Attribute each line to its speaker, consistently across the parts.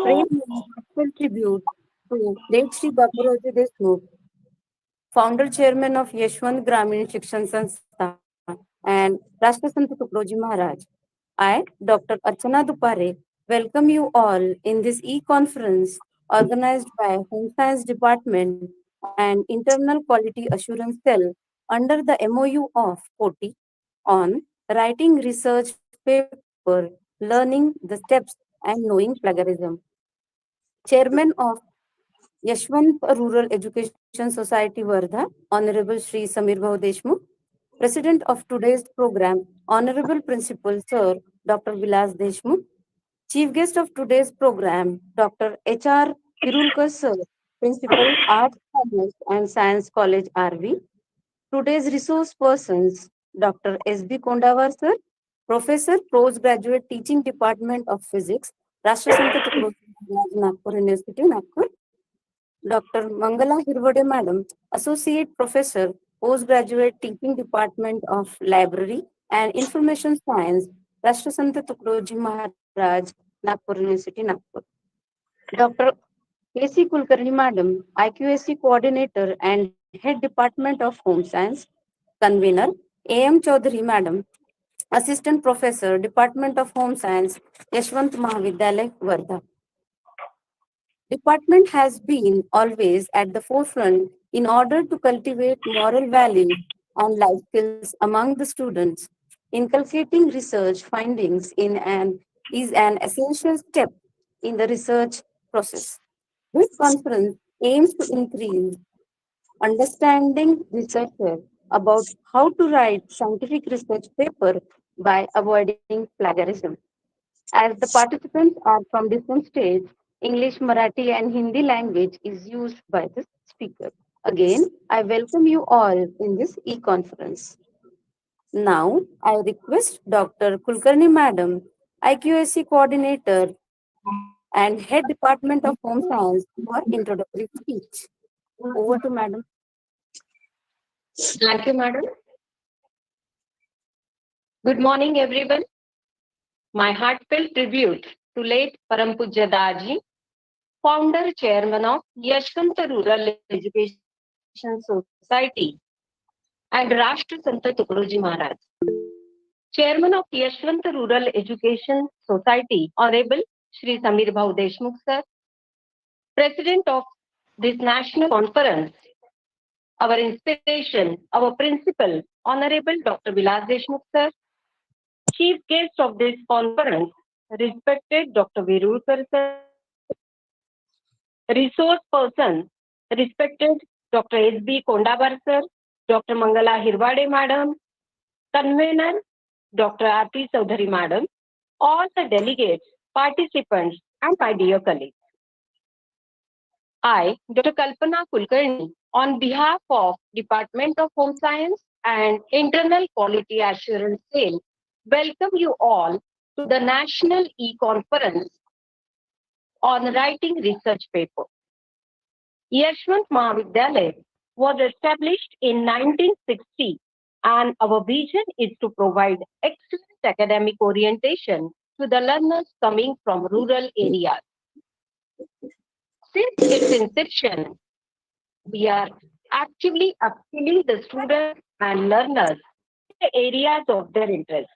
Speaker 1: Prem heartfelt tribute to late Shri Baburoji Deshmukh, founder chairman of Yeshwant Gramin Shikshan Sanstha and Rashtrasant Tukaroji Maharaj. I, Dr. Archana Dupare, welcome you all in this e-conference organized by Home Science Department and Internal Quality Assurance Cell under the MOU of COTI on writing research paper, learning the steps and knowing plagiarism. Chairman of Yashwant Rural Education Society Wardha, Honorable Shri Samir Bhau Deshmukh, President of today's program, Honorable Principal Sir Dr. Vilas Deshmukh, Chief Guest of today's program, Dr. H.R. Pirulkar Sir, Principal Arts, Commerce and Science College RV, today's resource persons, Dr. S.B. Kondavar Sir, Professor, Postgraduate Teaching Department of Physics, Rashtrasanta Tukaroji Maharaj, Nagpur University, Nagpur, Dr. Mangala Hirvade Madam, Associate Professor, Postgraduate Teaching Department of Library and Information Science, Rashtrasanta Tukaroji Maharaj, Nagpur University, Nagpur. Dr. K.C. Kulkarni Madam, IQAC Coordinator and Head Department of Home Science, Convener, A.M. Chaudhary Madam, Assistant Professor, Department of Home Science, Yashwant Mahavidyalay, Wardha. Department has been always at the forefront in order to cultivate moral values and life skills among the students. Inculcating research findings in an is an essential step in the research process. This conference aims to increase understanding researchers about how to write scientific research paper by avoiding plagiarism. As the participants are from different states, English, Marathi, and Hindi language is used by the speaker. Again, I welcome you all in this e-conference. Now, I request Dr. Kulkarni Madam, IQAC Coordinator and Head Department of Home Science for introductory speech. Over to Madam.
Speaker 2: Thank you, madam. Good morning, everyone. My heartfelt tribute to late Param Pujya Daji, founder chairman of Yashwant Rural Education Society and Rashtra Santa Tukaroji Maharaj, chairman of Yashwant Rural Education Society, Honorable Shri Samir Bhau Deshmukh sir, president of this national conference, our inspiration, our principal, Honorable Dr. Vilas Deshmukh sir, chief guest of this conference, respected Dr. Virulkar sir, resource person, respected Dr. S.B. Kondabar sir, Dr. Mangala Hirwade madam, convener Dr. R.P. Chaudhary madam, all the delegates, participants, and my dear colleagues. I, Dr. Kalpana Kulkarni, on behalf of Department of Home Science and Internal Quality Assurance Cell, welcome you all to the National E-Conference on Writing Research Paper. Yashwant Mahavidyalay was established in 1960 and our vision is to provide excellent academic orientation to the learners coming from rural areas. Since its inception, we are actively upskilling the students and learners in the areas of their interest.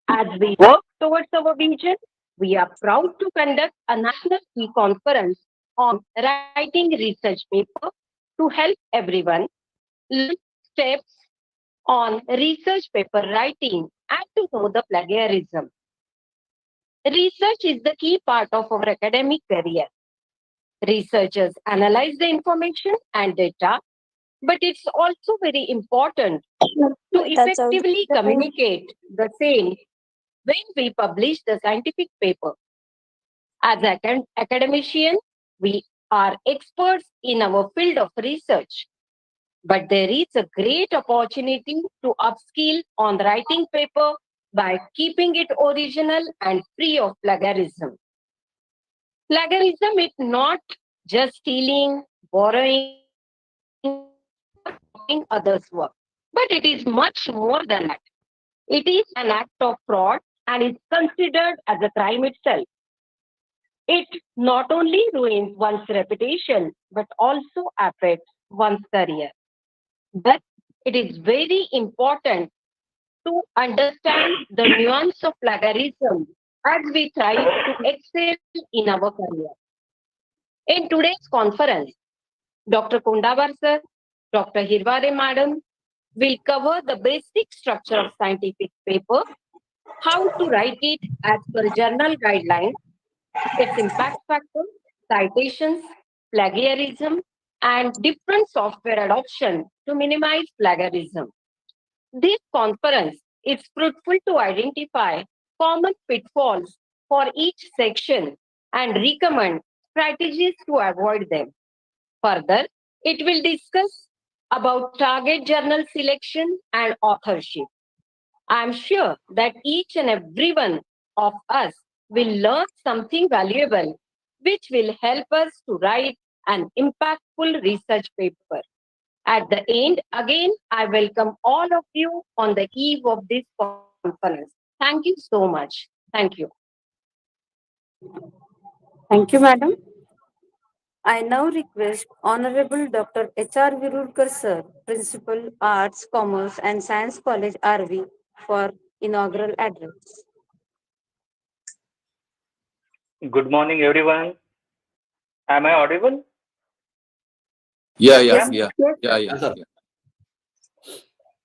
Speaker 2: As we work towards our vision, we are proud to conduct a national e-conference on writing research paper to help everyone learn steps on research paper writing and to know the plagiarism. Research is the key part of our academic career. Researchers analyze the information and data, but it's also very important to effectively communicate the same when we publish the scientific paper. As academicians, we are experts in our field of research, but there is a great opportunity to upskill on writing paper by keeping it original and free of plagiarism. Plagiarism is not just stealing, borrowing, or copying others' work, but it is much more than that. It is an act of fraud and is considered as a crime itself. It not only ruins one's reputation, but also affects one's career. But it is very important to understand the nuance of plagiarism as we try to excel in our career. In today's conference, Dr. Kundavar sir, Dr. Hirware madam will cover the basic structure of scientific paper, how to write it as per journal guidelines, its impact factor, citations, plagiarism, and different software adoption to minimize plagiarism. This conference is fruitful to identify common pitfalls for each section and recommend strategies to avoid them. Further, it will discuss about target journal selection and authorship. I am sure that each and every one of us will learn something valuable which will help us to write an impactful research paper. At the end, again, I welcome all of you on the eve of this conference. Thank you so much. Thank you.
Speaker 1: Thank you, madam. I now request Honorable Dr. H.R. Virulkar sir, Principal, Arts, Commerce and Science College, RV, for inaugural address.
Speaker 3: Good morning, everyone. Am I audible?
Speaker 4: Yeah.
Speaker 2: Yes,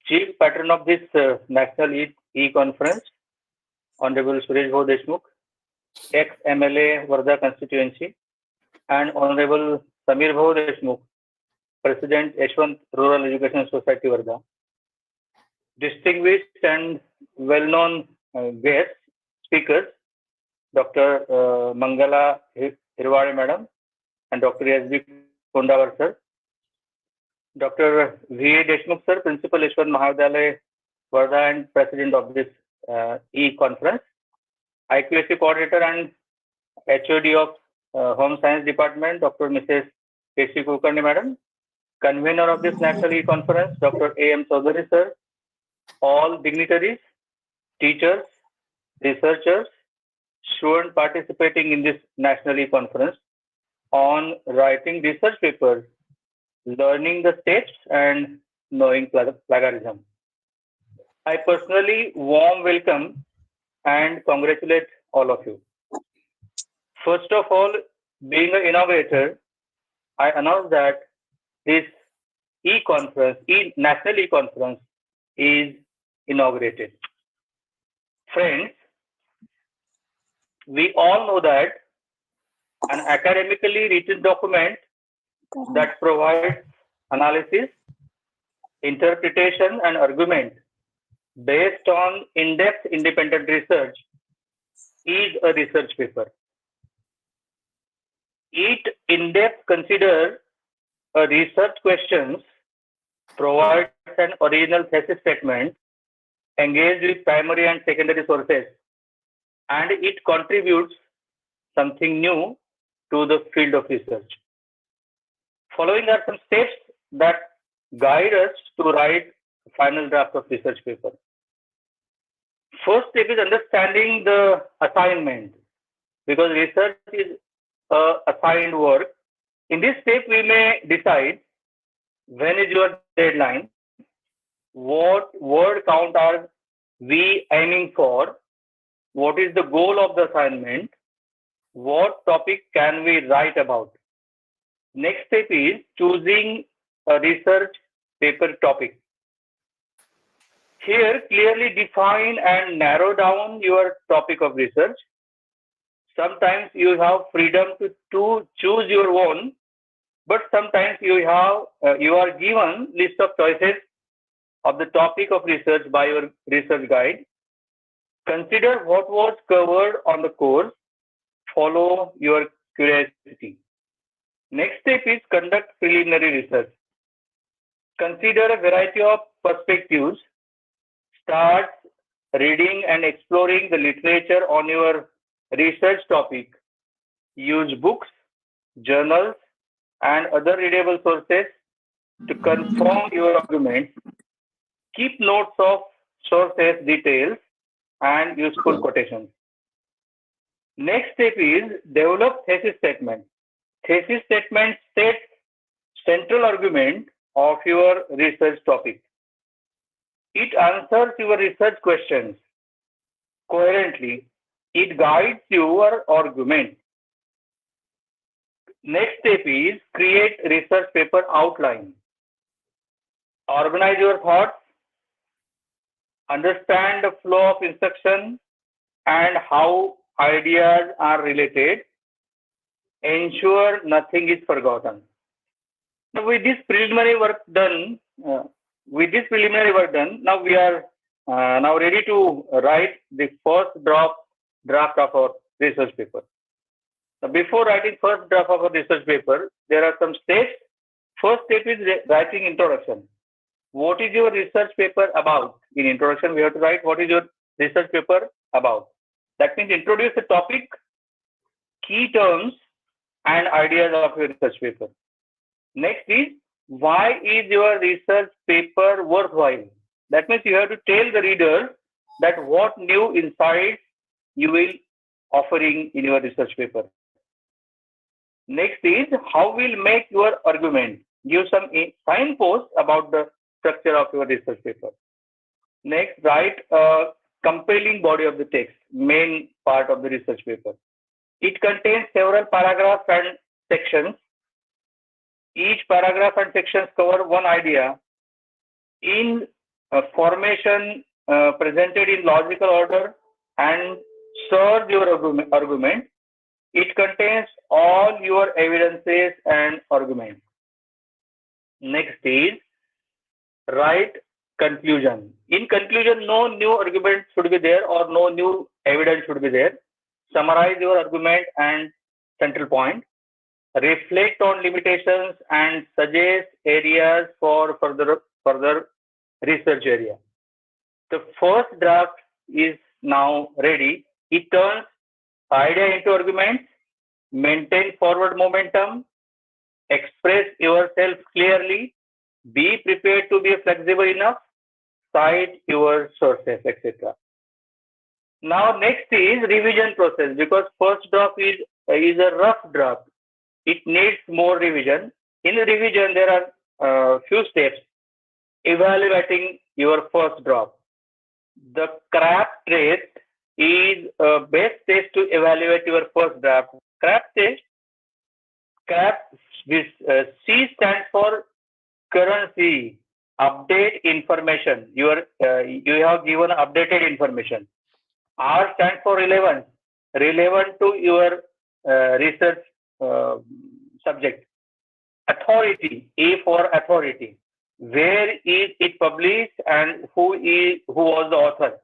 Speaker 3: Chief patron of this National E-Conference, Honorable Suresh Bhau Deshmukh, ex-MLA Varda constituency, and Honorable Samir Bhau Deshmukh, President Yashwant Rural Education Society Varda. Distinguished and well-known guest speakers, Dr. Mangala Hirware Madam and Dr. S.B. Kundavar Sir, Dr. V.A. Deshmukh Sir, Principal Yashwant Mahavidyalaya Varda and President of this E-Conference, IQAC Coordinator and HOD of Home Science Department, Dr. Mrs. K.C. Kulkarni Madam, Convener of this National E-Conference, Dr. A.M. Chaudhary Sir, all dignitaries, teachers, researchers, students participating in this National E-Conference on writing research papers, learning the steps and knowing plagiarism. I personally warm welcome and congratulate all of you. First of all, being an innovator, I announce that this National E-Conference is inaugurated. Friends, we all know that an academically written document that provides analysis, interpretation, and argument based on in-depth independent research is a research paper. It in-depth considers a research questions, provides an original thesis statement, engaged with primary and secondary sources, and it contributes something new to the field of research. Following are some steps that guide us to write the final draft of research paper. First step is understanding the assignment, because research is assigned work. In this step, we may decide when is your deadline, what word count are we aiming for, what is the goal of the assignment, what topic can we write about. Next step is choosing a research paper topic. Here, clearly define and narrow down your topic of research. Sometimes you have freedom to choose your own, but sometimes you are given list of choices of the topic of research by your research guide. Consider what was covered on the course. Follow your curiosity. Next step is conduct preliminary research. Consider a variety of perspectives. Start reading and exploring the literature on your research topic. Use books, journals, and other readable sources to confirm your argument. Keep notes of sources, details, and useful quotations. Next step is develop thesis statement. Thesis statement sets central argument of your research topic. It answers your research questions coherently. It guides your argument. Next step is create research paper outline. Organize your thoughts, understand the flow of instruction and how ideas are related. Ensure nothing is forgotten. Now, with this preliminary work done, now we are now ready to write the first draft of our research paper. Now, before writing first draft of our research paper, there are some steps. First step is writing introduction. What is your research paper about? In introduction, we have to write what is your research paper about. That means introduce the topic, key terms, and ideas of your research paper. Next is why is your research paper worthwhile? That means you have to tell the reader that what new insights you will offering in your research paper. Next is how will make your argument. Give some signposts about the structure of your research paper. Next, write a compelling body of the text, main part of the research paper. It contains several paragraphs and sections. Each paragraph and sections cover one idea in a formation presented in logical order and serve your argument. It contains all your evidences and arguments. Next is write conclusion. In conclusion, no new argument should be there or no new evidence should be there. Summarize your argument and central point. Reflect on limitations and suggest areas for further research area. The first draft is now ready. It turns idea into arguments, maintain forward momentum, express yourself clearly, be prepared to be flexible enough, cite your sources, etc. Now next is revision process, because first draft is a rough draft. It needs more revision. In the revision, there are few steps. Evaluating your first draft. The CRAP test is a best test to evaluate your first draft. CRAP test, C stands for currency, update information. You have given updated information. R stands for relevance, relevant to your research subject. Authority, A for authority. Where is it published and who was the author?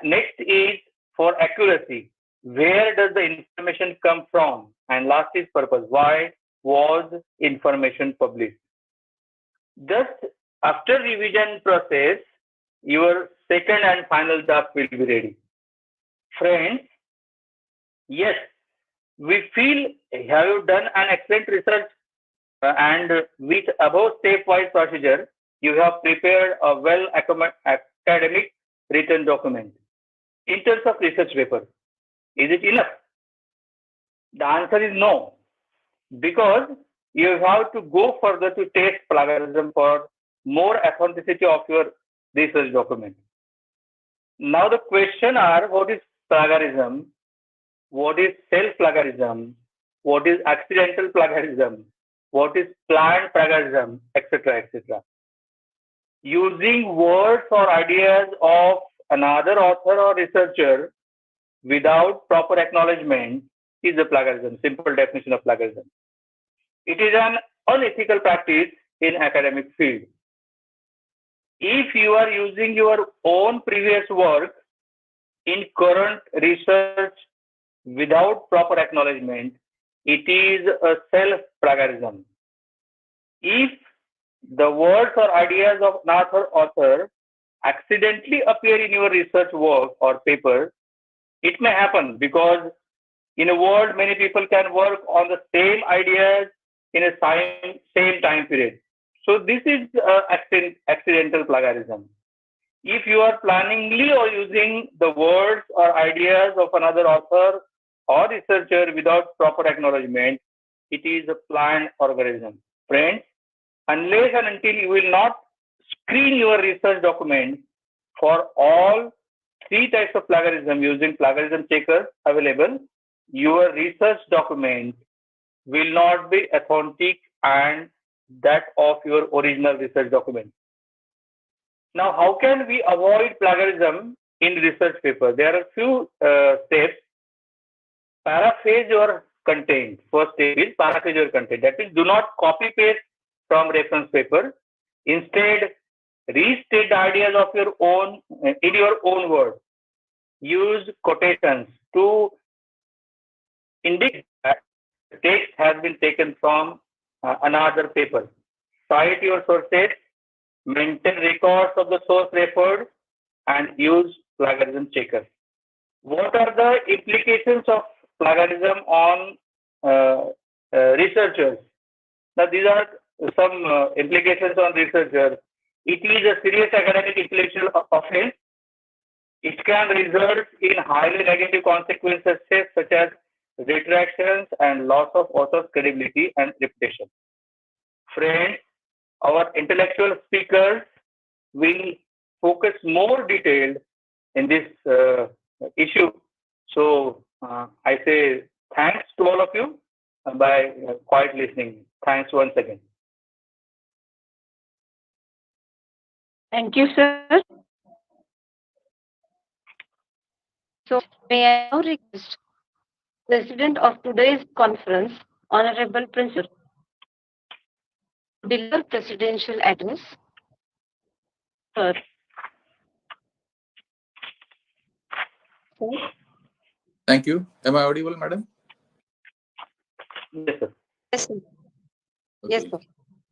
Speaker 3: Next is for accuracy. Where does the information come from? And last is purpose. Why was information published? Just after revision process, your second and final draft will be ready. Friends, yes, we feel have you done an excellent research and with above stepwise procedure, you have prepared a well academic written document. In terms of research paper, is it enough? The answer is no, because you have to go further to test plagiarism for more authenticity of your research document. Now the question are, what is plagiarism? What is self-plagiarism? What is accidental plagiarism? What is planned plagiarism, etc., etc. Using words or ideas of another author or researcher without proper acknowledgement is a plagiarism, simple definition of plagiarism. It is an unethical practice in academic field. If you are using your own previous work in current research without proper acknowledgement, it is a self-plagiarism. If the words or ideas of another author accidentally appear in your research work or paper, it may happen because in a world, many people can work on the same ideas in a same time period. So this is accidental plagiarism. If you are planningly or using the words or ideas of another author or researcher without proper acknowledgement, it is a planned organism. Friends, unless and until you will not screen your research document for all three types of plagiarism using plagiarism checkers available, your research document will not be authentic and that of your original research document. Now, how can we avoid plagiarism in research paper? There are a few steps. Paraphrase your content. First step is paraphrase your content. That means do not copy paste from reference paper. Instead, restate the ideas of your own in your own words. Use quotations to indicate that the text has been taken from another paper. Cite your sources, maintain records of the source referred, and use plagiarism checkers. What are the implications of plagiarism on researchers? Now, these are some implications on researchers. It is a serious academic intellectual offense. It can result in highly negative consequences such as retractions and loss of author's credibility and reputation. Friends, our intellectual speakers will focus more detailed in this issue. So I say thanks to all of you by quiet listening. Thanks once again.
Speaker 2: Thank you, sir. So, may I now request President of today's conference, Honorable Principal, to deliver presidential address. Sir.
Speaker 4: Thank you. Am I audible, madam?
Speaker 3: Yes, sir.
Speaker 1: Yes, sir.
Speaker 4: Okay.
Speaker 1: Yes, sir.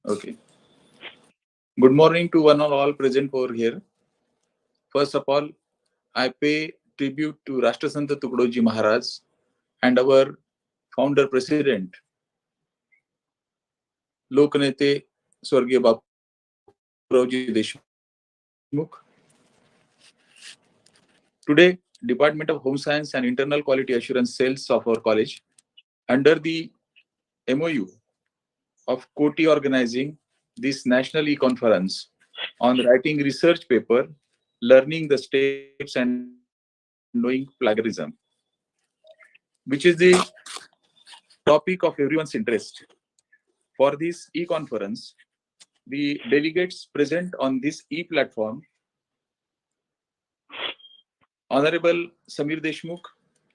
Speaker 4: Okay. Good morning to one and all present over here. First of all, I pay tribute to Rashtrasanta Tukdoji Maharaj and our founder president, Loknete Swargiya Bapuji Deshmukh. Today, Department of Home Science and Internal Quality Assurance cells of our college, under the MOU of Koti organizing this national e-conference on writing research paper, learning the steps and knowing plagiarism, which is the topic of everyone's interest. For this e-conference, the delegates present on this e-platform, Honorable Samir Deshmukh,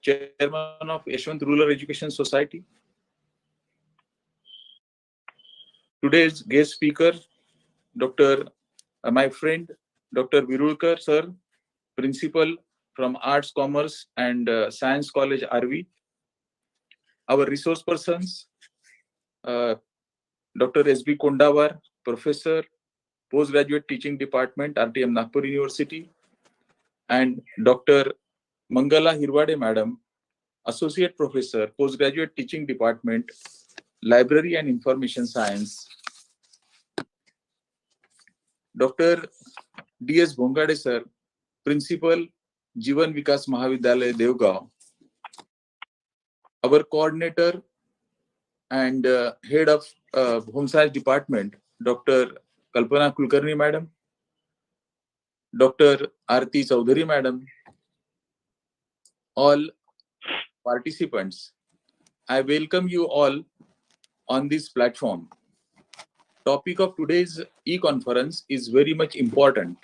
Speaker 4: Chairman of Yashwant Rural Education Society. Today's guest speaker, my friend, Dr. Virulkar sir, Principal from Arts, Commerce and Science College, RV. Our resource persons, Dr. S.B. Kondawar, Professor, Postgraduate Teaching Department, RTM Nagpur University, and Dr. Mangala Hirwade Madam, Associate Professor, Postgraduate Teaching Department, Library and Information Science, Dr. D.S. Bhongade Sir, Principal, Jivan Vikas Mahavidyalaya, Devgaon, our coordinator and head of Home Science Department, Dr. Kalpana Kulkarni Madam, Dr. Arti Chaudhary Madam, all participants, I welcome you all on this platform. Topic of today's e-conference is very much important.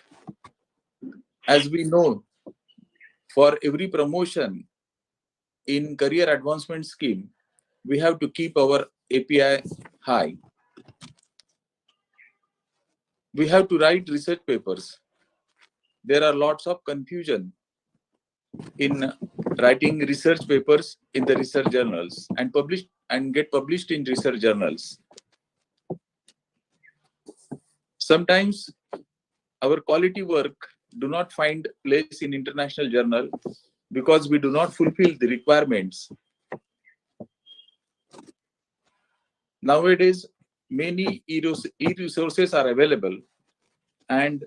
Speaker 4: As we know, for every promotion in career advancement scheme, we have to keep our API high. We have to write research papers. There are lots of confusion in writing research papers in the research journals and get published in research journals. Sometimes our quality work do not find place in international journal because we do not fulfill the requirements. Nowadays, many e-resources are available, and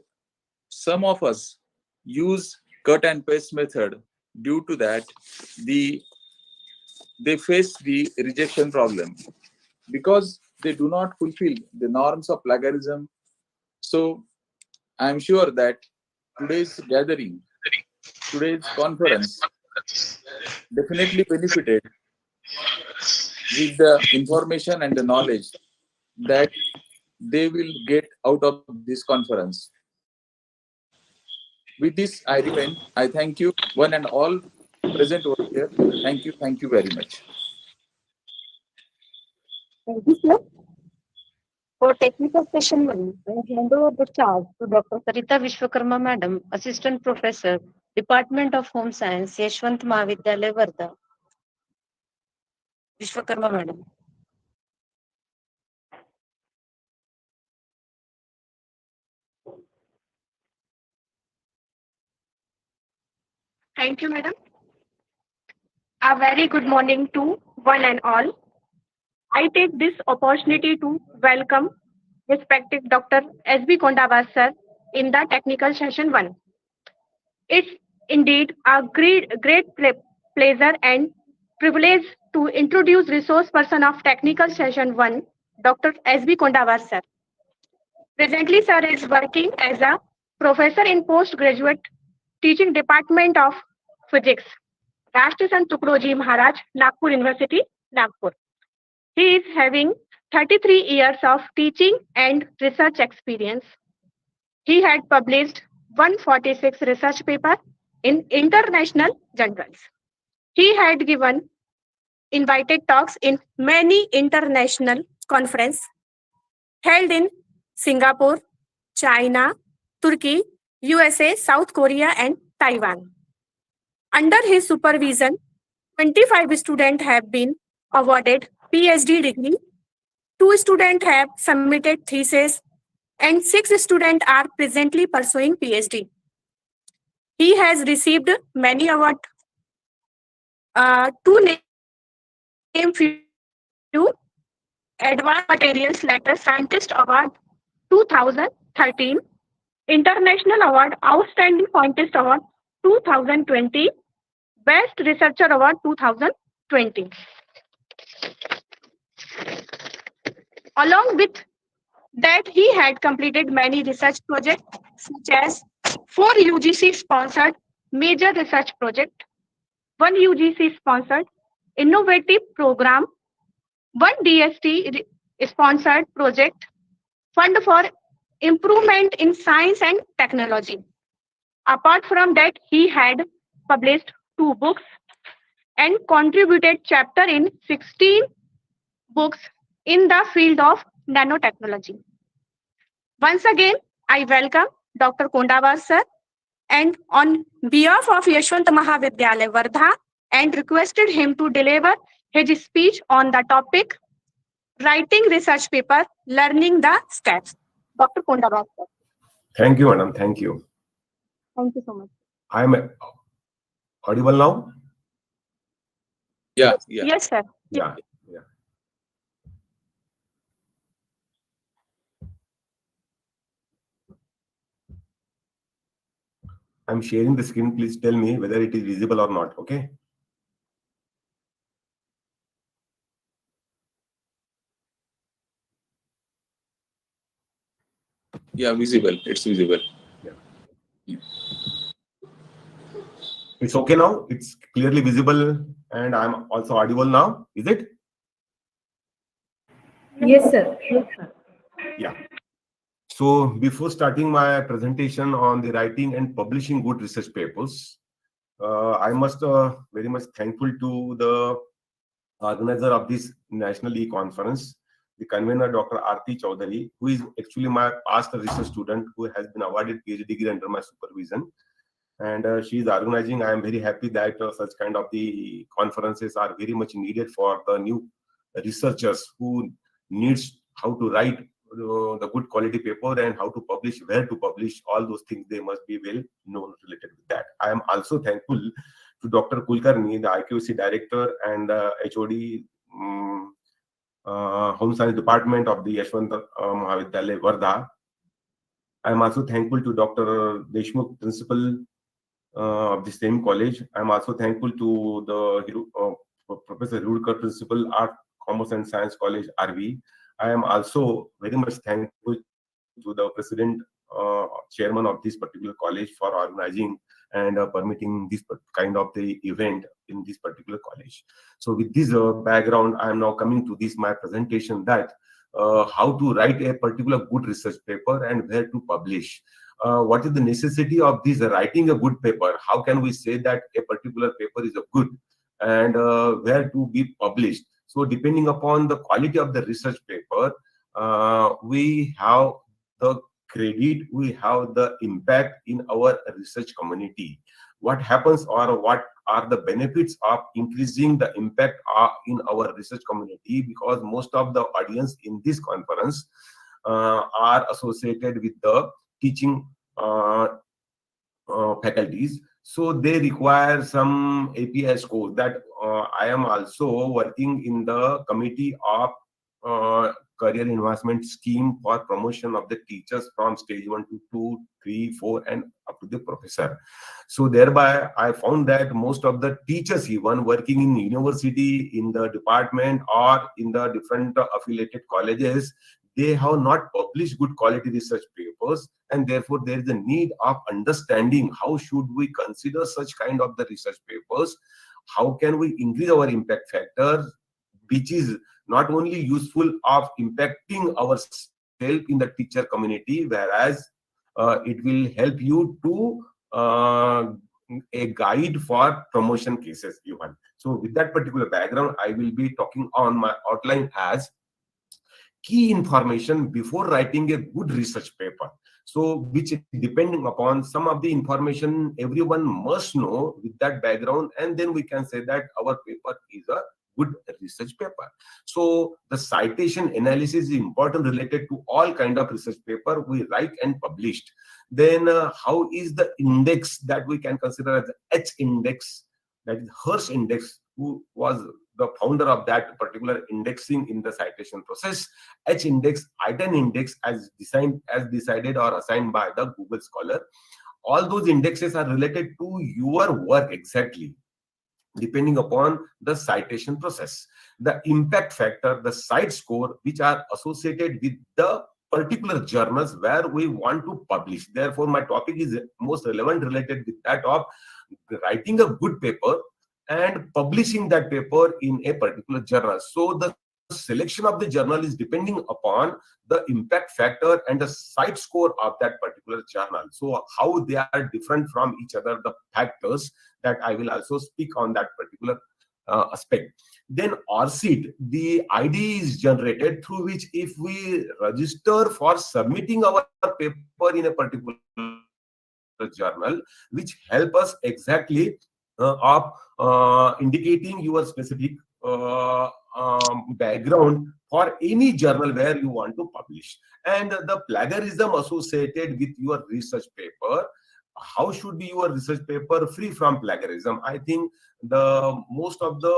Speaker 4: some of us use cut and paste method. Due to that, the they face the rejection problem because they do not fulfill the norms of plagiarism. So I am sure that today's gathering, today's conference definitely benefited with the information and the knowledge that they will get out of this conference. With this, I remain. I thank you, one and all present over here. Thank you. Thank you very much.
Speaker 2: Thank you, sir. For technical session 1, I hand over the charge to Dr.
Speaker 1: Sarita Vishwakarma Madam, Assistant Professor, Department of Home Science, Yeshwant Mahavidyalaya, Varda. Vishwakarma Madam.
Speaker 2: Thank you, madam. A very good morning to one and all. I take this opportunity to welcome respected Dr. S.B. Kondawar sir in the technical session 1. It's indeed a great pleasure and privilege to introduce resource person of technical session 1, Dr. S.B. Kondawar sir. Presently, sir is working as a professor in postgraduate teaching department of physics, Rashtriya Sant Tukaroji Maharaj, Nagpur University, Nagpur. He is having 33 years of teaching and research experience. He had published 146 research papers in international journals. He had given invited talks in many international conferences held in Singapore, China, Turkey, USA, South Korea, and Taiwan. Under his supervision, 25 students have been awarded PhD degree, 2 students have submitted thesis, and 6 students are presently pursuing PhD. He has received many awards. To name few: Advanced Materials Letter Scientist Award 2013, International Award Outstanding Scientist Award 2020, Best Researcher Award 2020. Along with that, he had completed many research projects such as 4 UGC sponsored major research project, 1 UGC sponsored innovative program, 1 DST sponsored project, Fund for Improvement in Science and Technology. Apart from that, he had published 2 books and contributed chapter in 16 books in the field of nanotechnology. Once again, I welcome Dr. Kondawar sir, and on behalf of Yeshwant Mahavidyalaya, Varda, and requested him to deliver his speech on the topic writing research paper, learning the steps. Dr. Kondawar sir.
Speaker 5: Thank you, madam. Thank you.
Speaker 2: Thank you so much.
Speaker 5: I am audible now?
Speaker 4: Yeah.
Speaker 2: Yes, sir.
Speaker 5: Yeah. I'm sharing the screen. Please tell me whether it is visible or not. Okay.
Speaker 4: Yeah, visible. It's visible.
Speaker 5: Yeah. It's okay now. It's clearly visible, and I'm also audible now. Is it?
Speaker 2: Yes, sir. Yes, sir.
Speaker 5: Yeah. So before starting my presentation on the writing and publishing good research papers, I must very much thankful to the organizer of this national e-conference, the convener, Dr. Aarti Chaudhary, who is actually my past research student who has been awarded PhD degree under my supervision. And she is organizing. I am very happy that such kind of the conferences are very much needed for the new researchers who needs how to write the good quality paper and how to publish, where to publish, all those things they must be well known related with that. I am also thankful to Dr. Kulkarni, the IQC director and HOD Home Science Department of the Yeshwant Mahavidyalaya, Varda. I am also thankful to Dr. Deshmukh, principal of the same college. I am also thankful to the Professor Rudkar, Principal, Art, Commerce and Science College, RV. I am also very much thankful to the President, Chairman of this particular college for organizing and permitting this kind of the event in this particular college. So with this background, I am now coming to this my presentation, that how to write a particular good research paper and where to publish. What is the necessity of this writing a good paper? How can we say that a particular paper is a good, and where to be published? So depending upon the quality of the research paper, we have the credit, we have the impact in our research community. What happens, or what are the benefits of increasing the impact in our research community? Because most of the audience in this conference are associated with the teaching faculties, so they require some API scores. That I am also working in the committee of career advancement scheme for promotion of the teachers from stage 1 to 2, 3, 4 and up to the professor. So thereby I found that most of the teachers, even working in university, in the department or in the different affiliated colleges, they have not published good quality research papers, and therefore there is a need of understanding how should we consider such kind of the research papers, how can we increase our impact factor, which is not only useful of impacting ourselves in the teacher community, whereas it will help you to a guide for promotion cases even. So with that particular background, I will be talking on my outline as key information before writing a good research paper. So which depending upon some of the information everyone must know with that background, and then we can say that our paper is a good research paper. So the citation analysis is important, related to all kind of research paper we write and published. Then how is the index that we can consider as the H index, that is Hirsch index, who was the founder of that particular indexing in the citation process. H index, item index as decided or assigned by the Google Scholar. All those indexes are related to your work exactly, depending upon the citation process. The impact factor, the cite score, which are associated with the particular journals where we want to publish. Therefore, my topic is most relevant, related with that of writing a good paper and publishing that paper in a particular journal. So the selection of the journal is depending upon the impact factor and the cite score of that particular journal. So how they are different from each other, the factors, that I will also speak on that particular aspect. Then RCIT, the ID is generated through which if we register for submitting our paper in a particular journal, which help us exactly of indicating your specific background for any journal where you want to publish. And the plagiarism associated with your research paper, how should be your research paper free from plagiarism? I think the most of the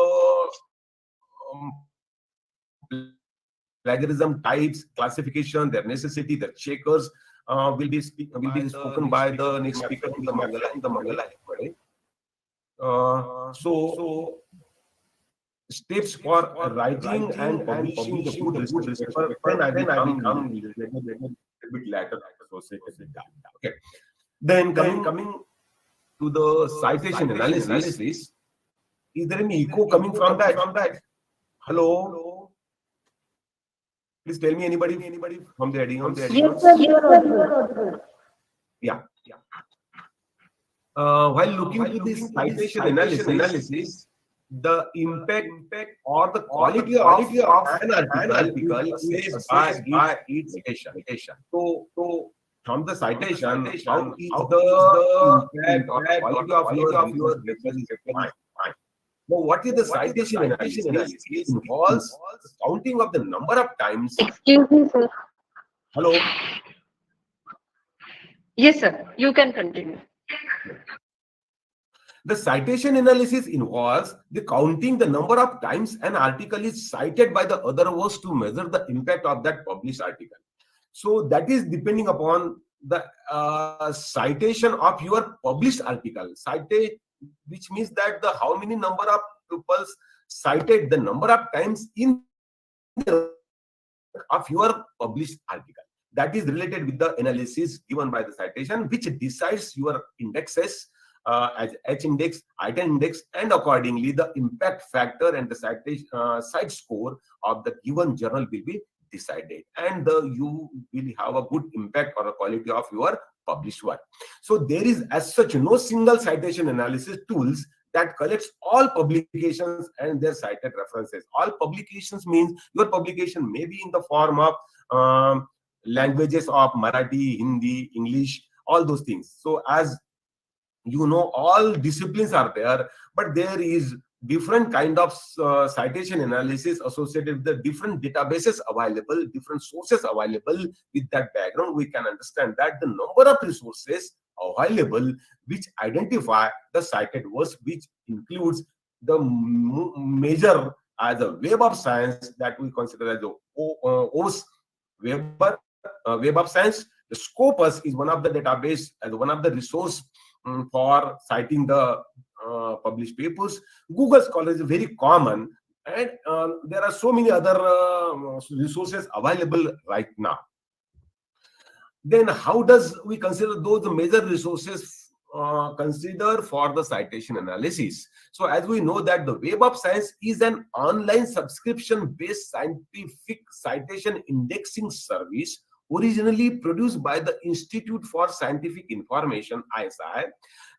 Speaker 5: plagiarism types, classification, their necessity, their checkers will be spoken by the next speaker in the Mangala. So steps for writing and publishing the good research paper, then I will come a bit later associated with that. Okay. Then coming to the citation analysis, is there any echo coming from that? Hello? Please tell me, anybody from the audience?
Speaker 2: Yes, sir, you are audible.
Speaker 5: Yeah. While looking to this citation analysis, the impact or the quality of an article is by its citation. So from the citation, how is the impact or quality of your research is defined? Now, what is the citation analysis? It involves counting of the number of times.
Speaker 2: Excuse me, sir.
Speaker 5: Hello?
Speaker 2: Yes, sir. You can continue.
Speaker 5: The citation analysis involves the counting the number of times an article is cited by the other authors to measure the impact of that published article. So that is depending upon the citation of your published article. Cited, which means that the how many number of pupils cited the number of times in the of your published article. That is related with the analysis given by the citation, which decides your indexes as H index, item index, and accordingly the impact factor and the citation site score of the given journal will be decided, and you will have a good impact or a quality of your published work. So there is as such no single citation analysis tools that collects all publications and their cited references. All publications means your publication may be in the form of languages of Marathi, Hindi, English, all those things. So as you know, all disciplines are there, but there is different kind of citation analysis associated with the different databases available, different sources available. With that background, we can understand that the number of resources available which identify the cited works, which includes the major as a web of science that we consider as the OS web of science. The Scopus is one of the database as one of the resource for citing the published papers. Google Scholar is very common, and there are so many other resources available right now. Then how does we consider those major resources consider for the citation analysis? So as we know that the Web of Science is an online subscription-based scientific citation indexing service originally produced by the Institute for Scientific Information, ISI,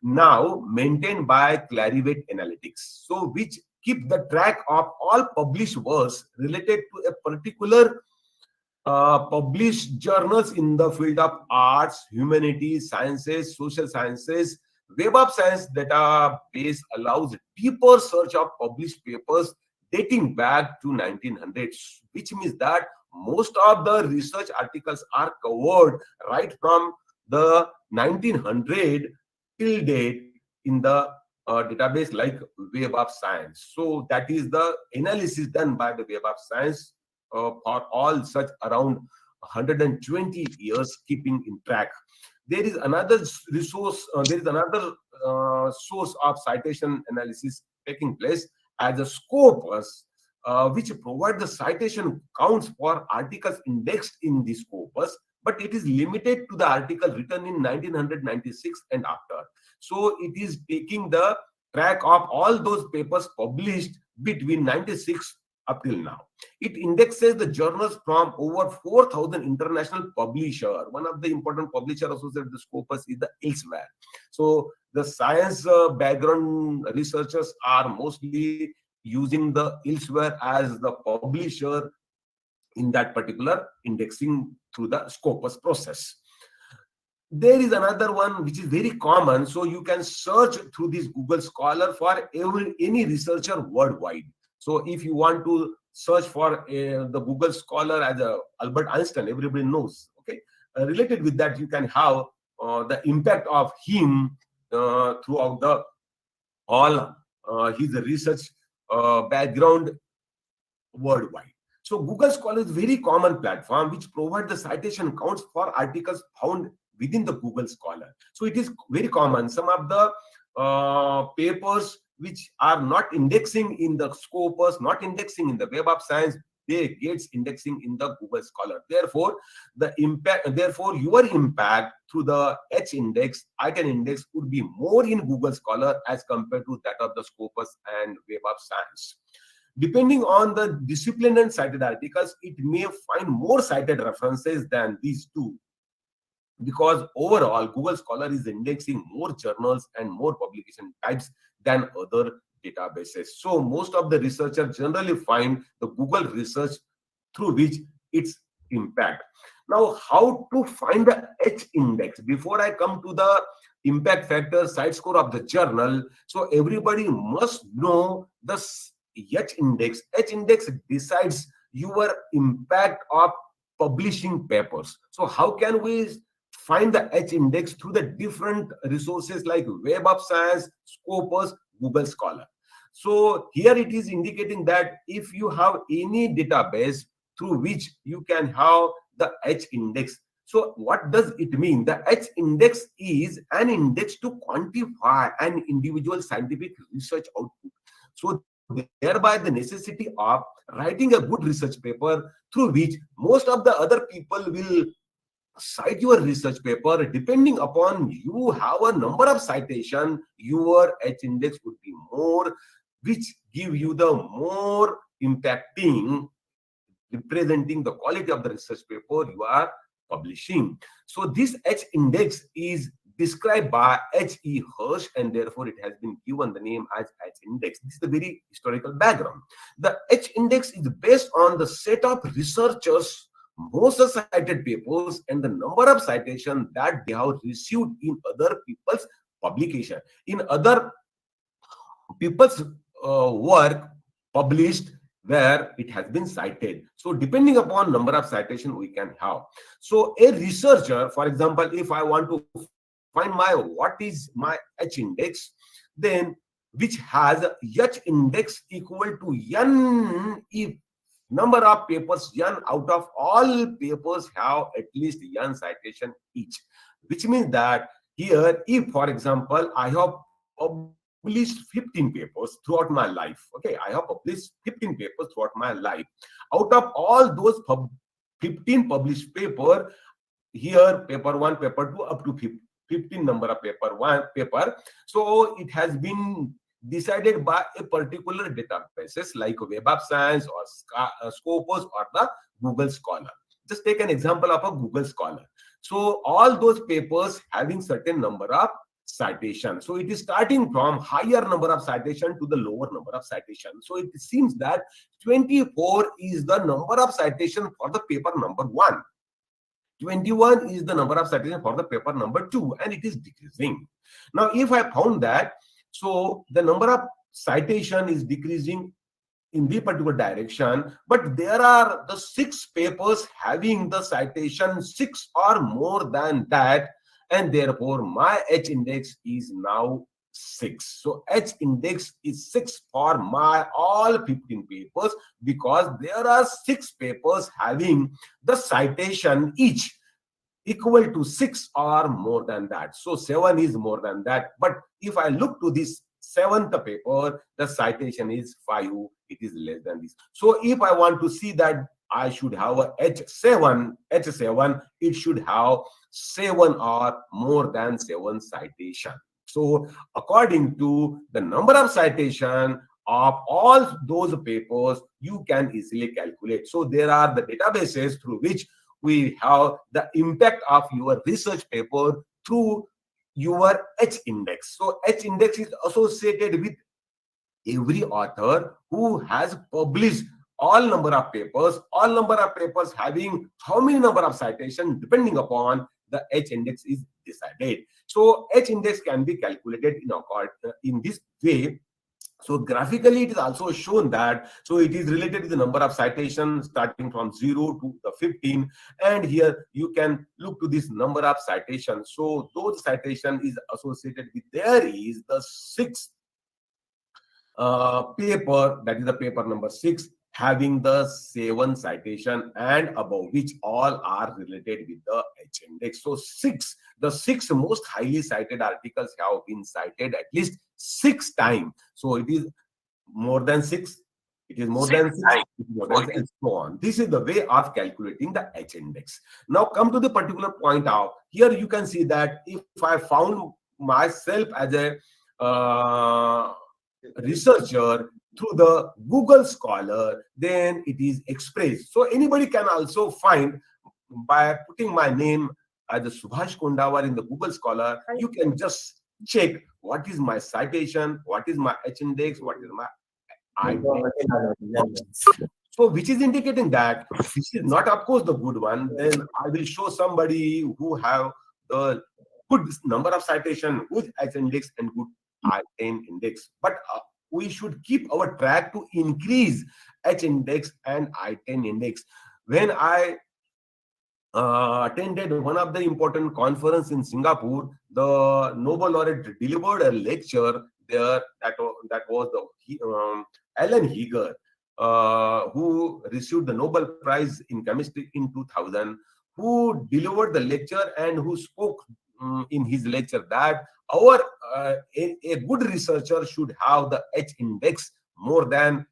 Speaker 5: now maintained by Clarivate Analytics, so which keep the track of all published works related to a particular published journals in the field of arts, humanities, sciences, social sciences. Web of Science database allows deeper search of published papers dating back to 1900s, which means that most of the research articles are covered right from the 1900 till date in the database like Web of Science. So that is the analysis done by the Web of Science for all such around 120 years keeping in track. There is another resource, there is another source of citation analysis taking place as a Scopus, which provide the citation counts for articles indexed in the Scopus, but it is limited to the article written in 1996 and after. So it is taking the track of all those papers published between 96 up till now. It indexes the journals from over 4,000 international publishers. One of the important publisher associated with the Scopus is the Elsewhere. So the science background researchers are mostly using the Elsewhere as the publisher in that particular indexing through the Scopus process. There is another one which is very common. So you can search through this Google Scholar for any researcher worldwide. So if you want to search for the Google Scholar as Albert Einstein, everybody knows. Okay, related with that, you can have the impact of him throughout the all his research background worldwide. So Google Scholar is a very common platform which provides the citation counts for articles found within the Google Scholar. So it is very common. Some of the papers which are not indexing in the Scopus, not indexing in the Web of Science, they gets indexing in the Google Scholar. Therefore, your impact through the H index, item index would be more in Google Scholar as compared to that of the Scopus and Web of Science. Depending on the discipline and cited articles, it may find more cited references than these two, because overall Google Scholar is indexing more journals and more publication types than other databases. So most of the researchers generally find the Google research through which its impact. Now, how to find the H index? Before I come to the impact factor, site score of the journal, so everybody must know the H index. H index decides your impact of publishing papers. So how can we find the H index through the different resources like Web of Science, Scopus, Google Scholar? So here it is indicating that if you have any database through which you can have the H index. So what does it mean? The H index is an index to quantify an individual scientific research output. So thereby the necessity of writing a good research paper through which most of the other people will cite your research paper. Depending upon you have a number of citation, your H index would be more, which give you the more impacting, representing the quality of the research paper you are publishing. So this H index is described by H.E. Hirsch, and therefore it has been given the name as H index. This is the very historical background. The H index is based on the set of researchers most cited papers and the number of citations that they have received in other people's publication, in other people's work published where it has been cited. So depending upon number of citation we can have. So a researcher, for example, if I want to find what is my H index, then which has H index equal to n if number of papers n out of all papers have at least n citation each, which means that here, if for example I have published 15 papers throughout my life, okay, I have published 15 papers throughout my life. Out of all those 15 published paper, here paper 1, paper 2, up to 15 number of paper. So it has been decided by a particular databases like Web of Science or Scopus or the Google Scholar. Just take an example of a Google Scholar. So all those papers having certain number of citation. So it is starting from higher number of citation to the lower number of citation. So it seems that 24 is the number of citation for the paper number 1. 21 is the number of citation for the paper number 2, and it is decreasing. Now, if I found that, so the number of citation is decreasing in the particular direction, but there are the 6 papers having the citation 6 or more than that, and therefore my H index is now 6. So H index is 6 for my all 15 papers, because there are 6 papers having the citation each equal to 6 or more than that. So 7 is more than that. But if I look to this 7th paper, the citation is 5. It is less than this. So if I want to see that I should have a H7, it should have 7 or more than 7 citation. So according to the number of citation of all those papers, you can easily calculate. So there are the databases through which we have the impact of your research paper through your H index. So H index is associated with every author who has published all number of papers having how many number of citations, depending upon the H index is decided. So H index can be calculated in this way. So graphically, it is also shown that, so it is related to the number of citations starting from 0 to the 15. And here you can look to this number of citations. So those citation is associated with, there is the 6th paper, that is the paper number 6, having the 7 citation and above, which all are related with the H index. So the 6 most highly cited articles have been cited at least 6 times. So it is more than 6. It is more than 6. It is more than 6, and so on. This is the way of calculating the H index. Now come to the particular point out. Here you can see that if I found myself as a researcher through the Google Scholar, then it is expressed. So anybody can also find by putting my name as a Subhash Kondawar in the Google Scholar. You can just check what is my citation, what is my H index, what is my so which is indicating that this is not, of course, the good one. Then I will show somebody who have the good number of citation, good H index and good I-10 index. But we should keep our track to increase H index and I-10 index. When I attended one of the important conference in Singapore, the Nobel laureate delivered a lecture there. That was the Alan Heger, who received the Nobel Prize in Chemistry in 2000, who delivered the lecture and who spoke in his lecture that a good researcher should have the H index more than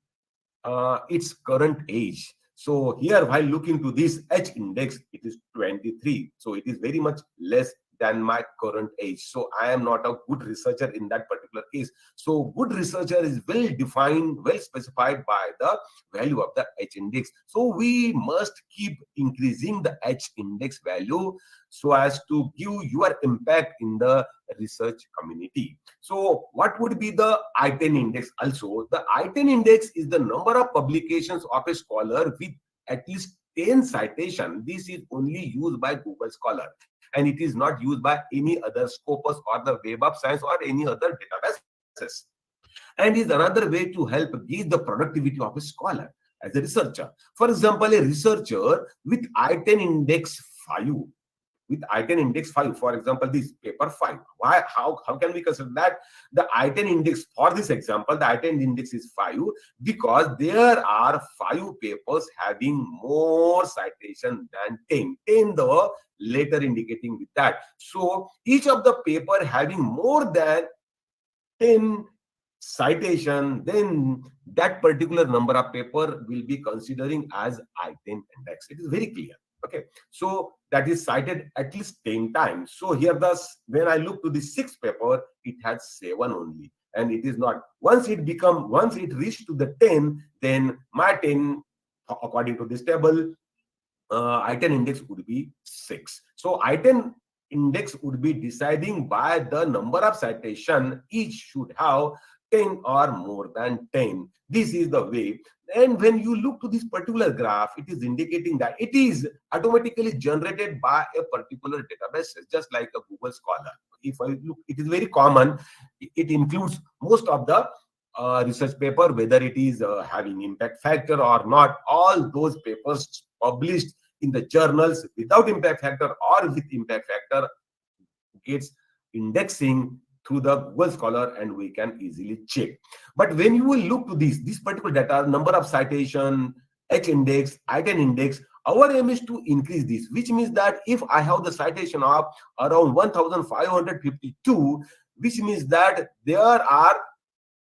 Speaker 5: its current age. So here, while looking to this H index, it is 23. So it is very much less than my current age. So I am not a good researcher in that particular case. So good researcher is well defined, well specified by the value of the H index. So we must keep increasing the H index value so as to give your impact in the research community. So what would be the I-10 index? Also, the I-10 index is the number of publications of a scholar with at least 10 citation. This is only used by Google Scholar, and it is not used by any other Scopus or the Web of Science or any other databases. And is another way to help gauge the productivity of a scholar as a researcher. For example, a researcher with I-10 index 5, with I-10 index 5, for example, this paper 5. Why? How can we consider that the I-10 index for this example, the I-10 index is 5 because there are 5 papers having more citation than 10. 10 the letter indicating with that. So each of the paper having more than 10 citation, then that particular number of paper will be considering as I-10 index. It is very clear. Okay, so that is cited at least 10 times. So here, thus, when I look to the 6th paper, it has 7 only, and it is not. Once it reached to the 10, then my 10, according to this table, I-10 index would be 6. So I-10 index would be deciding by the number of citation each should have 10 or more than 10. This is the way. And when you look to this particular graph, it is indicating that it is automatically generated by a particular database, just like a Google Scholar. If I look, it is very common. It includes most of the research paper, whether it is having impact factor or not. All those papers published in the journals without impact factor or with impact factor gets indexing through the Google Scholar, and we can easily check. But when you will look to this particular data, number of citation, H index, I-10 index, our aim is to increase this, which means that if I have the citation of around 1552, which means that there are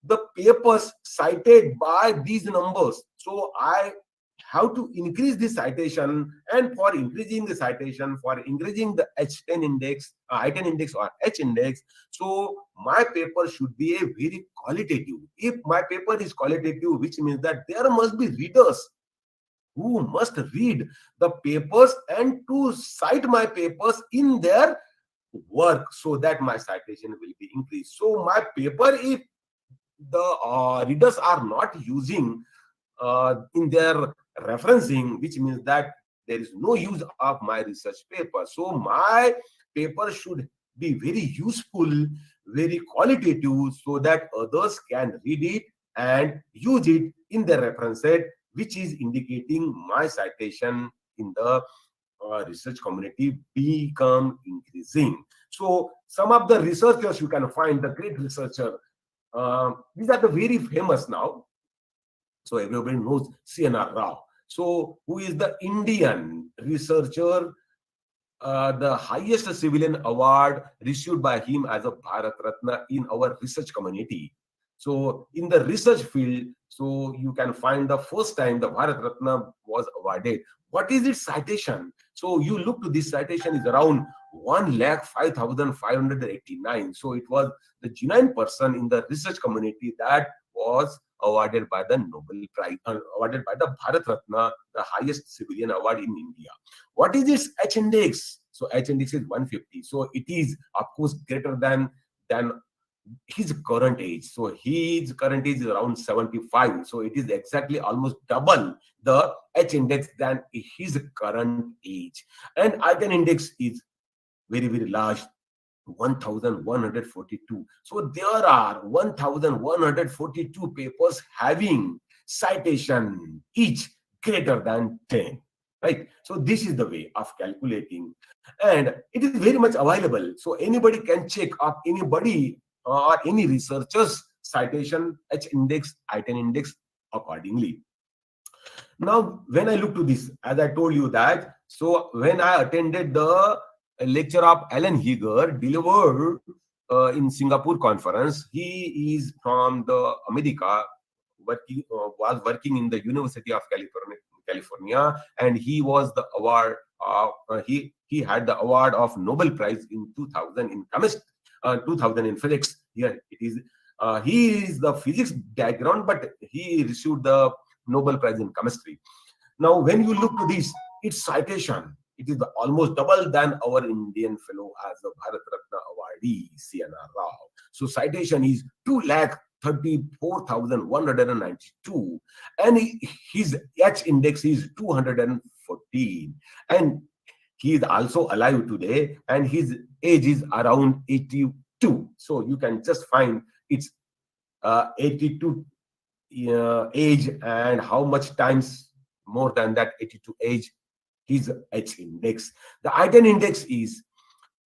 Speaker 5: the papers cited by these numbers. So I have to increase the citation, and for increasing the citation, for increasing the H10 index, I-10 index or H index, so my paper should be a very qualitative. If my paper is qualitative, which means that there must be readers who must read the papers and to cite my papers in their work so that my citation will be increased. So my paper, if the readers are not using in their referencing, which means that there is no use of my research paper. So my paper should be very useful, very qualitative, so that others can read it and use it in their reference set, which is indicating my citation in the research community become increasing. So some of the researchers you can find, the great researcher, these are the very famous now. So everybody knows C.N.R. Rao. So who is the Indian researcher, the highest civilian award received by him as a Bharat Ratna in our research community. So in the research field, so you can find the first time the Bharat Ratna was awarded. What is its citation? So you look to this citation is around 1,05,589. So it was the genuine person in the research community that was awarded by the Nobel Prize, awarded by the Bharat Ratna, the highest civilian award in India. What is its H index? So H index is 150. So it is, of course, greater than his current age. So his current age is around 75. So it is exactly almost double the H index than his current age. And I-10 index is very, very large, 1,142. So there are 1,142 papers having citation each greater than 10. Right? So this is the way of calculating, and it is very much available. So anybody can check of anybody or any researcher's citation, H index, I-10 index accordingly. Now, when I look to this, as I told you that, so when I attended the lecture of Alan Heger delivered in Singapore conference, he is from the America, was working in the University of California, and he was the award he had the award of Nobel Prize in 2000 in chemistry, 2000 in physics. Here it is. He is the physics background, but he received the Nobel Prize in chemistry. Now, when you look to this, its citation, it is almost double than our Indian fellow as a Bharat Ratna awardee, C.N.R. Rao. So citation is 2,34,192, and his H index is 214, and he is also alive today, and his age is around 82. So you can just find its 82 age, and how much times more than that 82 age his H index. The I-10 index is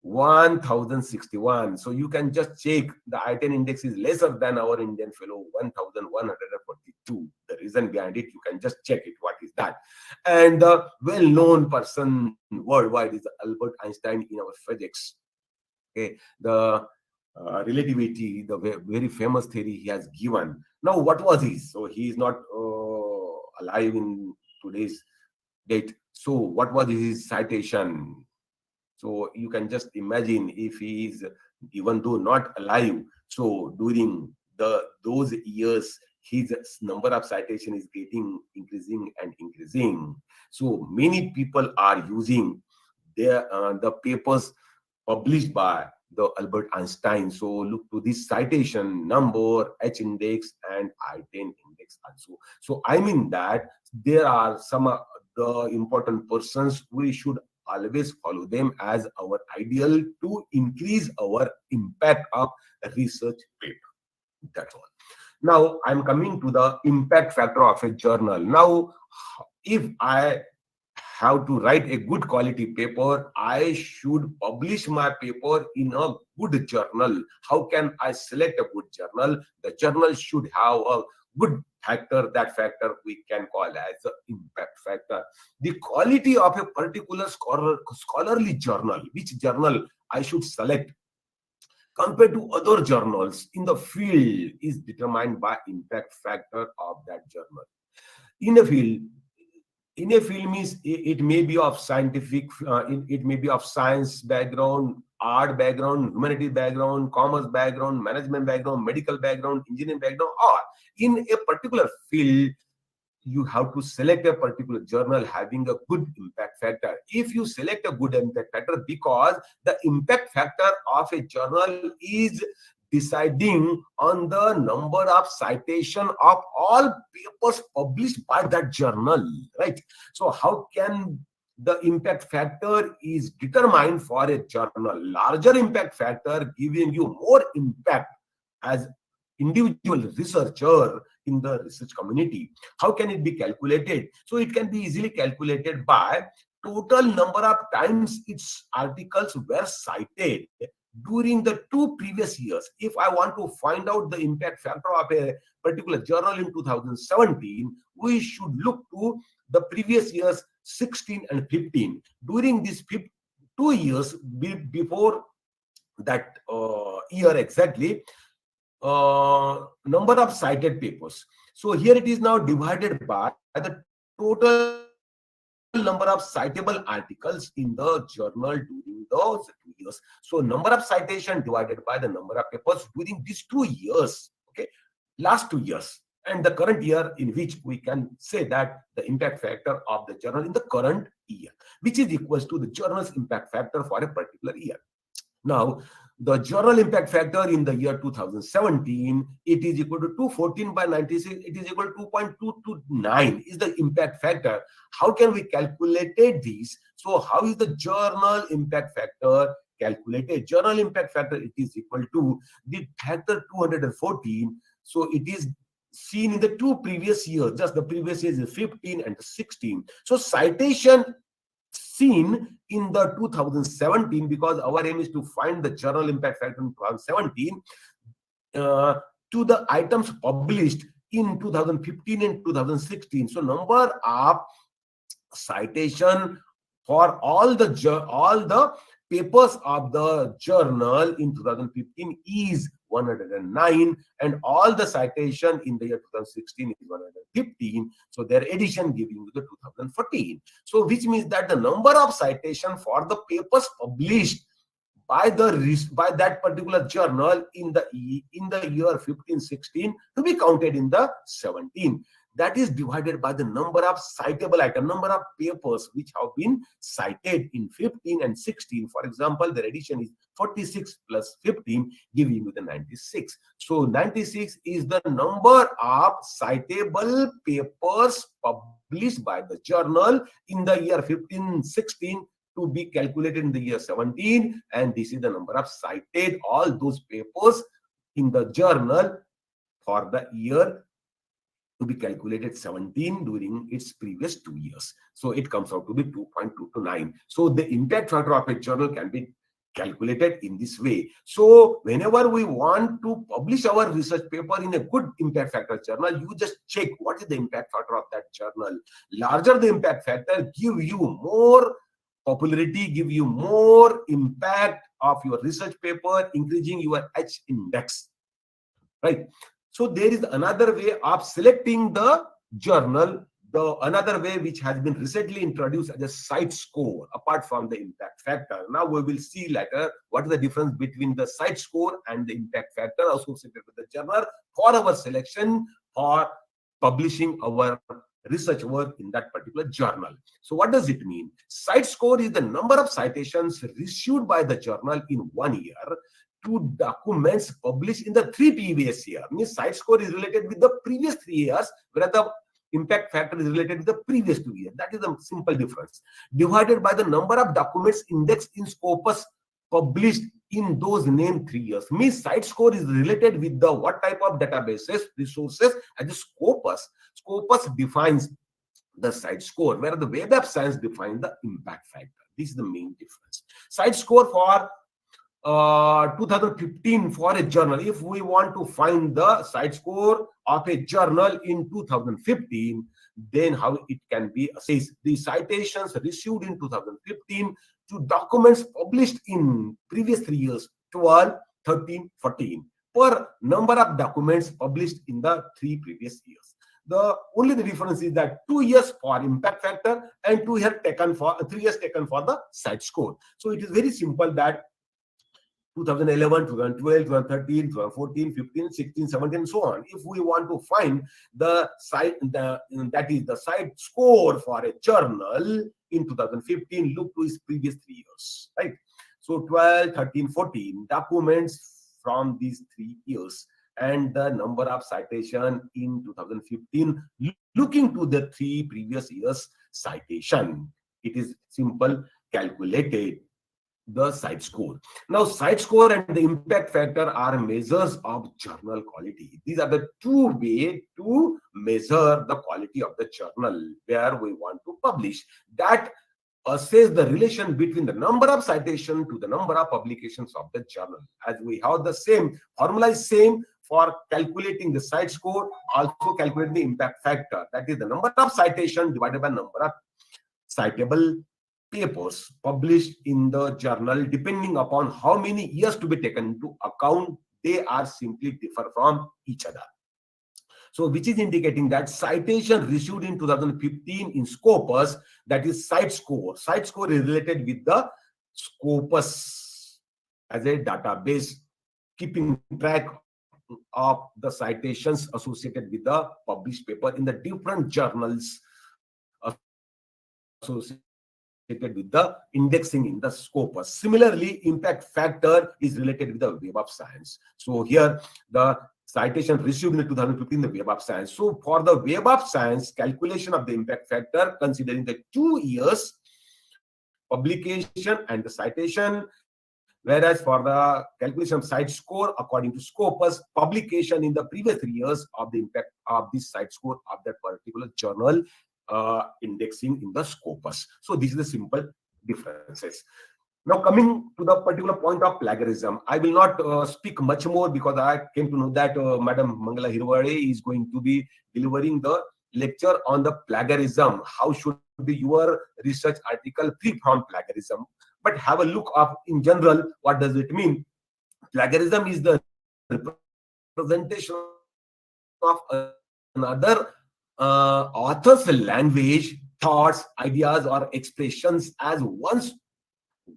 Speaker 5: 1061. So you can just check the I-10 index is lesser than our Indian fellow 1142. The reason behind it, you can just check it. What is that? And the well-known person worldwide is Albert Einstein in our physics. Okay, the relativity, the very famous theory he has given. Now, what was his? So he is not alive in today's date. So what was his citation? So you can just imagine, if he is, even though not alive, so during those years, his number of citation is getting increasing and increasing. So many people are using the papers published by the Albert Einstein. So look to this citation number, H index, and I-10 index also. So I mean that there are some the important persons, we should always follow them as our ideal to increase our impact of research paper. That's all. Now I'm coming to the impact factor of a journal. Now, if I have to write a good quality paper, I should publish my paper in a good journal. How can I select a good journal? The journal should have a good factor. That factor we can call as the impact factor. The quality of a particular scholarly journal, which journal I should select compared to other journals in the field, is determined by impact factor of that journal. In a field means it may be of scientific, it may be of science background, art background, humanity background, commerce background, management background, medical background, engineering background, or in a particular field, you have to select a particular journal having a good impact factor. If you select a good impact factor, because the impact factor of a journal is deciding on the number of citation of all papers published by that journal, right? So how can the impact factor is determined for a journal? Larger impact factor giving you more impact as individual researcher in the research community. How can it be calculated? So it can be easily calculated by total number of times its articles were cited during the 2 previous years. If I want to find out the impact factor of a particular journal in 2017, we should look to the previous years 16 and 15. During these 2 years before that year exactly, number of cited papers. So here it is now divided by the total number of citable articles in the journal during those 2 years. So number of citation divided by the number of papers during these 2 years, okay, last 2 years, and the current year, in which we can say that the impact factor of the journal in the current year, which is equals to the journal's impact factor for a particular year. Now, the journal impact factor in the year 2017, it is equal to 214 by 96, it is equal to 2.229 is the impact factor. How can we calculate this? So how is the journal impact factor calculated? Journal impact factor, it is equal to the factor 214. So it is seen in the 2 previous years, just the previous years is 15 and 16. So citation seen in the 2017, because our aim is to find the journal impact factor in 2017 to the items published in 2015 and 2016. So number of citation for all the papers of the journal in 2015 is 109, and all the citation in the year 2016 is 115. So their addition giving you the 2014. So which means that the number of citation for the papers published by that particular journal in the year 15-16 to be counted in the 17. That is divided by the number of citable item, number of papers which have been cited in 15 and 16. For example, the addition is 46 plus 15, giving you the 96. So 96 is the number of citable papers published by the journal in the year 15-16 to be calculated in the year 17, and this is the number of cited all those papers in the journal for the year to be calculated 17 during its previous 2 years. So it comes out to be 2.229. So the impact factor of a journal can be calculated in this way. So whenever we want to publish our research paper in a good impact factor journal, you just check what is the impact factor of that journal. Larger the impact factor, give you more popularity, give you more impact of your research paper, increasing your H index, right? So there is another way of selecting the journal, another way which has been recently introduced as a cite score apart from the impact factor. Now we will see later what is the difference between the cite score and the impact factor associated with the journal for our selection for publishing our research work in that particular journal. So what does it mean? Cite score is the number of citations issued by the journal in 1 year to documents published in the 3 previous years. Means cite score is related with the previous 3 years, whereas the impact factor is related with the previous 2 years. That is the simple difference. Divided by the number of documents indexed in Scopus published in those named 3 years. Means cite score is related with the what type of databases, resources, and the Scopus. Scopus defines the cite score, where the Web of Science defines the impact factor. This is the main difference. Cite score for 2015 for a journal. If we want to find the cite score of a journal in 2015, then how it can be assessed? The citations received in 2015 to documents published in previous 3 years, 12, 13, 14, per number of documents published in the 3 previous years. The only difference is that 2 years for impact factor and 3 years taken for the cite score. So it is very simple that 2011, 2012, 2013, 2014, 15, 16, 17, and so on. If we want to find the that is the cite score for a journal in 2015, look to its previous 3 years, right? So 12, 13, 14 documents from these 3 years and the number of citation in 2015, looking to the 3 previous years citation. It is simple, calculated the cite score. Now, cite score and the impact factor are measures of journal quality. These are the 2 ways to measure the quality of the journal where we want to publish. That assess the relation between the number of citation to the number of publications of the journal. As we have the same formula is same for calculating the cite score, also calculate the impact factor. That is the number of citation divided by number of citable papers published in the journal. Depending upon how many years to be taken into account, they are simply differ from each other. So which is indicating that citation received in 2015 in Scopus, that is cite score. Cite score is related with the Scopus as a database, keeping track of the citations associated with the published paper in the different journals associated with the indexing in the Scopus. Similarly, impact factor is related with the Web of Science. So here the citation received in the 2015, the Web of Science. So for the Web of Science, calculation of the impact factor considering the 2 years publication and the citation, whereas for the calculation of cite score according to Scopus, publication in the previous 3 years of the impact of this cite score of that particular journal, indexing in the Scopus. So this is the simple differences. Now coming to the particular point of plagiarism, I will not speak much more because I came to know that Madam Mangala Hirwade is going to be delivering the lecture on the plagiarism. How should be your research article free from plagiarism? but have a look of in general what does it mean. Plagiarism is the representation of another author's language, thoughts, ideas or expressions as one's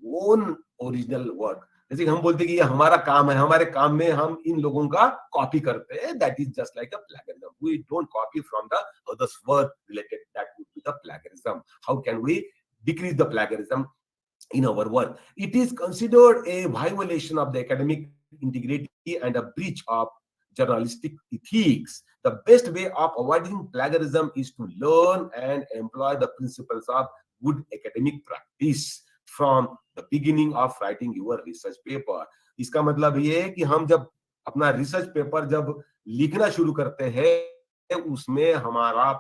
Speaker 5: own original work. जैसे कि हम बोलते हैं कि ये हमारा काम है, हमारे काम में हम इन लोगों का कॉपी करते हैं, that is just like a plagiarism. We don't copy from the others' work related, that would be the plagiarism. How can we decrease the plagiarism in our work? It is considered a violation of the academic integrity and a breach of journalistic ethics. The best way of avoiding plagiarism is to learn and employ the principles of good academic practice from the beginning of writing your research paper. इसका मतलब ये है कि हम जब अपना research paper जब लिखना शुरू करते हैं उसमें हमारा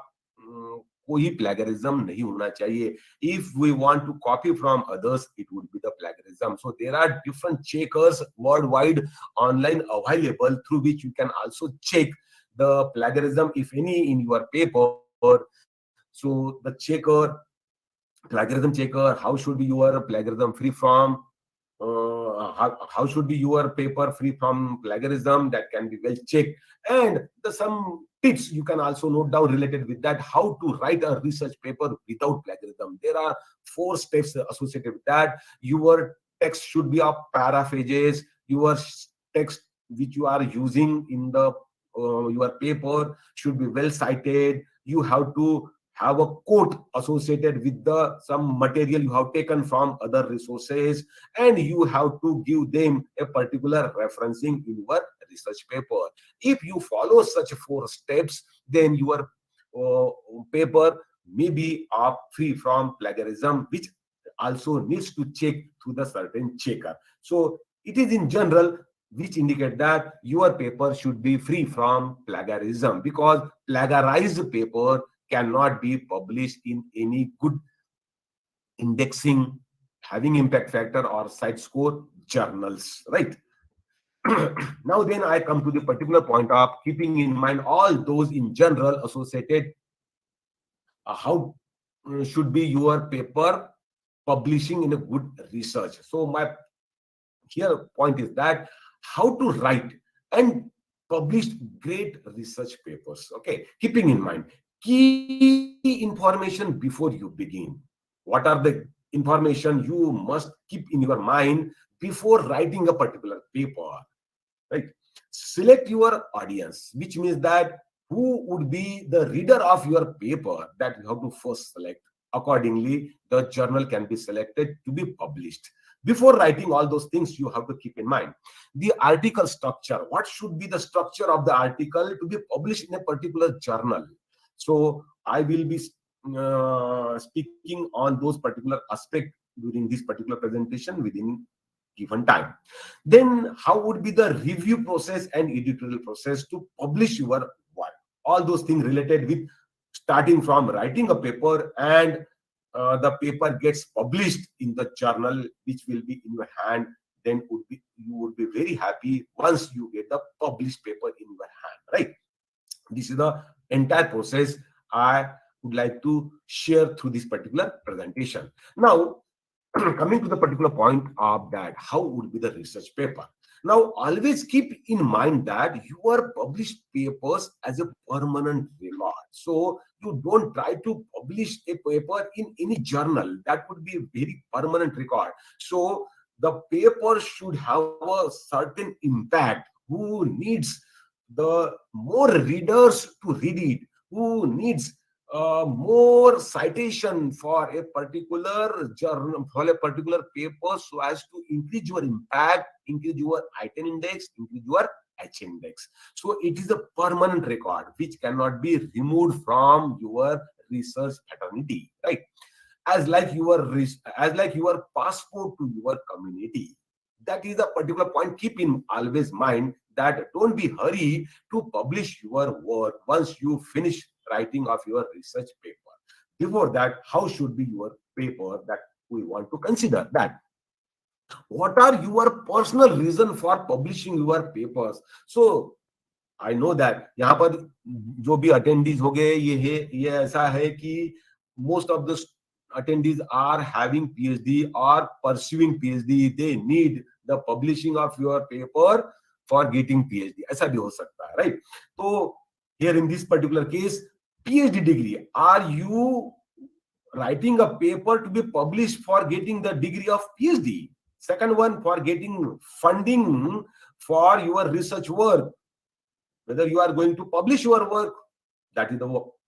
Speaker 5: कोई plagiarism नहीं होना चाहिए. If we want to copy from others, it would be the plagiarism. So there are different checkers worldwide online available through which you can also check the plagiarism, if any, in your paper. So the checker, plagiarism checker, how should be your plagiarism free from? How should be your paper free from plagiarism? That can be well checked. And some tips you can also note down related with that, how to write a research paper without plagiarism. There are 4 steps associated with that. Your text should be of paraphrases. Your text which you are using in the your paper should be well cited. You have to have a quote associated with the some material you have taken from other resources, and you have to give them a particular referencing in your research paper. If you follow such 4 steps, then your paper may be free from plagiarism, which also needs to check through the certain checker. So it is in general which indicate that your paper should be free from plagiarism, because plagiarized paper cannot be published in any good indexing, having impact factor or site score journals, right? Now then I come to the particular point of keeping in mind all those in general associated, how should be your paper publishing in a good research. So my here point is that how to write and publish great research papers. Okay, keeping in mind key information before you begin. What are the information you must keep in your mind before writing a particular paper, right? Select your audience, which means that who would be the reader of your paper, that you have to first select. Accordingly, the journal can be selected to be published. Before writing all those things, you have to keep in mind the article structure. What should be the structure of the article to be published in a particular journal? So I will be speaking on those particular aspects during this particular presentation within given time. Then how would be the review process and editorial process to publish your work? All those things related with starting from writing a paper and the paper gets published in the journal, which will be in your hand. Then you would be very happy once you get the published paper in your hand, right? This is the entire process I would like to share through this particular presentation. Now, coming to the particular point of that, how would be the research paper? Now, always keep in mind that your published papers as a permanent record. So you don't try to publish a paper in any journal. That would be a very permanent record. So the paper should have a certain impact. Who needs the more readers to read it? Who needs more citation for a particular journal, for a particular paper, so as to increase your impact, increase your item index, increase your H index. So it is a permanent record which cannot be removed from your research eternity, right? As like your passport to your community. That is a particular point. Keep in always mind that don't be hurry to publish your work once you finish writing of your research paper. Before that, how should be your paper, that we want to consider that. What are your personal reason for publishing your papers? So I know that यहाँ पर जो भी attendees हो गए, ये ऐसा है कि most of the attendees are having PhD or pursuing PhD, they need the publishing of your paper for getting PhD. ऐसा भी हो सकता है, right? So here in this particular case, PhD degree, are you writing a paper to be published for getting the degree of PhD? Second one, for getting funding for your research work, whether you are going to publish your work, that is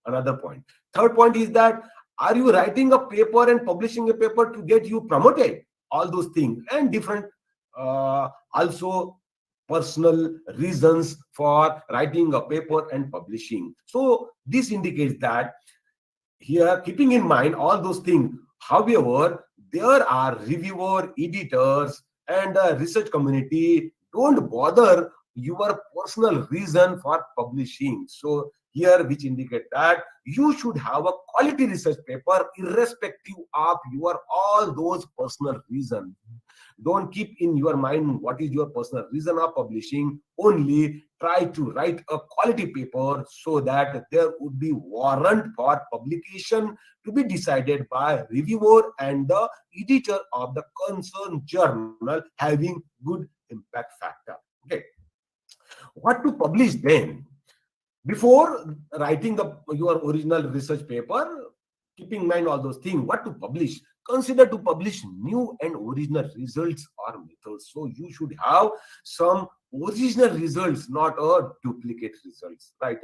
Speaker 5: another point. Third point is that, are you writing a paper and publishing a paper to get you promoted? All those things, and different also personal reasons for writing a paper and publishing. So this indicates that here, keeping in mind all those things, however, there are reviewer, editors, and the research community don't bother your personal reason for publishing. So here, which indicate that you should have a quality research paper irrespective of your all those personal reasons. Don't keep in your mind what is your personal reason of publishing. Only try to write a quality paper so that there would be warrant for publication to be decided by reviewer and the editor of the concerned journal having good impact factor. Okay. What to publish then? Before writing your original research paper, keeping in mind all those things, what to publish? Consider to publish new and original results or methods. So you should have some original results, not a duplicate results. Write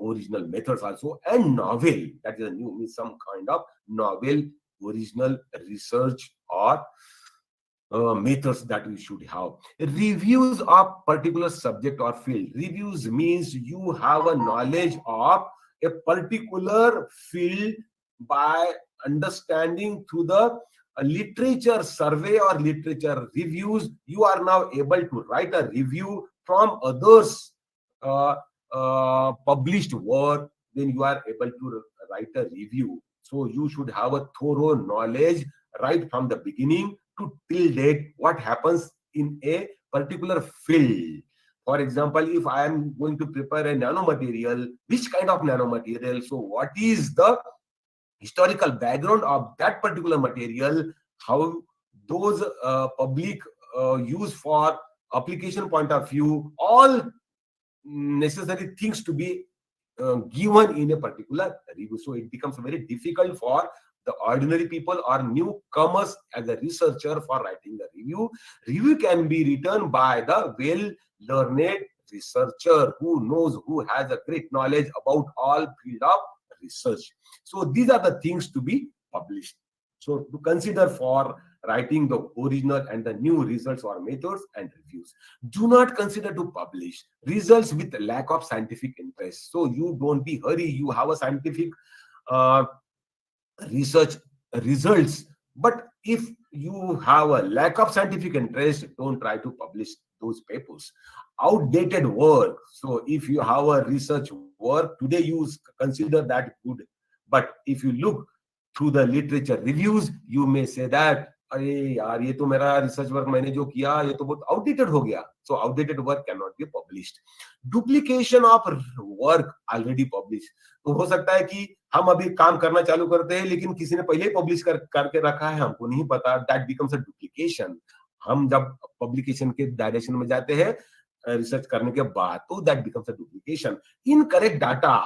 Speaker 5: original methods also, and novel. That is a new, means some kind of novel, original research or methods that we should have. Reviews of particular subject or field. Reviews means you have a knowledge of a particular field by understanding through the literature survey or literature reviews. You are now able to write a review from others published work. Then you are able to write a review. So you should have a thorough knowledge right from the beginning to till date what happens in a particular field. For example, if I am going to prepare a nanomaterial, which kind of nanomaterial? So what is the historical background of that particular material? How those public use for application point of view, all necessary things to be given in a particular review. So it becomes very difficult for the ordinary people or newcomers as a researcher for writing a review. Review can be written by the well-learned researcher who has a great knowledge about all field of research. So these are the things to be published. So to consider for writing the original and the new results or methods and reviews. Do not consider to publish results with lack of scientific interest. So you don't be hurry. You have a scientific research results, but if you have a lack of scientific interest, don't try to publish those papers. Outdated work. So if you have a research work today, you consider that good, but if you look through the literature reviews, you may say that अरे यार ये तो मेरा research work मैंने जो किया ये तो बहुत आउटडेटेड हो गया. So outdated work cannot be published. Duplication of work already published. तो हो सकता है कि हम अभी काम करना चालू करते हैं लेकिन किसी ने पहले ही पब्लिश करके रखा है, हमको नहीं पता. That becomes a duplication. हम जब पब्लिकेशन के डायरेक्शन में जाते हैं रिसर्च करने के बाद, तो that becomes a duplication. Incorrect data.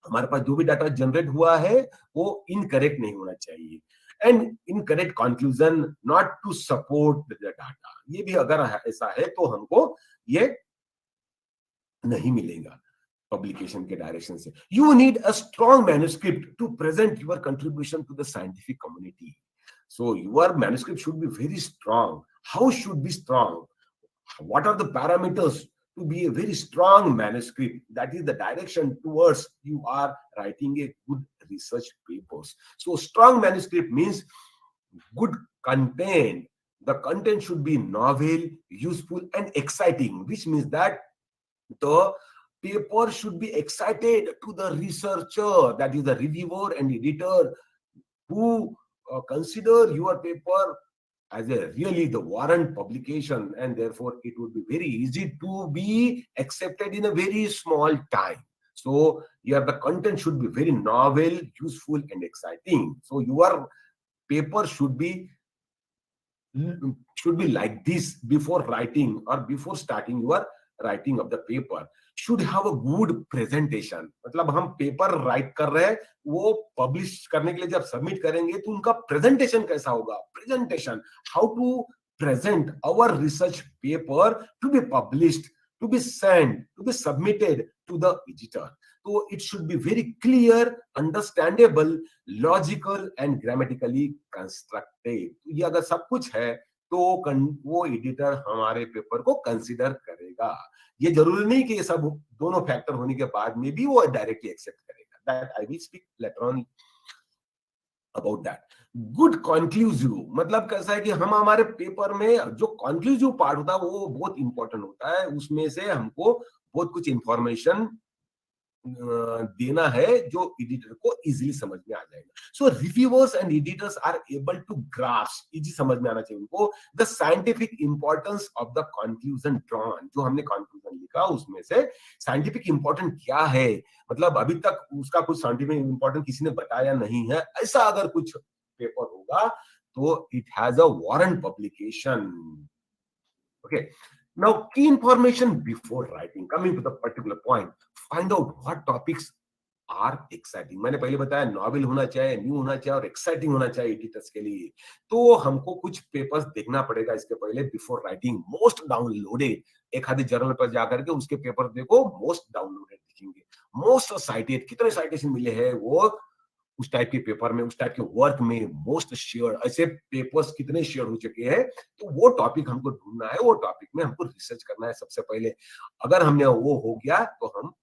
Speaker 5: हमारे पास जो भी डाटा जनरेट हुआ है वो इनकरेक्ट नहीं होना चाहिए. And incorrect conclusion not to support the data. ये भी अगर ऐसा है तो हमको ये नहीं मिलेगा पब्लिकेशन के डायरेक्शन से. You need a strong manuscript to present your contribution to the scientific community. So your manuscript should be very strong. How should be strong? What are the parameters to be a very strong manuscript? That is the direction towards you are writing a good research papers. So strong manuscript means good content. The content should be novel, useful, and exciting, which means that the paper should be excited to the researcher, that is the reviewer and editor, who consider your paper as a really the warrant publication, and therefore it would be very easy to be accepted in a very small time. So your the content should be very novel, useful, and exciting. So your paper should be like this before writing or before starting your writing of the paper. Should have a good presentation. मतलब हम paper right कर रहे हैं, वो publish करने के लिए जब सबमिट करेंगे तो उनका प्रेजेंटेशन कैसा होगा. Presentation, how to present our research paper to be published, to be sent, to be submitted to the editor. So it should be very clear, understandable, logical and grammatically constructed. ये अगर सब कुछ है तो वो editor हमारे paper को consider करेगा. ये जरूरी नहीं कि ये सब दोनों फैक्टर होने के बाद में भी वो डायरेक्टली एक्सेप्ट करेगा. That I will speak later on about that. Good conclusive मतलब कैसा है कि हम हमारे पेपर में जो कॉन्क्लूसिव पार्ट होता है वो बहुत इंपॉर्टेंट होता है. उसमें से हमको बहुत कुछ इंफॉर्मेशन देना है जो एडिटर को इजीली समझ में आ जाएगा. So reviewers and editors are able to grasp, easy समझ में आना चाहिए उनको, the scientific importance of the conclusion drawn. जो हमने कंक्लूजन लिखा उसमें से साइंटिफिक इंपॉर्टेंट क्या है, मतलब अभी तक उसका कुछ साइंटिफिक इंपॉर्टेंट किसी ने बताया नहीं है, ऐसा अगर कुछ पेपर होगा तो it has a warrant publication. Okay. Now, key information before writing. Coming to the particular point, find out what topics are exciting. मैंने पहले बताया नॉवेल होना चाहिए, न्यू होना चाहिए और एक्साइटिंग होना चाहिए एडिटर्स के लिए. तो हमको कुछ पेपर्स देखना पड़ेगा इसके पहले बिफोर राइटिंग. मोस्ट डाउनलोडेड, एक आधे जर्नल पर जाकर के उसके पेपर देखो, मोस्ट डाउनलोडेड दिखेंगे. मोस्ट साइटेड, कितने साइटेशन मिले हैं वो उस टाइप के पेपर में, उस टाइप के वर्क में. मोस्ट शेयर, ऐसे पेपर्स कितने शेयर हो चुके हैं, तो वो टॉपिक हमको ढूंढना है, वो टॉपिक में हमको रिसर्च करना है सबसे पहले. अगर हमने वो हो गया तो हम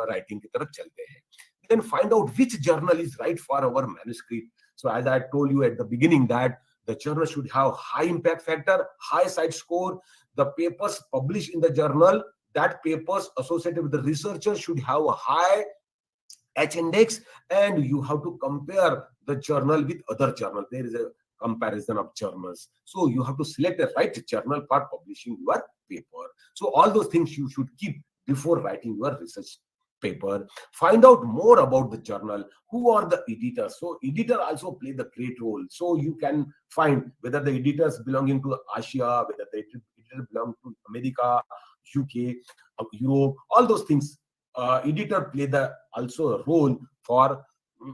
Speaker 5: राइटिंग की तरफ चलते हैं. Then find out which journal is right for our manuscript. So as I told you at the beginning that the journal should have high impact factor, high site score. The papers published in the journal, that papers associated with the researcher should have a high H index, and you have to compare the journal with other journal. There is a comparison of journals. So you have to select the right journal for publishing your paper. So all those things you should keep before writing your research paper. Find out more about the journal. Who are the editors? So editor also play the great role. So you can find whether the editors belonging to Asia, whether the editor belong to America, UK, Europe, all those things. Editor play the also a role for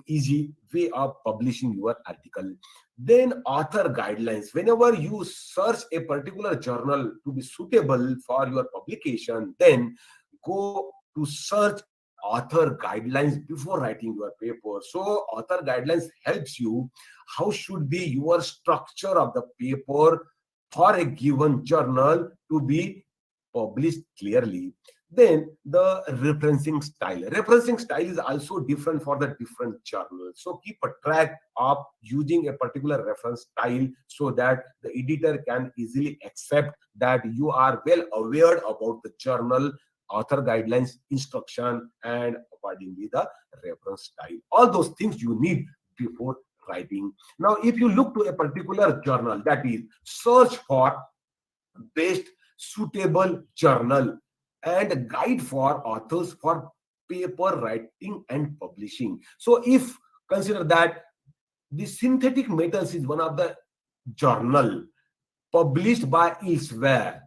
Speaker 5: easy way of publishing your article. Then author guidelines. Whenever you search a particular journal to be suitable for your publication, then go to search author guidelines before writing your paper. So author guidelines helps you how should be your structure of the paper for a given journal to be published clearly. Then the referencing style. Referencing style is also different for the different journals. So keep a track of using a particular reference style so that the editor can easily accept that you are well aware about the journal, author guidelines, instruction, and accordingly the reference style. All those things you need before writing. Now, if you look to a particular journal, that is search for best suitable journal and a guide for authors for paper writing and publishing. So if consider that the synthetic metals is one of the journal published by elsewhere,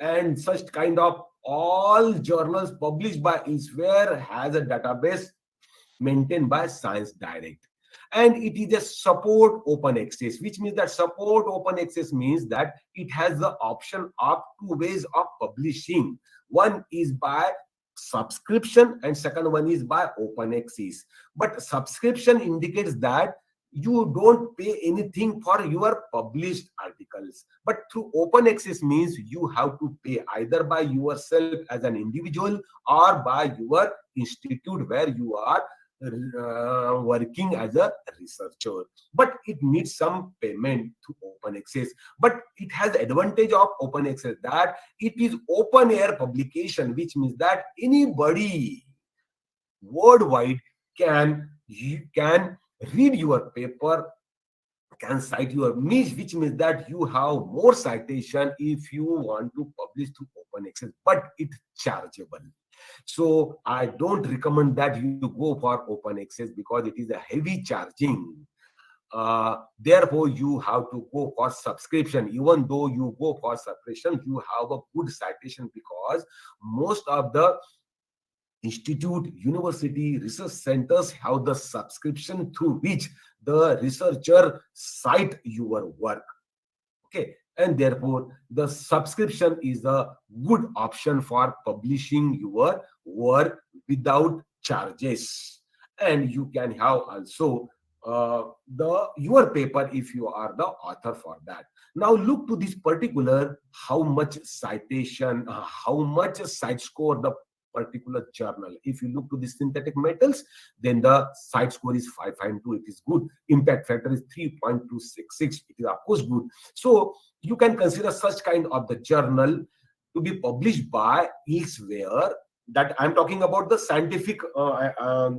Speaker 5: and such kind of all journals published by elsewhere has a database maintained by Science Direct, and it is a support open access, which means that support open access means that it has the option of two ways of publishing. One is by subscription and second one is by open access. But subscription indicates that you don't pay anything for your published articles, but through open access means you have to pay either by yourself as an individual or by your institute where you are working as a researcher, but it needs some payment to open access. But it has the advantage of open access that it is open air publication, which means that anybody worldwide can read your paper can cite your niche, which means that you have more citation if you want to publish through open access, but it's chargeable. So I don't recommend that you go for open access because it is a heavy charging. Therefore, you have to go for subscription. Even though you go for subscription, you have a good citation because most of the institute, university, research centers have the subscription through which the researcher cite your work. Okay, and therefore the subscription is a good option for publishing your work without charges. And you can have also your paper if you are the author for that. Now look to this particular how much citation, how much site score the particular journal. If you look to the synthetic metals, then the site score is 5.2. It is good. Impact factor is 3.266. It is of course good. So you can consider such kind of the journal to be published by elsewhere. That I'm talking about the scientific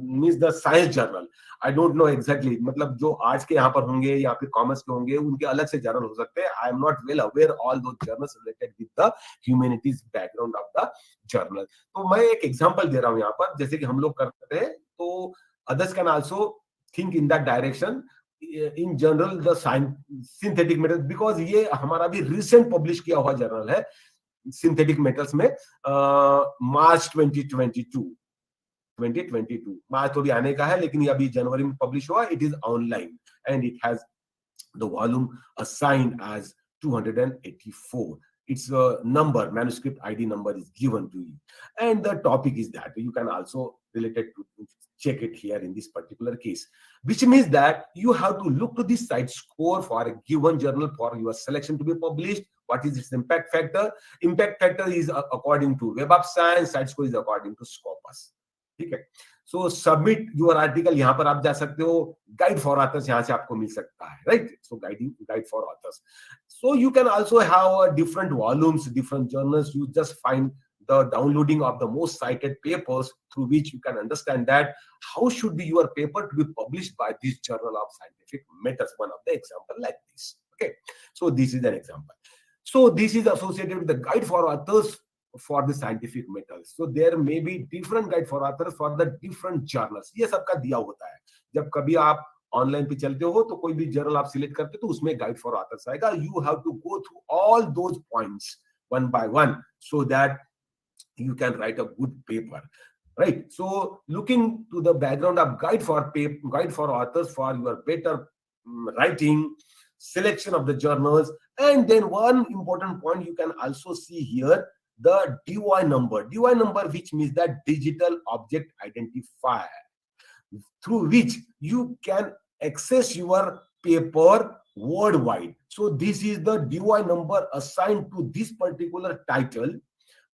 Speaker 5: means the science journal. I don't know exactly. मतलब जो arts के यहाँ पर होंगे या फिर commerce के होंगे उनके अलग से जर्नल हो सकते हैं. I am not well aware all those journals related with the humanities background of the journal. तो मैं एक एग्जांपल दे रहा हूँ यहाँ पर, जैसे कि हम लोग करते हैं, तो others can also think in that direction. In general, the synthetic metals, because ये हमारा भी recent publish किया हुआ जर्नल है सिंथेटिक मेटल्स में मार्च 2022 मार्च तो भी आने का है, लेकिन ये अभी जनवरी में पब्लिश हुआ. It is online and it has the volume assigned as 284. Its number, manuscript ID number is given to you, and the topic is that you can also relate it to check it here in this particular case, which means that you have to look to this site score for a given journal for your selection to be published. What is its impact factor? Impact factor is according to Web of Science. Site score is according to Scopus. ठीक है. So submit your article. यहाँ पर आप जा सकते हो. Guide for authors यहाँ से आपको मिल सकता है, right? So guide for authors. So you can also have different volumes, different journals. You just find the downloading of the most cited papers through which you can understand that how should be your paper to be published by this journal of scientific methods. One of the example like this. Okay. So this is an example. So this is associated with the guide for authors for the scientific methods. So there may be different guide for authors for the different journals. ये सबका दिया होता है. जब कभी आप online पे चलते हो तो कोई भी जर्नल आप सिलेक्ट करते हो तो उसमें गाइड फॉर ऑथर्स आएगा. You have to go through all those points one by one so that you can write a good paper, right? So looking to the background of guide for authors for your better writing, selection of the journals, and then one important point you can also see here, the DOI number, which means that digital object identifier, through which you can access your paper worldwide. So this is the DOI number assigned to this particular title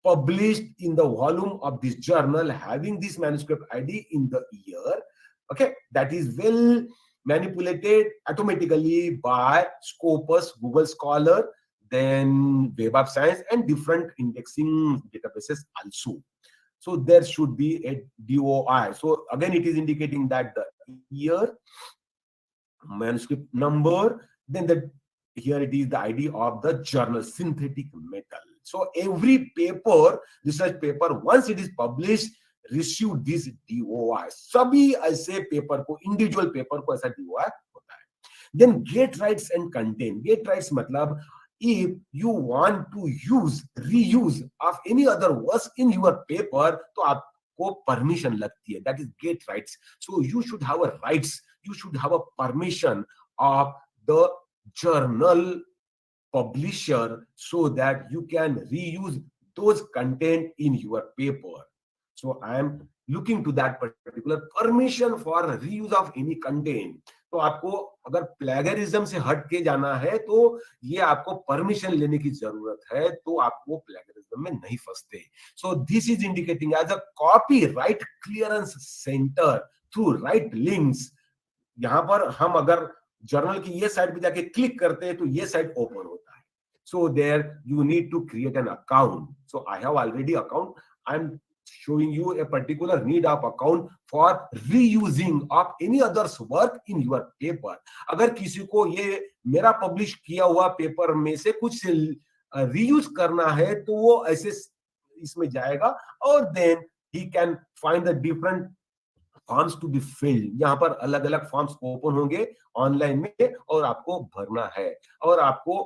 Speaker 5: published in the volume of this journal having this manuscript ID in the year. Okay, that is well manipulated automatically by Scopus, Google Scholar, then Web of Science, and different indexing databases also. So there should be a DOI. So again, it is indicating that the year, manuscript number, then here it is the ID of the journal, synthetic metal. So every paper, research paper, once it is published, receive this DOI. सभी ऐसे paper को, individual paper को ऐसा DOI होता है. Then get rights and content. Get rights मतलब if you want to reuse of any other works in your paper, तो आपको permission लगती है. That is get rights. So you should have a rights. You should have a permission of the journal publisher so that you can reuse those content in your paper. So I am looking to that particular permission for reuse of any content. तो आपको अगर plagiarism से हट के जाना है तो ये आपको परमिशन लेने की जरूरत है, तो आपको प्लेगरिज्म में नहीं फंसते. So this is indicating as a copyright clearance center through right links. यहाँ पर हम अगर जर्नल की ये साइट पे जाके क्लिक करते हैं तो ये साइट ओपन होता है. So there you need to create an account. So I have already account. I'm showing you a particular need of account for reusing of any other's work in your paper. अगर किसी को ये मेरा publish किया हुआ paper में से कुछ रीयूज करना है तो वो ऐसे इसमें जाएगा और then he can find the different forms to be filled. यहाँ पर अलग अलग फॉर्म्स ओपन होंगे ऑनलाइन में और आपको भरना है और आपको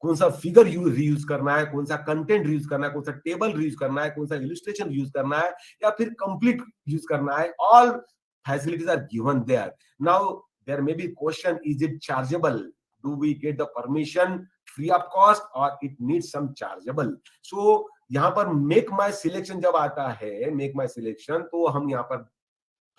Speaker 5: कौन सा फिगर रीयूज करना है, कौन सा कंटेंट रीयूज करना है, कौन सा टेबल रीयूज करना है, कौन सा इलस्ट्रेशन यूज करना है या फिर कंप्लीट यूज करना है। All facilities are given there. Now there may be question, is it chargeable? Do we get the permission free of cost और it needs some chargeable? So यहाँ पर मेक माई selection जब आता है, मेक माई selection, तो हम यहाँ पर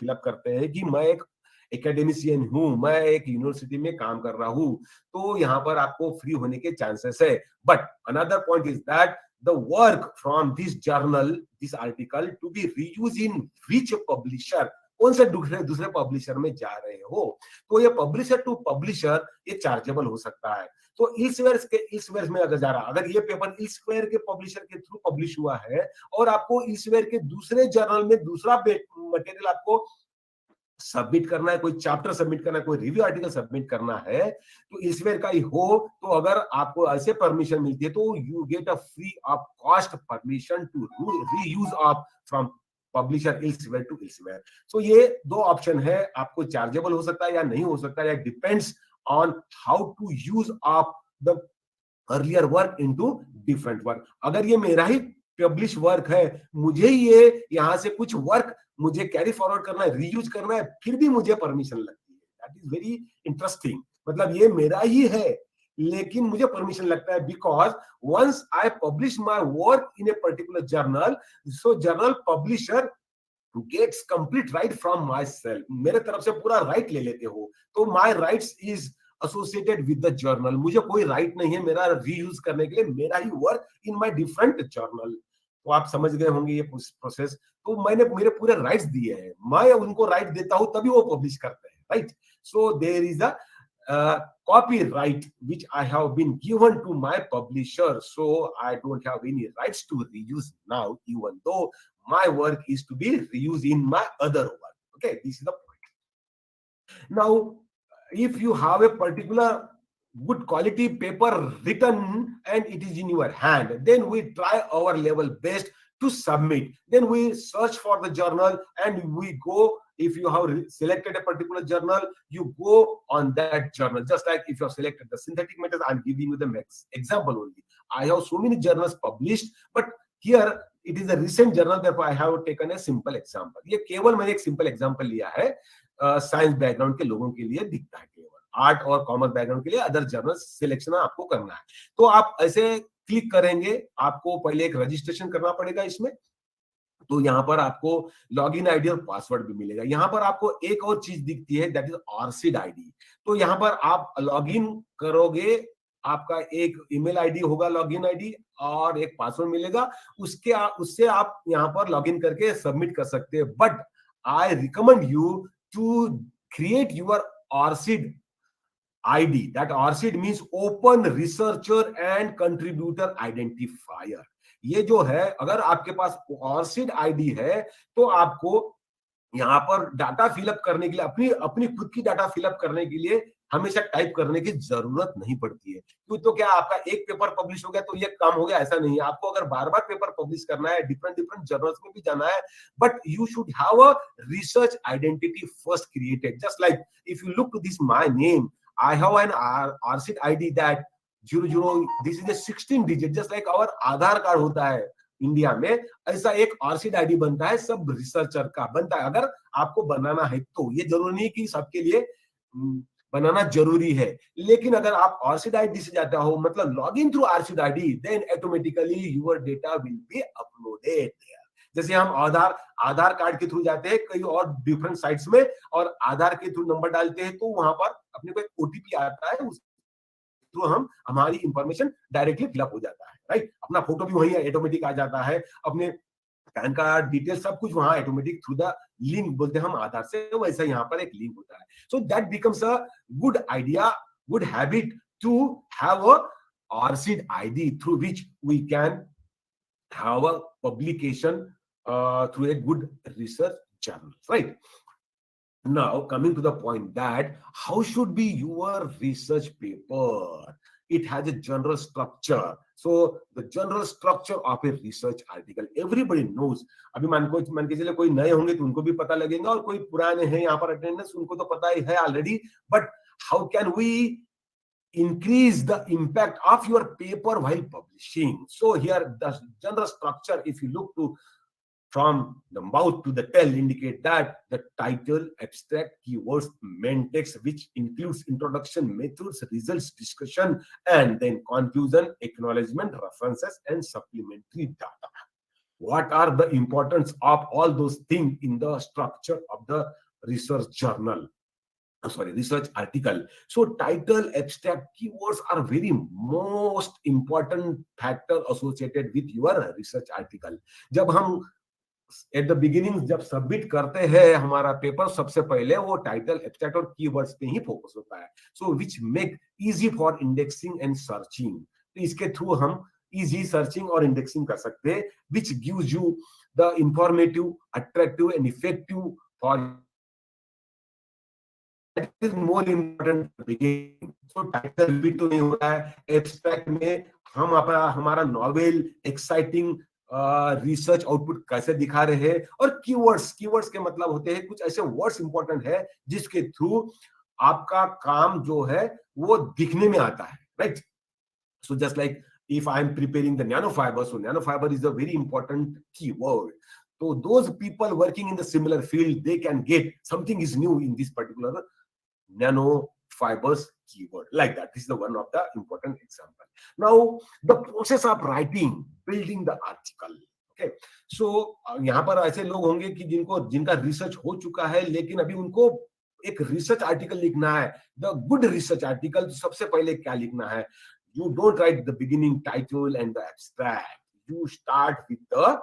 Speaker 5: फिलअप करते हैं कि मैं एक एकेडमिशियन हूं, मैं एक यूनिवर्सिटी में काम कर रहा हूं, तो यहाँ पर आपको फ्री होने के चांसेस है। But another point is that the work from this journal, this article to be reuse in which publisher, कौन से दूसरे पब्लिशर में जा रहे हो, तो ये पब्लिशर टू पब्लिशर ये चार्जेबल हो सकता है। तो इल्सवेयर में अगर जा रहा, अगर ये पेपर इल्सवेयर के पब्लिशर के थ्रू पब्लिश हुआ है और आपको इल्सवेयर के दूसरे जर्नल में दूसरा मटेरियल आपको सबमिट करना है, कोई चैप्टर सबमिट करना है, कोई रिव्यू आर्टिकल सबमिट करना है, तो इल्सवेयर का ही हो, तो अगर आपको ऐसे परमिशन मिलती है तो you get a free of cost permission to reuse of from publisher elsewhere to elsewhere. So ये दो ऑप्शन है, आपको चार्जेबल हो सकता है या नहीं हो सकता है, depends on how to use up the earlier work into different work। अगर ये मेरा ही पब्लिश वर्क है, मुझे ये यहाँ से कुछ वर्क मुझे कैरी फॉरवर्ड करना है, रीयूज करना है, फिर भी मुझे परमिशन लगती है। That is very interesting. मतलब ये मेरा ही है लेकिन मुझे परमिशन लगता है because once I publish my work in a particular journal, so journal publisher gets complete right from myself, मेरे तरफ से पूरा राइट ले लेते हो, तो my rights is associated with the journal. मुझे कोई राइट नहीं है मेरा रीयूज करने के लिए मेरा ही work in my different journal. तो आप समझ गए होंगे ये प्रोसेस। तो मैंने मेरे पूरे राइट्स दिए हैं, मैं उनको राइट देता हूं तभी वो पब्लिश करते हैं, right. So there is a copyright which I have been given to my publisher, so I don't have any rights to reuse now, even though my work is to be reused in my other work. Okay, this is the point. Now, if you have a particular good quality paper written and it is in your hand, then we try our level best to submit. Then we search for the journal and we go. If you have selected a particular journal, you go on that journal. Just like if you have selected the synthetic methods, I'm giving you the example only. I have so many journals published, but here it is a recent journal, therefore I have taken a simple example. ये केवल मैंने एक simple example लिया है, science background के लोगों के लिए दिखता है, केवल आर्ट और कॉमर्स बैकग्राउंड के लिए अदर जर्नल सिलेक्शन आपको करना है। तो आप ऐसे क्लिक करेंगे, आपको पहले एक रजिस्ट्रेशन करना पड़ेगा इसमें, तो यहाँ पर आपको लॉगिन आईडी और पासवर्ड भी मिलेगा। यहाँ पर आपको एक और चीज दिखती है, दैट इज ऑर्सिड आईडी। तो यहाँ पर आप लॉगिन करोगे, आपका एक ईमेल आईडी होगा लॉगिन आईडी और एक पासवर्ड मिलेगा, उससे आप यहाँ पर लॉगिन करके सबमिट कर सकते हैं। But I recommend you to create your ORCID ID. That ORCID means open researcher and contributor identifier. ये जो है, अगर आपके पास ऑर्सिड आईडी है तो आपको यहाँ पर डाटा फिलअप करने के लिए, अपनी खुद की डाटा फिलअप करने के लिए हमेशा टाइप करने की जरूरत नहीं पड़ती है। तो क्या आपका एक पेपर पब्लिश हो गया तो ये काम हो गया, ऐसा नहीं है। आपको अगर बार बार पेपर पब्लिश करना है, डिफरेंट जर्नल्स में भी जाना है, but you should have a research identity first created. Just like if you look to this my name, I have an ORCID ID that 00, this is a 16 digit, just like our Aadhaar card होता है India में, ऐसा एक ऑर्सिड ID बनता है, सब researcher का बनता है। अगर आपको बनाना है तो ये जरूरी नहीं कि सबके लिए बनाना जरूरी है, लेकिन अगर आप ऑर्सिड आईडी से जाते हो, मतलब log in through ORCID ID, then automatically your data will be uploaded. जैसे हम आधार कार्ड के थ्रू जाते हैं कई और डिफरेंट साइट्स में और आधार के थ्रू नंबर डालते हैं, तो वहां पर अपने को एक ओटीपी आता है, उस थ्रू हमारी इंफॉर्मेशन डायरेक्टली फिलअप हो जाता है, राइट। अपना फोटो भी वही ऑटोमेटिक आ जाता है, अपने पैन कार्ड डिटेल सब कुछ वहां ऑटोमेटिक थ्रू द लिंक बोलते हैं हम आधार से, वैसा यहाँ पर एक लिंक होता है। So that becomes a good idea, good habit to have a ORCID ID through which we can have a publication through a good research journal, right? Now, coming to the point that how should be your research paper? It has a general structure. So the general structure of a research article, everybody knows. अभी मान के चले कोई नए होंगे तो उनको भी पता लगेगा, और कोई पुराने हैं यहाँ पर अटेंडेंस, उनको तो पता ही है already. But how can we increase the impact of your paper while publishing? So here the general structure, if you look to from the mouth to the tail, indicate that the title, abstract, keywords, main text, which includes introduction, methods, results, discussion, and then conclusion, acknowledgement, references, and supplementary data. What are the importance of all those things in the structure of the research journal? Research article. So title, abstract, keywords are very most important factor associated with your research article. जब हम at the beginning जब submit करते हैं हमारा paper, सबसे पहले वो title, abstract और कीवर्ड्स पे ही फोकस होता है. So which make easy for indexing and searching. तो इसके थ्रू हम इजी सर्चिंग और इंडेक्सिंग कर सकते हैं, which gives you the informative, attractive and effective for is more important beginning. So title repeat तो नहीं हो रहा है. एब्स्ट्रैक्ट में हम हमारा नॉवेल, एक्साइटिंग रिसर्च आउटपुट कैसे दिखा रहे हैं, और कीवर्ड्स के मतलब होते हैं कुछ ऐसे वर्ड्स इंपॉर्टेंट है जिसके थ्रू आपका काम जो है वो दिखने में आता है, right? So just like if I am preparing the nanofiber, so nanofiber is a very important keyword. So those people working in the similar field, they can get something is new in this particular nanofibers keyword, like that. This is the one of the important example. Now the process of writing, building the article. Okay, so यहाँ पर ऐसे लोग होंगे कि जिनका research हो चुका है, लेकिन अभी उनको एक रिसर्च आर्टिकल लिखना है. द गुड रिसर्च आर्टिकल, तो सबसे पहले क्या लिखना है? You don't write the beginning title and the abstract. You start with the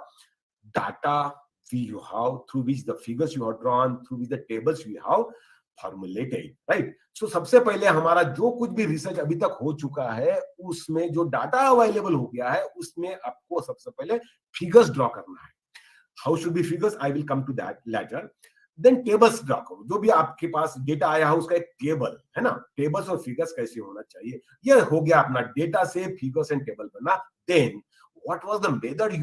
Speaker 5: data you have, through which the figures you have drawn, through which the tables we have formulated, right? So सबसे पहले हमारा जो कुछ भी research अभी तक हो चुका है, उसमें जो डाटा अवेलेबल हो गया है, उसमें आपको सबसे पहले फिगर्स ड्रॉ करना है. How should be figures? I will come to that later. Then tables draw करो. जो भी आपके पास डेटा आया है उसका एक टेबल है ना. टेबल्स और फिगर्स कैसे होना चाहिए, ये हो गया अपना डेटा से फिगर्स एंड टेबल बना. Then what was the method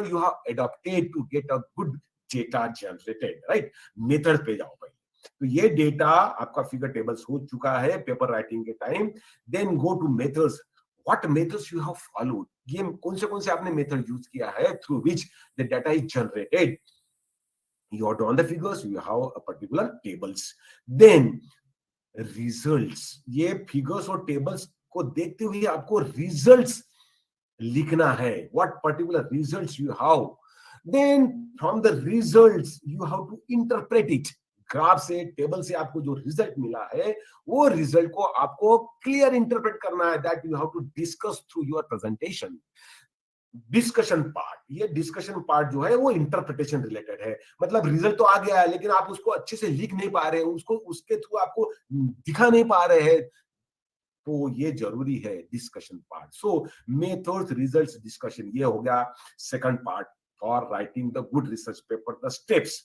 Speaker 5: you have adopted to get a good data generated, right? Method पे जाओ पहले. तो ये डेटा आपका फिगर टेबल्स हो चुका है पेपर राइटिंग के time. Then go to methods. What methods you have followed? ये कौन से आपने मेथड यूज किया है through which the data is generated? You have drawn the figures, you have a particular tables. Then results. ये figures और tables को देखते हुए आपको results लिखना है. What particular results you have? Then from the results you have to interpret it. Graph से, table से आपको जो रिजल्ट मिला है, वो रिजल्ट को आपको क्लियर इंटरप्रेट करना है. That you have to discuss through your presentation. Discussion part, ये डिस्कशन पार्ट जो है वो इंटरप्रिटेशन रिलेटेड है. मतलब रिजल्ट तो आ गया है, लेकिन आप उसको अच्छे से लिख नहीं पा रहे हैं, उसको उसके थ्रू आपको दिखा नहीं पा रहे हैं, तो ये जरूरी है discussion part. So methods, results, discussion, ये हो गया second part for writing the good research paper. The steps.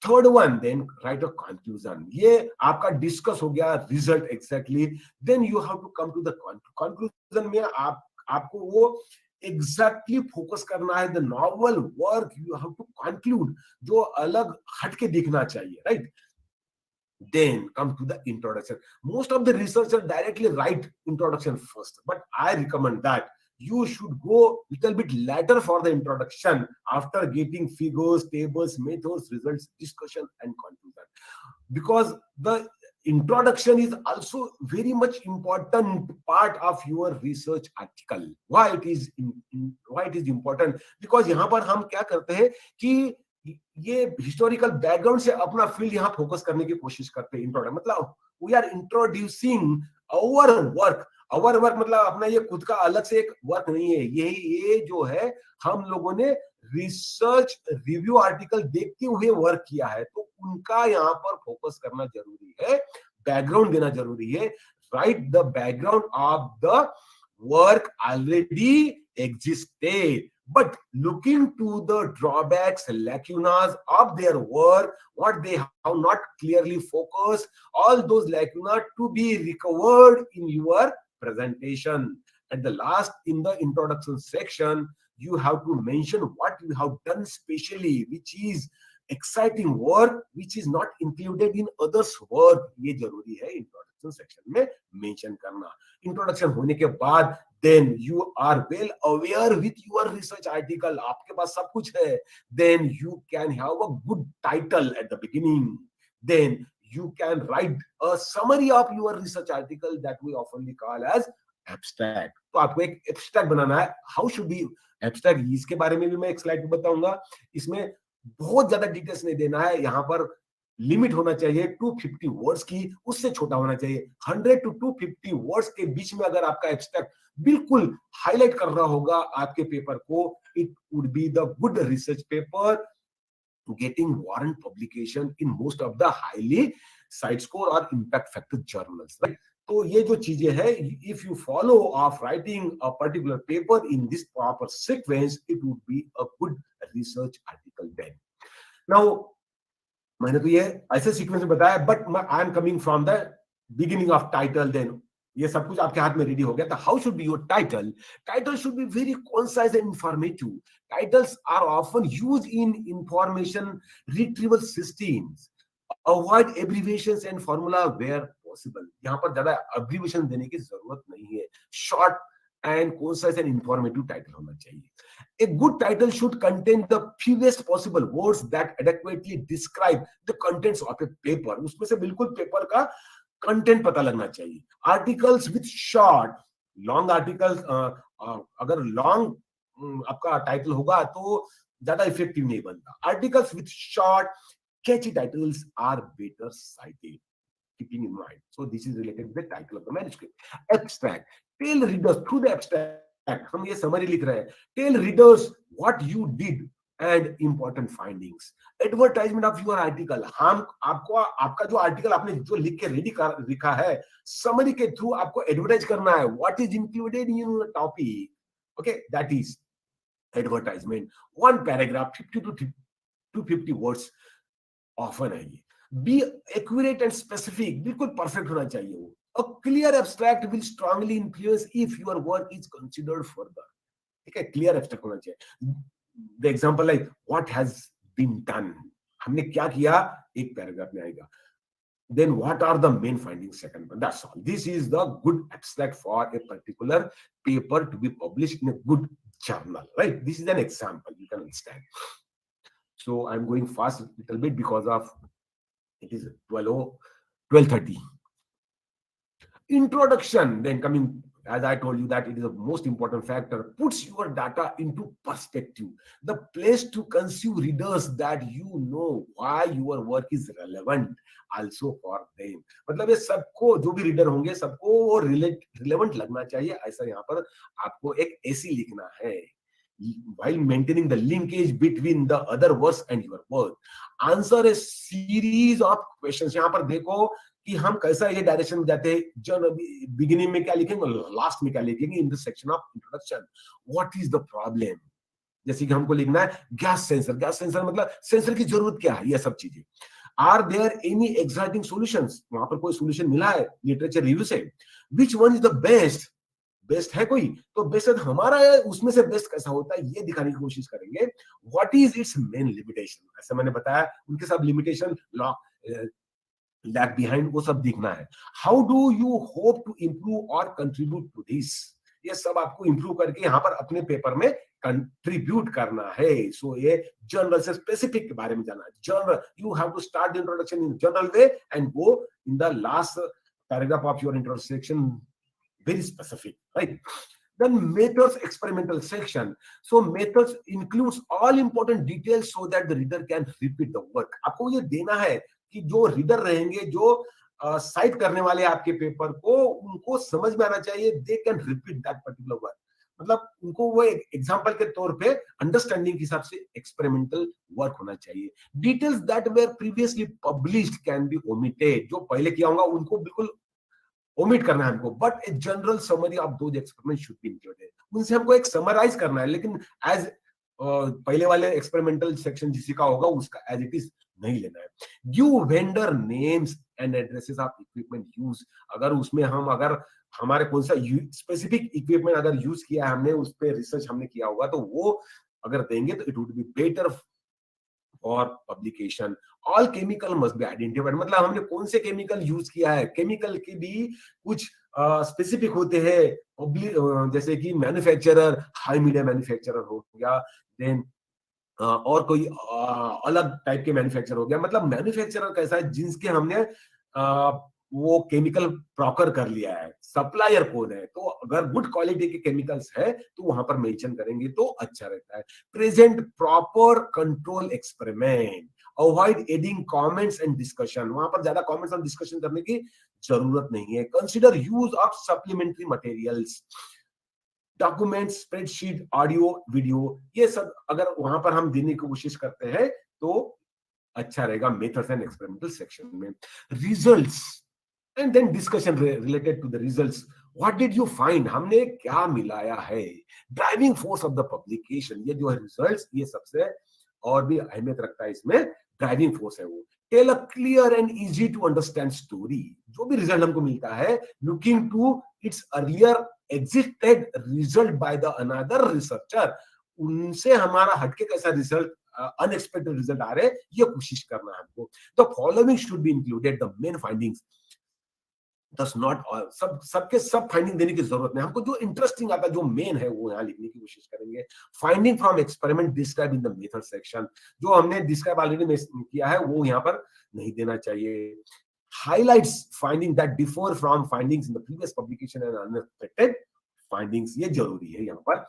Speaker 5: Third one, then write a conclusion. ये आपका डिस्कस हो गया result exactly. Then you have to come to the conclusion में आपको वो एग्जैक्टली फोकस करना है. The novel work you have to conclude, जो अलग हटके दिखना चाहिए, right? Then come to the introduction. Most of the researchers directly write introduction first, but I recommend that you should go little bit later for the introduction, after getting figures, tables, methods, results, discussion, and conclusion. Because the introduction is also very much important part of your research article. Why it is important? Because यहाँ पर हम क्या करते हैं कि ये historical background से अपना फील्ड यहाँ फोकस करने की कोशिश करते हैं. इंट्रोडक्शन मतलब we are introducing our work. Our work मतलब अपना ये खुद का अलग से एक वर्क नहीं है. ये जो है हम लोगों ने रिसर्च रिव्यू आर्टिकल देखते हुए वर्क किया है, तो उनका यहाँ पर फोकस करना जरूरी है, बैकग्राउंड देना जरूरी है. Right the background of the work already existed. but looking to the drawbacks, lacunas of their work, what they have not clearly focused, all those lacuna to be recovered in your presentation. At the last, in the introduction section, you have to mention what you have done specially, which is exciting work, which is not included in others work. ये जरूरी है introduction section में mention करना. Introduction होने के बाद then you are well aware with your research article, आपके पास सब कुछ है, then you can have a good title at the beginning, then you can write a summary of your research article that we often call as abstract. तो आपको एक abstract बनाना है. How should be abstract? इसके बारे में भी मैं एक स्लाइड पे बताऊंगा. इसमें बहुत ज्यादा डिटेल्स नहीं देना है. यहाँ पर लिमिट होना चाहिए 250 वर्ड्स की, उससे छोटा होना चाहिए. 100 to 250 वर्ड्स के बीच में अगर आपका एब्स्ट्रैक्ट बिल्कुल हाईलाइट कर रहा होगा आपके पेपर को, it would be the good research paper getting warrant publication in most of the highly side score or impact factor journals, right? तो ये जो चीजें है, if you follow of writing a particular paper in this proper sequence, it would be a good research article then. Now, मैंने तो ये ऐसे sequence में बताया, but I am coming from the beginning of title. Then ये सब कुछ आपके हाथ में रेडी हो गया. तो how should be your title? Title should be very concise and informative. Titles are often used in information retrieval systems. Avoid abbreviations and formula where possible. यहाँ पर ज्यादा एब्रिविएशन देने की जरूरत नहीं है. Short and concise and informative title होना चाहिए. A good title should contain the fewest possible words that adequately describe the contents of a paper. उसमें से बिल्कुल पेपर का कंटेंट पता लगना चाहिए. Articles with short, long articles, अगर long आपका टाइटल होगा तो ज्यादा इफेक्टिव नहीं बनता. Articles with short, catchy titles are better cited. Keeping in mind. So this is related to the title of the manuscript. Abstract. Tell readers through the abstract. हम ये summary लिख रहे हैं. Tell readers what you did and important findings. Advertisement of your article. हम आपको आपका जो article आपने जो लिख के रेडी लिखा है, summary के थ्रू आपको एडवर्टाइज करना है. What is included in your topic? Okay, that is advertisement. One paragraph, 50 to 250 words. Often है ये. Be accurate and specific. बिल्कुल परफेक्ट होना चाहिए वो. A clear abstract will strongly influence if your work is considered further. ठीक है, clear abstract होना चाहिए. The example like what has been done. हमने क्या किया, एक पैराग्राफ में आएगा. Then what are the main findings? Second one. That's all. This is the good abstract for a particular paper to be published in a good journal, right? This is an example. You can understand. So I'm going fast a little bit because of it is 12:30. Introduction, then coming, as I told you that it is the most important factor, puts your data into perspective. The place to consume readers that you know why your work is relevant also for them. मतलब ये सबको, जो भी reader होंगे सबको वो relevant लगना चाहिए. ऐसा यहाँ पर आपको एक ऐसी लिखना है. While maintaining the linkage between the other words and your work. Answer a series of questions. यहाँ पर देखो कि हम कैसा ये डायरेक्शन में जाते हैं. जो बिगिनिंग में क्या लिखेंगे, लास्ट में क्या लिखेंगे. In the section of introduction, what is the problem. जैसे कि हमको लिखना है गैस सेंसर. गैस सेंसर मतलब सेंसर की जरूरत क्या है, ये सब चीजें. Are there any exciting solutions. वहां पर कोई सॉल्यूशन मिला है लिटरेचर रिव्यू से. Which one is the best. Best है कोई तो बेस्ट हमारा है, उसमें से बेस्ट कैसा होता है ये दिखाने की कोशिश करेंगे. What is it's main limitation. ऐसे मैंने बताया उनके सब लिमिटेशन लैग बिहाइंड वो सब दिखना है. How do you hope to improve और कंट्रीब्यूट टू दिस. ये सब आपको इंप्रूव करके यहाँ पर अपने पेपर में कंट्रीब्यूट करना है. सो ये जर्नल से स्पेसिफिक के बारे में जाना है. Journal, you have to start the introduction in general way and go in the last paragraph of your introduction very specific, right? Then methods experimental section. So methods includes all important details so that the reader can repeat the work. आपको ये देना है कि जो reader रहेंगे, जो site करने वाले आपके पेपर को, उनको समझ में आना चाहिए. they can repeat that particular work. मतलब उनको वो एक एग्जांपल के तौर पे अंडरस्टैंडिंग के हिसाब से एक्सपेरिमेंटल वर्क होना चाहिए. Details that were previously published can be omitted. जो पहले किया होगा उनको बिल्कुल ओमिट करना है हमको, but a general summary of those experiment should be included, उनसे हमको एक समराइज करना है, लेकिन एज पहले वाले एक्सपेरिमेंटल सेक्शन जिसी का होगा उसका एज इट इज नहीं लेना है। Give vendor names and addresses of equipment use, अगर उसमें हम अगर हमारे कौन सा स्पेसिफिक इक्विपमेंट अगर यूज किया है हमने, उस पर रिसर्च हमने किया होगा, तो वो अगर देंगे तो it would be better for publication. All chemical must be identified, मतलब हमने कौन से केमिकल यूज किया है, केमिकल के भी कुछ स्पेसिफिक होते हैं, जैसे कि मैन्युफैक्चरर, हाई मीडिया मैन्युफैक्चरर हो गया, देन और कोई अलग टाइप के मैन्युफैक्चर हो गया, मतलब मैन्युफैक्चरर कैसा है जिनके हमने वो केमिकल प्रॉकर कर लिया है, सप्लायर कौन है, तो अगर गुड क्वालिटी के केमिकल्स है तो वहां पर मेंशन करेंगे तो अच्छा रहता है। Present proper control experiment, avoid adding comments and discussion, वहां पर ज्यादा कमेंट्स और डिस्कशन करने की जरूरत नहीं है। Consider use of supplementary materials, document, spreadsheet, audio, video, ये सब अगर वहां पर हम देने की कोशिश करते हैं तो अच्छा रहेगा मेथड्स एंड एक्सपेरिमेंटल सेक्शन में। Results and then discussion related to the results, what did you find, हमने क्या मिलाया है। Driving force of the publication, ये जो है रिजल्ट्स, ये सबसे और भी अहमियत रखता है इसमें, ड्राइविंग फोर्स है वो। Tell a clear and easy to understand story, जो भी रिजल्ट हमको मिलता है, looking to its earlier existed result by the another researcher, उनसे हमारा हटके कैसा रिजल्ट, अनएक्सपेक्टेड रिजल्ट आ रहे, ये कोशिश करना है हमको। The following should be included, the main findings, दस नॉट ऑल, सबके सब फाइंडिंग देने की जरूरत नहीं, हमको जो इंटरेस्टिंग आता है, जो मेन है, वो यहाँ लिखने की कोशिश करेंगे। Finding from experiment describe in the method section, जो हमने डिस्क्राइब ऑलरेडी किया है वो यहाँ पर नहीं देना चाहिए। Highlights finding that differ from findings in the previous publication and unexpected findings, ये जरूरी है यहाँ पर।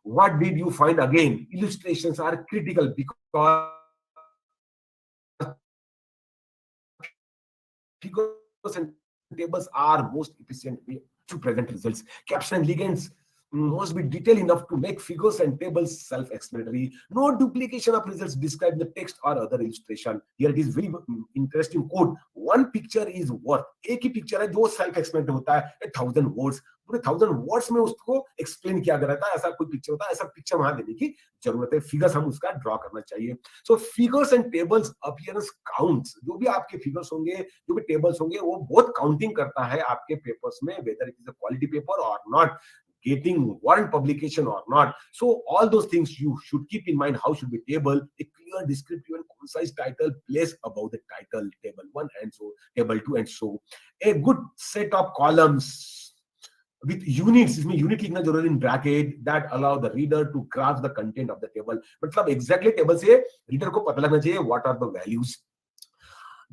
Speaker 5: What did you find, again illustrations are critical because figures and tables are most efficient way to present results. Caption and legends must be detailed enough to make figures and tables self-explanatory. No duplication of results described in the text or other illustration. Here it is very interesting quote. One picture is worth, एक ही picture है जो self explanatory होता है, 1000 words, पूरे 1000 words में उसको explain किया गया रहता है, ऐसा कोई पिक्चर होता है, ऐसा पिक्चर वहां देने की जरूरत है। फिगर्स हम उसका ड्रॉ करना चाहिए। So figures and tables appearance counts, जो भी आपके फिगर्स होंगे, जो भी टेबल्स होंगे, वो बहुत काउंटिंग करता है आपके पेपर्स में, weather it is a quality paper और not, getting warrant publication or not. So all those things you should keep in mind. How should be table, a clear descriptive and concise title placed above the title, table 1 and so table 2 and so. A good set of columns with units, इसमें unit लिखना जरूरी in bracket, that allow the reader to grasp the content of the table, मतलब exactly table से reader को पता लगना चाहिए what are the values.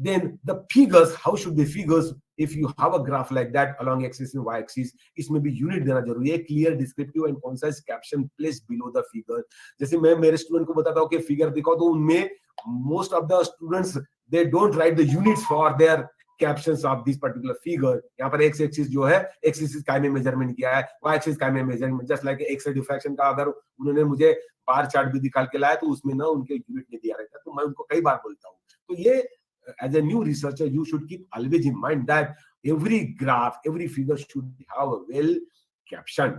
Speaker 5: Then the figures, how should be figures, if you have a graph like that along axis and y axis, इसमें भी unit देना जरूरी है। Clear descriptive and concise caption place below the figure, जैसे मैं मेरे student को बताता हूँ कि फिगर दिखाओ, तो उनमें most of the students they don't write the units for their captions of this particular figure. यहाँ पर एक्स एक्सिस जो है, एक्स एक्सिस का में मेजरमेंट किया है, वाई एक्सिस का में measurement, just like x diffraction का अगर उन्होंने मुझे बार चार्ट भी निकाल के लाया तो उसमें ना उनके यूनिट नहीं दिया रहता, तो मैं उनको कई बार बोलता हूँ। तो ये as a new researcher, you should keep always in mind that every graph, every figure should have a well caption.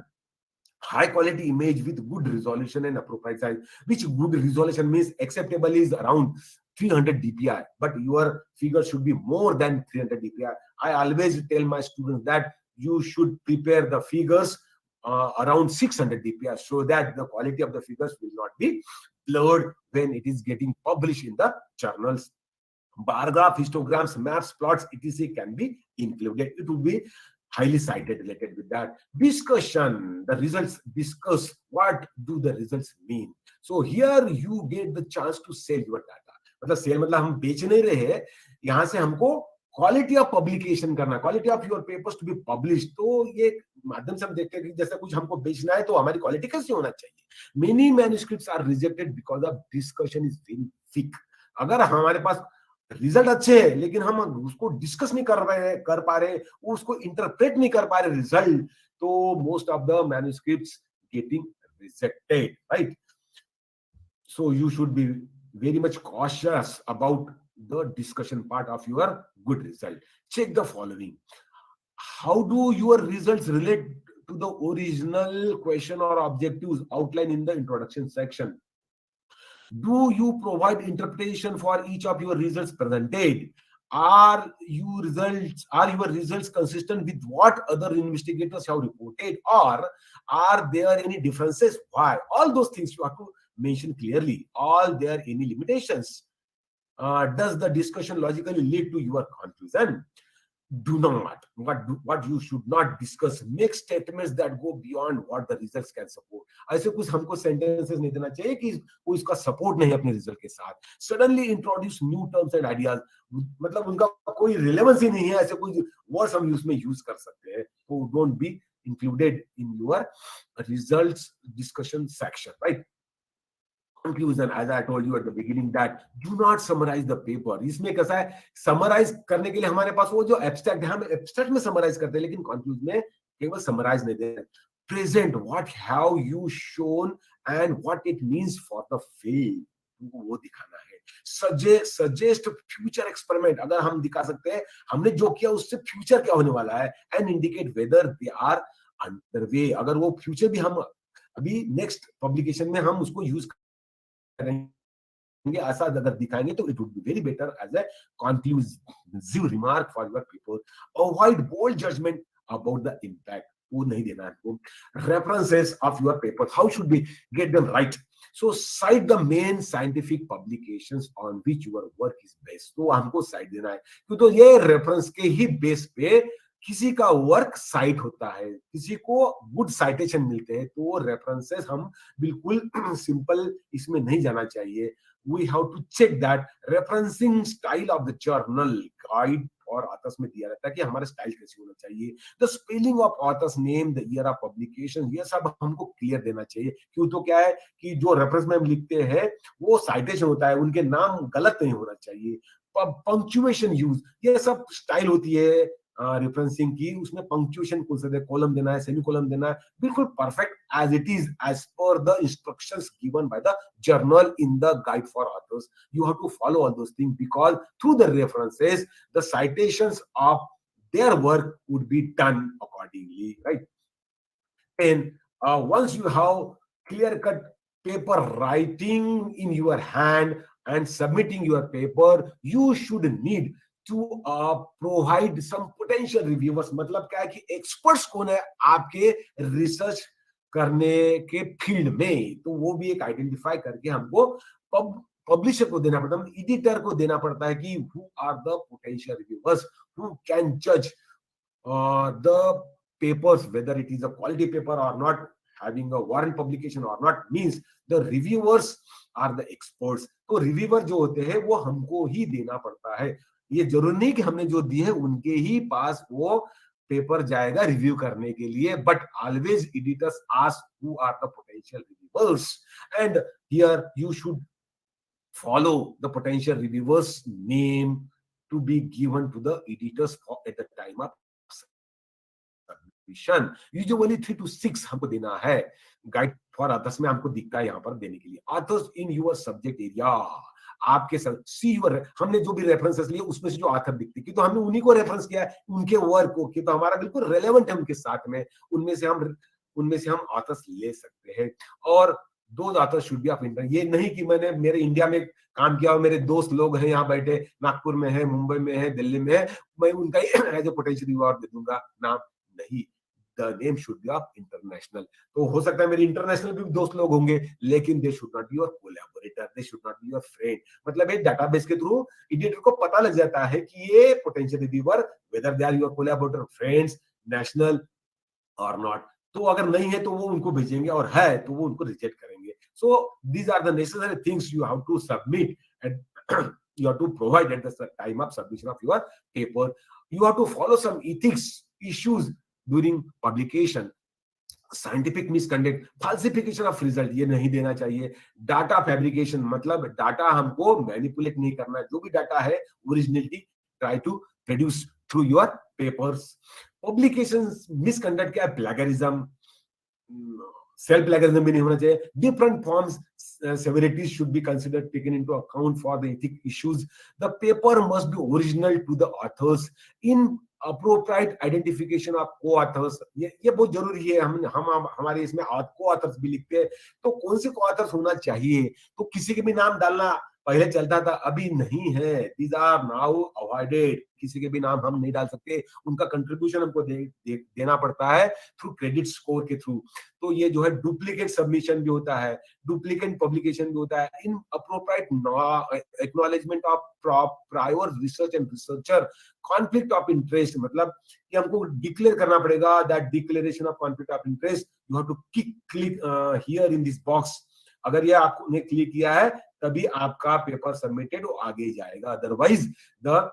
Speaker 5: High quality image with good resolution and appropriate size, which good resolution means acceptable is around 300 dpi, but your figure should be more than 300 dpi. I always tell my students that you should prepare the figures around 600 dpi so that the quality of the figures will not be blurred when it is getting published in the journals. Bar graph, histograms, maps, plots, etc. can be included. It would be highly cited related with that. Discussion, the results, discuss what do the results mean. So here you get the chance to sell your data. मतलब sell मतलब हम बेच नहीं रहे हैं, यहाँ से हमको क्वालिटी ऑफ पब्लिकेशन करना, quality of your papers to be publish. तो ये माध्यम से हम देखते हैं कि जैसे कुछ हमको बेचना है तो हमारी क्वालिटी कैसी होना चाहिए। Many manuscripts are rejected because of discussion is very thick. अगर हमारे पास रिजल्ट अच्छे है लेकिन हम उसको डिस्कस नहीं कर पा रहे, उसको इंटरप्रेट नहीं कर पा रहे रिजल्ट, तो most of the manuscripts getting rejected, right. So you should be very much cautious about the discussion part of your good result. Check the following. how do your results relate to the original question or objectives outlined in the introduction section? Do you provide interpretation for each of your results presented? Are your results consistent with what other investigators have reported, or are there any differences? Why? All those things you have to mention clearly. Are there any limitations? Does the discussion logically lead to your conclusion? Do not. What you should not discuss, make statements that go beyond what the results can support. ऐसे कुछ हमको sentences नहीं देना चाहिए कि कोई इसका support नहीं अपने result के साथ. Suddenly introduce new terms and ideas. मतलब उनका कोई relevance ही नहीं है, ऐसे कोई words हम उसमें use कर सकते हैं. So don't be included in your results discussion section, right? Conclusion, as I told you at the beginning, that do not summarize the paper. इसमें कैसा है, summarize करने के लिए हमारे पास वो जो abstract है, हम abstract में summarize करते हैं, लेकिन conclusion में केवल summarize नहीं देते. Present what have you shown and what it means for the field. वो दिखाना है. Suggest future experiment. अगर हम दिखा सकते हैं हमने जो किया उससे future क्या होने वाला है, and indicate whether they are underway. अगर वो future भी हम अभी next publication में हम उसको use करेंगे, ऐसा अगर दिखाएंगे तो it would be very better as a conclusive remark for your paper. Avoid bold judgment about the impact. वो नहीं देना है. References of your paper, how should we get them right? So cite the main scientific publications on which your work is based. तो हमको cite देना है, क्यों तो ये reference के ही base पे किसी का वर्क साइट होता है, किसी को गुड साइटेशन मिलते हैं. तो वो रेफरेंसेस हम बिल्कुल सिंपल इसमें नहीं जाना चाहिए. We have to check that referencing style of the journal guide और ऑथर्स में दिया रहता है कि हमारा स्टाइल कैसे होना चाहिए. The spelling of author's name, the year of publication, ये सब हमको क्लियर देना चाहिए. क्यों तो क्या है कि जो रेफरेंस में हम लिखते हैं वो साइटेशन होता है, उनके नाम गलत नहीं होना चाहिए. पंक्चुएशन यूज, ये सब स्टाइल होती है रेफरेंसिंग की. उसमें पंक्चुएशन कौन सा दे, कॉलम देना है, सेमी कॉलम देना है, बिल्कुल perfect as it is as per the instructions given by the journal in the guide for authors. You have to follow all those things because through the references the citations of their work would be done accordingly, right? And once you have clear cut paper writing in your hand and submitting your paper, you should need to provide some potential reviewers. मतलब क्या है कि experts कौन है आपके research करने के field में, तो वो भी एक आइडेंटिफाई करके हमको पब्लिशर को देना पड़ता है, एडिटर को देना पड़ता है कि who are the potential reviewers who can judge the papers whether it is a quality paper or not, having a warrant publication or not. Means the reviewers are the experts. तो reviewer जो होते हैं वो हमको ही देना पड़ता है. ये जरूरी नहीं कि हमने जो दिए है उनके ही पास वो पेपर जाएगा रिव्यू करने के लिए, but always editors ask who are the potential reviewers, and here you should follow the potential reviewers name to be given to the editors at the time of submission. Usually 3 to 6 हमको देना है. Guide for authors में हमको दिखता है यहाँ पर देने के लिए. Authors in your subject area, आपके सी यूर, हमने जो भी रेफरेंसेस लिए उसमें से जो ऑथर दिखते कि तो हमने उन्हीं को रेफरेंस किया है, उनके वर्क को, कि तो हमारा बिल्कुल रेलेवेंट है उनके साथ में, उनमें से हम ऑथर्स ले सकते हैं. और दो authors should be of interest. ये नहीं कि मैंने मेरे इंडिया में काम किया और मेरे दोस्त लोग हैं यहाँ बैठे, नागपुर में है, मुंबई में है, दिल्ली में है, मैं उनका एज ए पोटेंशियल रिव्यूअर दे दूंगा नाम. नहीं, the name should be of international. तो हो सकता है मेरे इंटरनेशनल भी दोस्त लोग होंगे, लेकिन they should not be your collaborator, they should not be your friend. मतलब एक डेटाबेस के थ्रू एडिटर को पता लग जाता है कि ये potential reviewer whether they are your collaborator, friends, national और नॉट. तो अगर नहीं है तो वो उनको भेजेंगे, और है तो वो उनको रिजेक्ट करेंगे. So these are the necessary things you have to submit and you have to provide at the time of submission of your paper. You have to follow some ethics issues during publication. Scientific misconduct, falsification of result, ये नहीं देना चाहिए. Data fabrication, मतलब data हमको manipulate नहीं करना है. जो भी डाटा है originality try to produce through your papers. Publication misconduct क्या है? प्लेगरिज्म, सेल्फ प्लेगरिज्म भी नहीं होना चाहिए. Different forms severities should be considered, taken into account for the ethic issues. The paper must be original to the authors. In appropriate identification of को authors, ये बहुत जरूरी है। हम हमारे इसमें को ऑथर्स भी लिखते हैं, तो कौन से को ऑथर्स होना चाहिए? तो किसी के भी नाम डालना पहले चलता था, अभी नहीं है। These are now avoided. किसी के भी नाम हम नहीं डाल सकते, उनका कंट्रीब्यूशन हमको देना पड़ता है थ्रू क्रेडिट स्कोर के थ्रू। तो ये जो है डुप्लीकेट सबमिशन भी होता है, डुप्लीकेट पब्लिकेशन भी होता है, inappropriate acknowledgement of prior research and researcher, conflict of interest, मतलब कि हमको डिक्लेयर करना पड़ेगा that declaration of conflict of interest, you have to click here in this box. अगर ये आपने क्लिक किया है तभी आपका पेपर सबमिटेड वो आगे जाएगा, otherwise the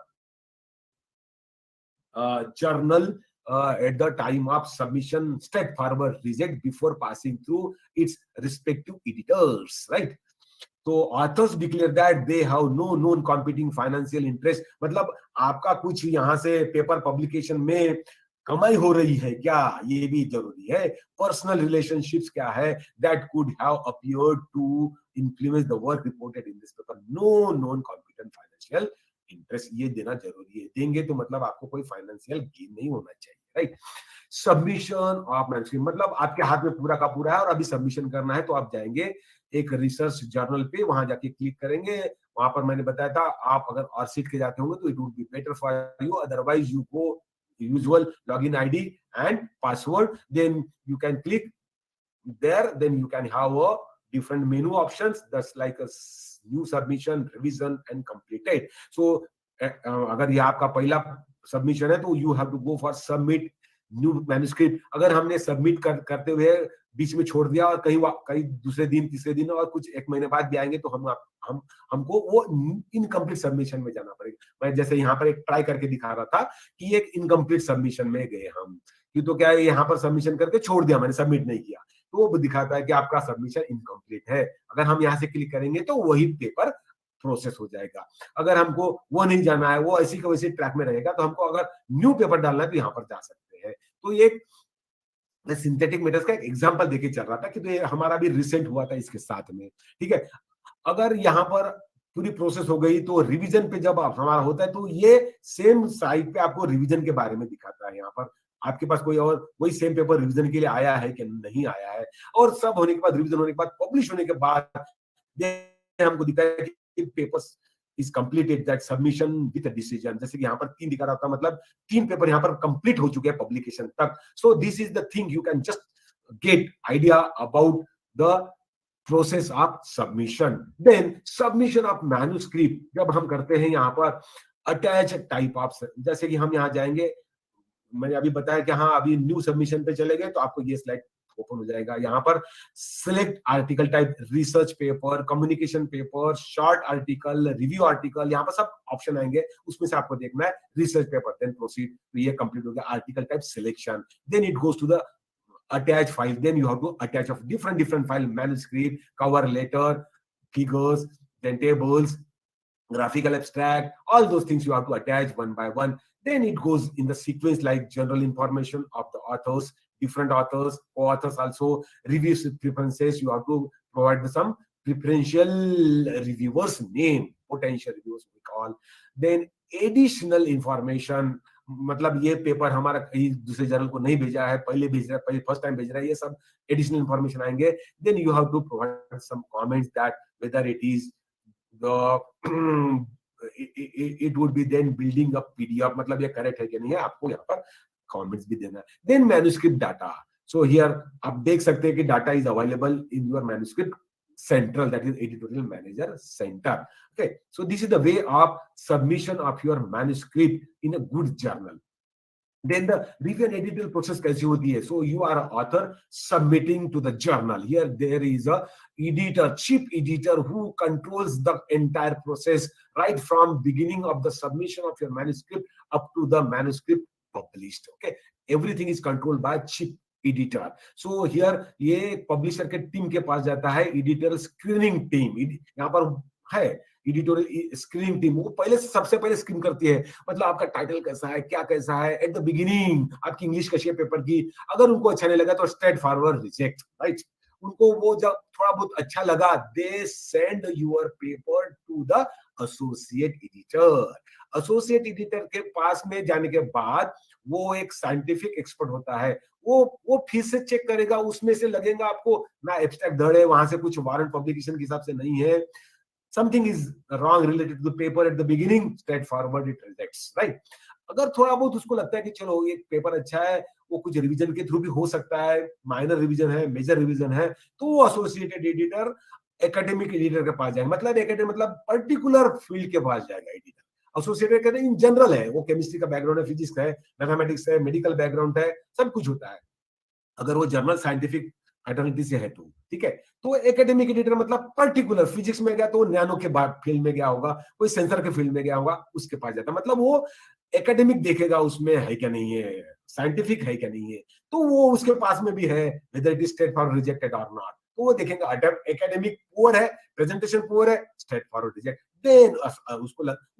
Speaker 5: journal at the time of submission straightforward reject before passing through its respective editors, right? So authors declare that they have no known competing financial interest, मतलब आपका कुछ यहाँ से पेपर पब्लिकेशन में कमाई हो रही है क्या, ये भी जरूरी है। पर्सनल रिलेशनशिप्स क्या है, that could have appeared to influence the work reported in this paper, no non competent financial interest, ये देना जरूरी है। देंगे तो मतलब आपको कोई फाइनेंशियल गेन नहीं होना चाहिए, राइट? सबमिशन ऑफ मैन्युस्क्रिप्ट, मतलब आपके हाथ में पूरा का पूरा है और अभी सबमिशन करना है, तो आप जाएंगे एक रिसर्च जर्नल पे, वहां जाके क्लिक करेंगे। वहां पर मैंने बताया था, आप अगर और सीट के जाते होंगे तो it would be better for you, otherwise you go usual login ID and password, then you can click there, then you can have a different menu options that's like a new submission, revision and completed. So अगर ये आपका पहला submission है तो you have to go for submit new manuscript. अगर हमने submit करते हुए बीच में छोड़ दिया और कहीं दूसरे दिन, तीसरे दिन और कुछ एक महीने बाद भी आएंगे तो हमको वो इनकम्प्लीट सबमिशन में जाना पड़ेगा। मैं जैसे यहाँ पर एक ट्राई करके दिखा रहा था कि एक इनकम्प्लीट सबमिशन में गए हम, कि तो क्या है, यहाँ पर सबमिशन करके छोड़ दिया, मैंने सबमिट नहीं किया, तो वो दिखाता है कि आपका सबमिशन इनकम्प्लीट है। अगर हम यहाँ से क्लिक करेंगे तो वही पेपर प्रोसेस हो जाएगा। अगर हमको वो नहीं जाना है, वो ऐसी का वैसी ट्रैक में रहेगा, तो हमको अगर न्यू पेपर डालना है तो यहाँ पर जा सकते हैं। तो ये सिंथेटिक मेटर्स का एक एग्जांपल देके चल रहा था कि तो ये हमारा भी रिसेंट हुआ था इसके साथ में, ठीक है। अगर यहाँ पर पूरी प्रोसेस हो गई तो रिवीजन पे जब हमारा होता है तो ये सेम साइट पे आपको रिवीजन के बारे में दिखाता है। यहाँ पर आपके पास कोई और वही सेम पेपर रिवीजन के लिए आया है कि नहीं आया है, और सब होने के बाद, रिवीजन होने के बाद, पब्लिश होने के बाद हमको दिखाया कि paper is completed that submission with a decision। जैसे कि यहाँ पर 3 दिखा रहा था, मतलब 3 पेपर यहाँ पर कंप्लीट हो चुके हैं पब्लिकेशन तक। So this is the thing you can just get idea about the process of submission. Then submission of manuscript, जब हम करते हैं यहाँ पर अटैच टाइप ऑफ, जैसे कि हम यहाँ जाएंगे, मैंने अभी बताया कि हाँ अभी न्यू सबमिशन पे चले गए तो आपको ये स्लाइड ओपन हो जाएगा। यहाँ पर select article type, research paper, communication paper, short article, review article, यहाँ पर सब ऑप्शन आएंगे, उसमें से आपको देखना है रिसर्च पेपर, देन प्रोसीड। तो ये कंप्लीट हो गया article type selection. Then it goes to the attach file, then you have to attach of different file, manuscript, cover letter, figures, then tables, graphical abstract, all those things you have to attach one by one. Then it goes in the sequence like general information of the authors, different authors, co-authors also, reviews preferences, you have to provide some preferential reviewers name, potential reviewers we call. Then additional information, मतलब ये paper हमारा कहीं दूसरे journal को नहीं भेजा है, पहले भेज रहा है, पहले फर्स्ट टाइम भेज रहा है, ये सब एडिशनल इंफॉर्मेशन आएंगे। Then you have to provide some comments that whether it is the it would be then building up PDF, मतलब ये करेक्ट है कि नहीं है, आपको यहाँ पर कमेंट्स भी देना है। Then manuscript data, so here आप देख सकते हैं कि data is available in your manuscript central, that is editorial manager center. Okay, so this is the way of submission of your manuscript in a good journal. Then the review and editorial process कैसी होती है? So you are an author submitting to the journal. Here there is a editor, chief editor, who controls the entire process right from beginning of the submission of your manuscript up to the manuscript published. Okay, everything is controlled by chief editor. So here ये publisher के team के पास जाता है, editor screening team, यहाँ पर है editorial screening team, वो पहले सबसे पहले स्क्रीन करती है, मतलब आपका टाइटल कैसा है, क्या कैसा है, एट द बिगिनिंग आपकी इंग्लिश कैसी है पेपर की। अगर उनको अच्छा नहीं लगा तो स्ट्रेट फॉरवर्ड रिजेक्ट, राइट। उनको वो जब थोड़ा बहुत अच्छा लगा, they send your paper two the associate editor. Associate editor के पास में जाने के बाद वो एक साइंटिफिक एक्सपर्ट होता है, वो फिर से चेक करेगा, उसमें से लगेगा आपको ना एब्स्ट्रैक्ट धड़ है, वहां से कुछ वारंट पब्लिकेशन के हिसाब से नहीं है, something is wrong related to the paper at the beginning, straightforward it rejects, right? अगर थोड़ा बहुत उसको लगता है कि चलो ये पेपर अच्छा है, वो कुछ रिवीजन के थ्रू भी हो सकता है, माइनर रिवीजन है, मेजर रिवीजन है, तो वो एसोसिएटेड एडिटर एकेडमिक एडिटर के पास जाएगा, मतलब एकेडमिक मतलब पर्टिकुलर फील्ड के पास जाएगा एडिटर। एसोसिएटेड कहते हैं इन जनरल है, वो केमिस्ट्री का बैकग्राउंड है, फिजिक्स है, मैथमेटिक्स है, मेडिकल बैकग्राउंड है, सब कुछ होता है। अगर वो जर्नल साइंटिफिक फैटर्निटी से है तो ठीक है। तो एकेडमिक एडिटर मतलब पर्टिकुलर फिजिक्स में गया तो नैनो के फील्ड में गया होगा, कोई सेंसर के फील्ड में गया होगा, उसके पास जाता है, मतलब वो एकेडमिक देखेगा उसमें है क्या नहीं है, साइंटिफिक है क्या नहीं है, तो वो उसके पास में भी है, weather it is straight forward rejected और नॉट, तो वो देखेगा एकेडमिक पुअर है, प्रेजेंटेशन पुअर है, स्ट्रेट फॉरवर्ड रिजेक्ट, देन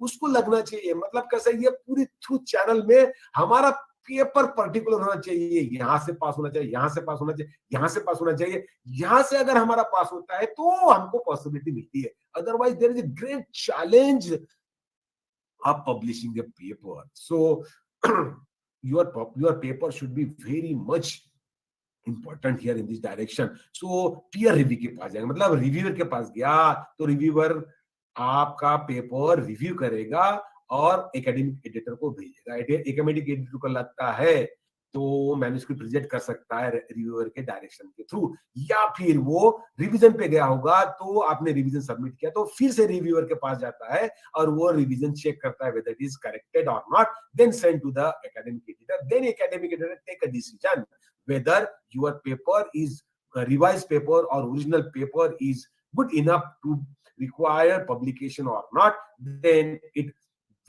Speaker 5: उसको लगना चाहिए, मतलब कैसे ये पूरी थ्रू चैनल में हमारा पेपर पर्टिकुलर होना चाहिए, यहां से पास होना चाहिए, यहां से पास होना चाहिए, यहां से पास होना चाहिए, यहां से अगर हमारा पास होता है तो हमको पॉसिबिलिटी मिलती है, otherwise there is a great challenge of publishing a paper. So your paper should be very much important here in this direction. So peer review के पास जाएगा, मतलब रिव्यूअर के पास गया तो रिव्यूअर आपका पेपर रिव्यू करेगा और एकेडमिक एडिटर को भेजेगा, एकेडमिक एडिटर को लगता है तो मैन्युस्क्रिप्ट रिजेक्ट कर सकता है रिव्यूअर के डायरेक्शन के थ्रू, या फिर वो रिवीजन पे गया होगा तो आपने रिवीजन सबमिट किया तो फिर से रिव्यूअर के पास जाता है और वो रिवीजन चेक करता है whether it is corrected or not, then send to the academic editor, then academic editor take a decision whether your paper is a revised paper or original paper is good enough to require publication or not, then it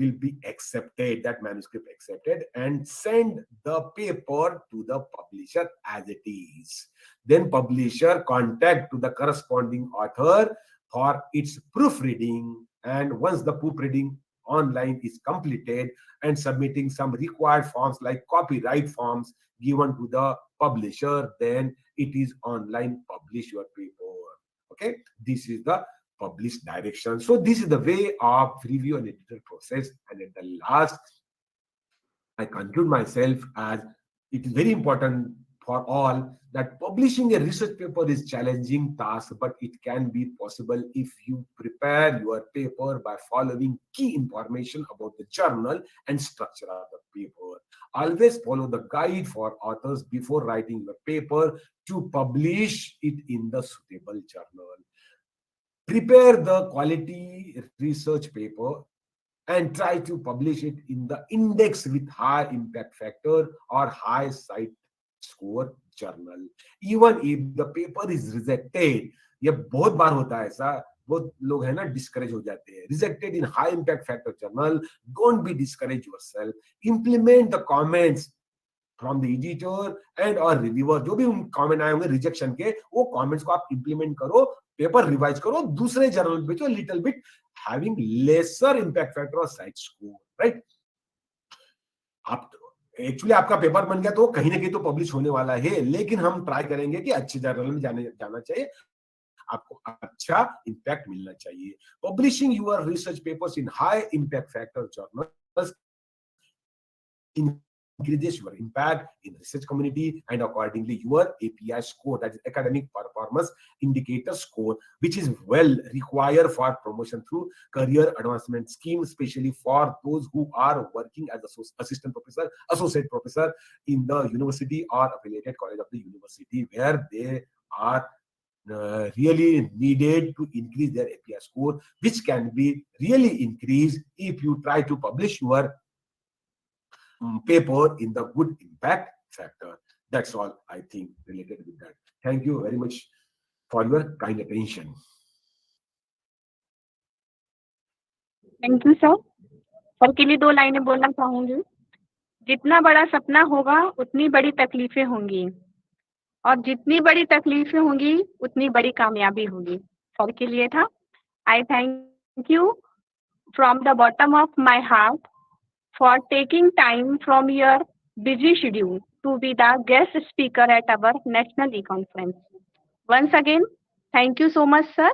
Speaker 5: will be accepted, that manuscript accepted, and send the paper to the publisher as it is. Then publisher contact to the corresponding author for its proofreading, and once the proofreading online is completed and submitting some required forms like copyright forms given to the publisher, then it is online publish your paper. Okay, this is the published direction. So this is the way of review and editor process. And at the last, I conclude myself as it is very important for all that publishing a research paper is challenging task, but it can be possible if you prepare your paper by following key information about the journal and structure of the paper. Always follow the guide for authors before writing your paper to publish it in the suitable journal. Prepare the quality research paper and try to publish it in the index with high impact factor or high site score journal. Even if the paper is rejected, ये बहुत बार होता है ऐसा, बहुत लोग है ना discourage हो जाते हैं, rejected in high impact factor journal, don't be discouraged yourself. Implement the comments from the editor and or reviewer, जो भी कमेंट आए होंगे रिजेक्शन के, वो कमेंट्स को आप इंप्लीमेंट करो, पेपर रिवाइज करो, दूसरे जर्नल भेजो, little bit having laser impact factor और साइट स्कोर, राइट? आप एक्चुअली आपका पेपर बन गया तो कहीं ना कहीं तो पब्लिश होने वाला है, लेकिन हम ट्राई करेंगे कि अच्छे जर्नल में जाना चाहिए, आपको अच्छा इंपैक्ट मिलना चाहिए. Publishing your research papers in high impact factor journals increases your impact in research community and accordingly your API score, that is academic performance indicator score, which is well required for promotion through career advancement scheme, especially for those who are working as assistant professor, associate professor in the university or affiliated college of the university, where they are really needed to increase their API score, which can be really increased if you try to publish your paper in the good impact factor. That's all I think related with that. Thank you very much for your kind attention.
Speaker 2: Thank you sir. सबके लिए 2 लाइनें बोलना चाहूंगी. जितना बड़ा सपना होगा उतनी बड़ी तकलीफें होंगी, और जितनी बड़ी तकलीफें होंगी उतनी बड़ी कामयाबी होगी. सबके लिए था. आई thank you from the bottom of my heart for taking time from your busy schedule to be the guest speaker at our National E-Conference. Once again, thank you so much, sir.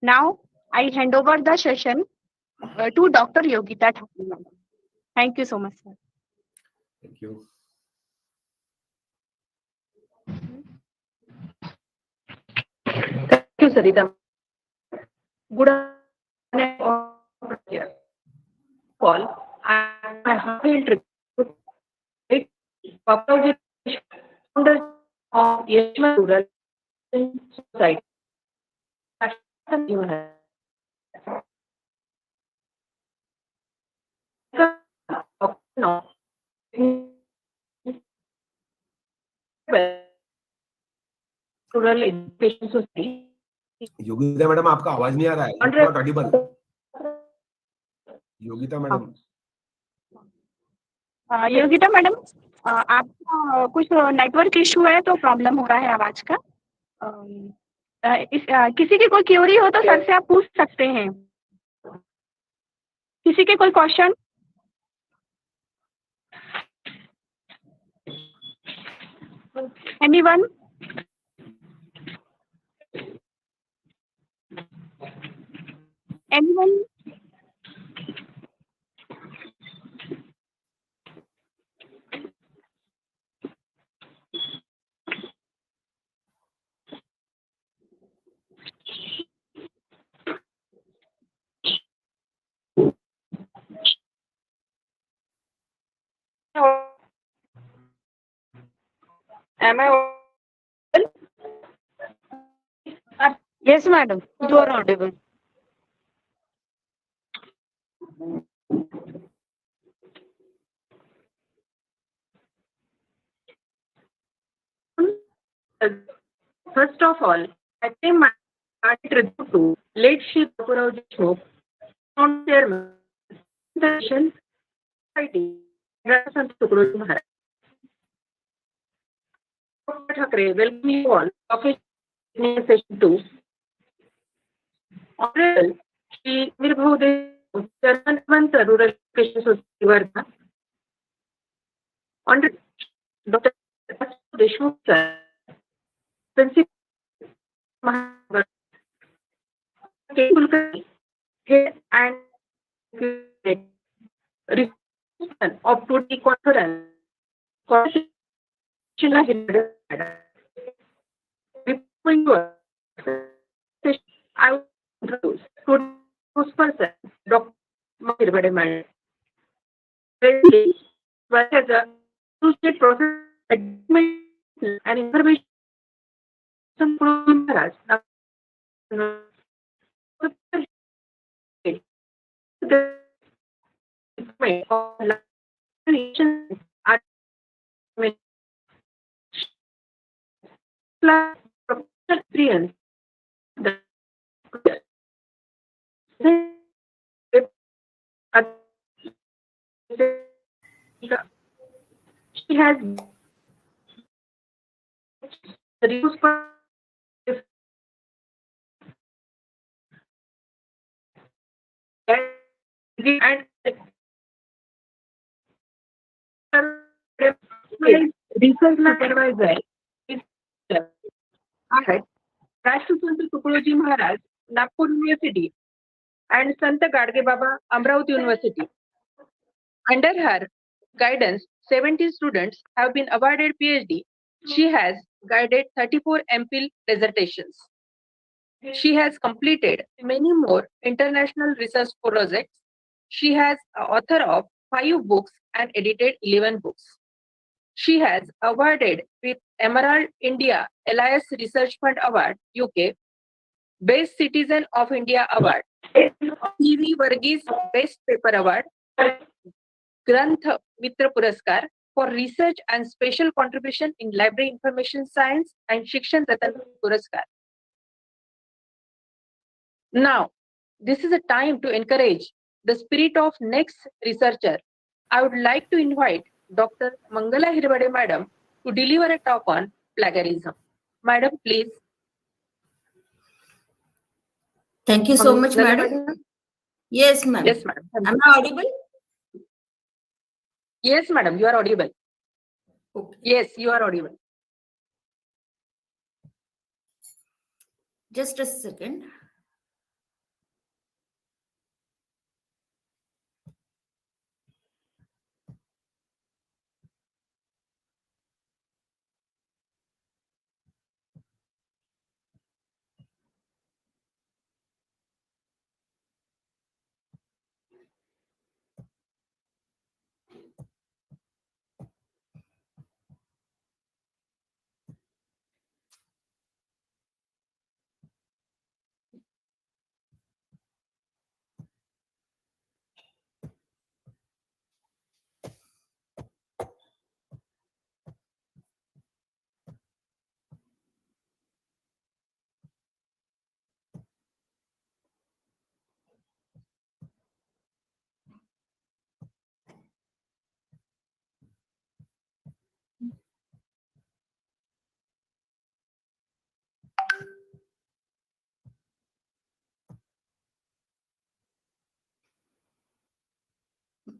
Speaker 2: Now, I hand over the session
Speaker 6: to Dr. Yogita Thakur. Thank you so much, sir.
Speaker 5: Thank you.
Speaker 2: Thank you, Sarita. Good afternoon, all here. Paul, I have introduced founder of Yeshma Rural Society. Rural Education Society.
Speaker 5: Yogita madam आपका आवाज नहीं आ रहा है, not Audible. Yogita madam,
Speaker 6: Yogita madam, आपका कुछ network issue है तो problem हो रहा है आवाज का। किसी की कोई क्वेरी हो तो सर से आप पूछ सकते हैं। किसी के कोई question? Anyone? Anyone?
Speaker 2: Am I audible?
Speaker 1: Yes, madam. You are audible.
Speaker 2: First of all, I think my tribute to late Shri Baburao Deshmukh, Chairman, Citation, Society, Retraction Guideline. Dr. Thackeray, welcome you all. Office session 2. Honorable Shri Virbhav Deshmukh, Chairman, Rural Education Society, Wardha. Honorable Dr. Deshmukh, sir, Principal Mahagar, Head and Reception of Today Conference. Before you I will introduce today's person, Dr. Mahir Madam. Presently, work as a two-state process and information Maharaj. Experience. She has reduced and research supervisor is राष्ट्रसंत Tukdoji Maharaj, Nagpur University, and Sant Gadge Baba, Amravati University. Under her guidance, 70 students have been awarded PhD. She has guided 34 MPhil dissertations. She has completed many more international research projects. She has author of 5 books and edited 11 books. She has awarded with Emerald India Elias Research Fund Award, UK, Best Citizen of India Award, TV Varghese Best Paper Award, Granth Mitra Puraskar for research and special contribution in library information science, and Shikshan Ratan Puraskar. Now, this is a time to encourage the spirit of next researcher. I would like to invite Dr. Mangala Hirwade Madam to deliver a talk on plagiarism. Madam, please.
Speaker 7: Thank you so much,
Speaker 2: Mangala
Speaker 7: madam. Yes, ma'am.
Speaker 2: Yes, madam.
Speaker 7: Am I audible?
Speaker 2: Yes, madam, you are audible.
Speaker 7: Okay.
Speaker 2: Yes, you are audible.
Speaker 7: Just a second.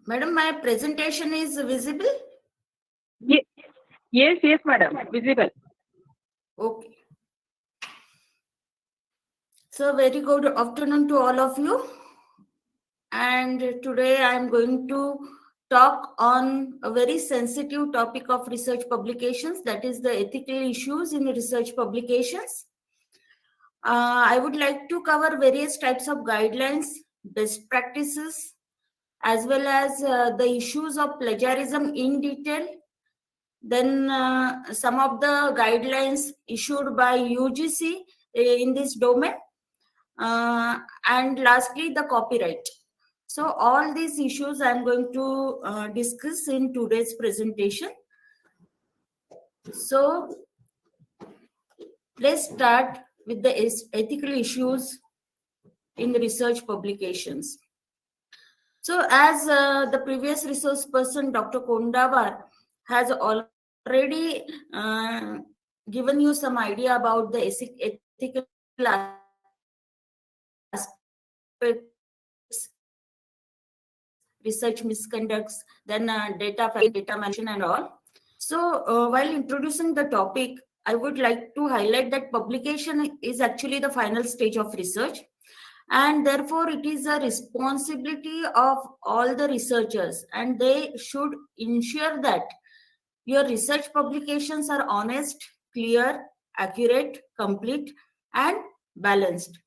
Speaker 7: Madam, my presentation is visible?
Speaker 6: Yes, madam. Visible.
Speaker 7: Okay. So very good afternoon to all of you. And today I am going to talk on a very sensitive topic of research publications, that is the ethical issues in research publications. I would like to cover various types of guidelines, best practices, as well as the issues of plagiarism in detail. Then some of the guidelines issued by UGC in this domain. And lastly, the copyright. So all these issues I'm going to discuss in today's presentation. So let's start with the ethical issues in research publications. So as the previous resource person, Dr. Kondavar, has already given you some idea about the ethical aspects, research misconducts, then data manipulation and all. So while introducing the topic, I would like to highlight that publication is actually the final stage of research, and therefore it is a responsibility of all the researchers, and they should ensure that your research publications are honest, clear, accurate, complete, and balanced,